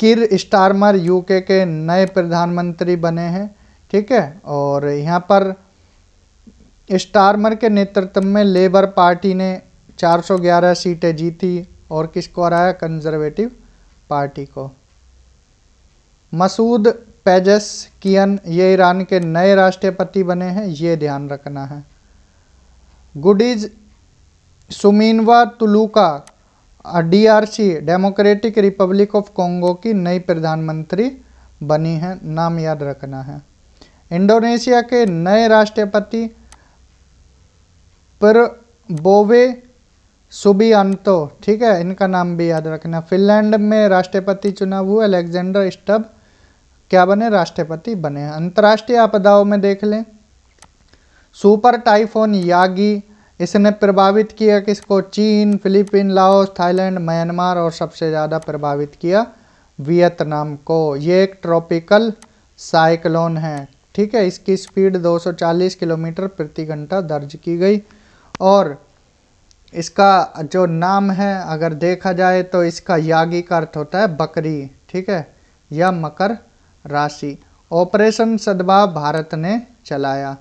किर स्टारमर यूके के नए प्रधानमंत्री बने हैं। ठीक है, और यहाँ पर स्टारमर के नेतृत्व में लेबर पार्टी ने 411 सीटें जीती और किसको हराया? कंजर्वेटिव पार्टी को। मसूद पेजेशकियन ये ईरान के नए राष्ट्रपति बने हैं, ये ध्यान रखना है। गुडीज Suminwa Tuluka DRC Democratic Republic of Congo की नई प्रधानमंत्री बनी हैं, नाम याद रखना है। इंडोनेशिया के नए राष्ट्रपति प्रबोवे सुबियांतो, ठीक है, इनका नाम भी याद रखना। फिनलैंड में राष्ट्रपति चुनाव हुआ, अलेक्जेंडर स्टब क्या बने? राष्ट्रपति बने हैं। अंतर्राष्ट्रीय आपदाओं में देख लें, सुपर टाइफोन यागी, इसने प्रभावित किया किसको? चीन, फिलीपीन, लाओस, थाईलैंड, म्यांमार और सबसे ज़्यादा प्रभावित किया वियतनाम को। ये एक ट्रॉपिकल साइक्लोन है। ठीक है, इसकी स्पीड 240 किलोमीटर प्रति घंटा दर्ज की गई और इसका जो नाम है अगर देखा जाए तो इसका यागी का अर्थ होता है बकरी। ठीक है, या मकर राशि। ऑपरेशन सद्भाव भारत ने चलाया।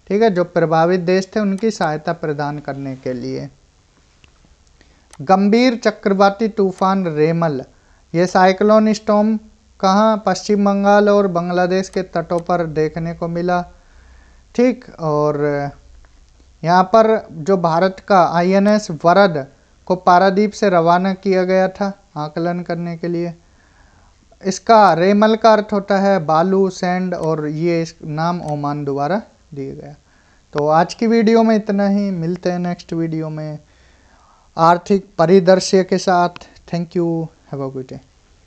ठीक है, जो प्रभावित देश थे उनकी सहायता प्रदान करने के लिए। गंभीर चक्रवाती तूफान रेमल, ये साइक्लोन स्टॉर्म कहाँ? पश्चिम बंगाल और बांग्लादेश के तटों पर देखने को मिला। ठीक, और यहाँ पर जो भारत का INS वरद को पारादीप से रवाना किया गया था आकलन करने के लिए। इसका रेमल का अर्थ होता है बालू, सैंड, और ये इस नाम ओमान द्वारा दिया गया। तो आज की वीडियो में इतना ही, मिलते हैं नेक्स्ट वीडियो में आर्थिक परिदृश्य के साथ। Thank you, have a good day.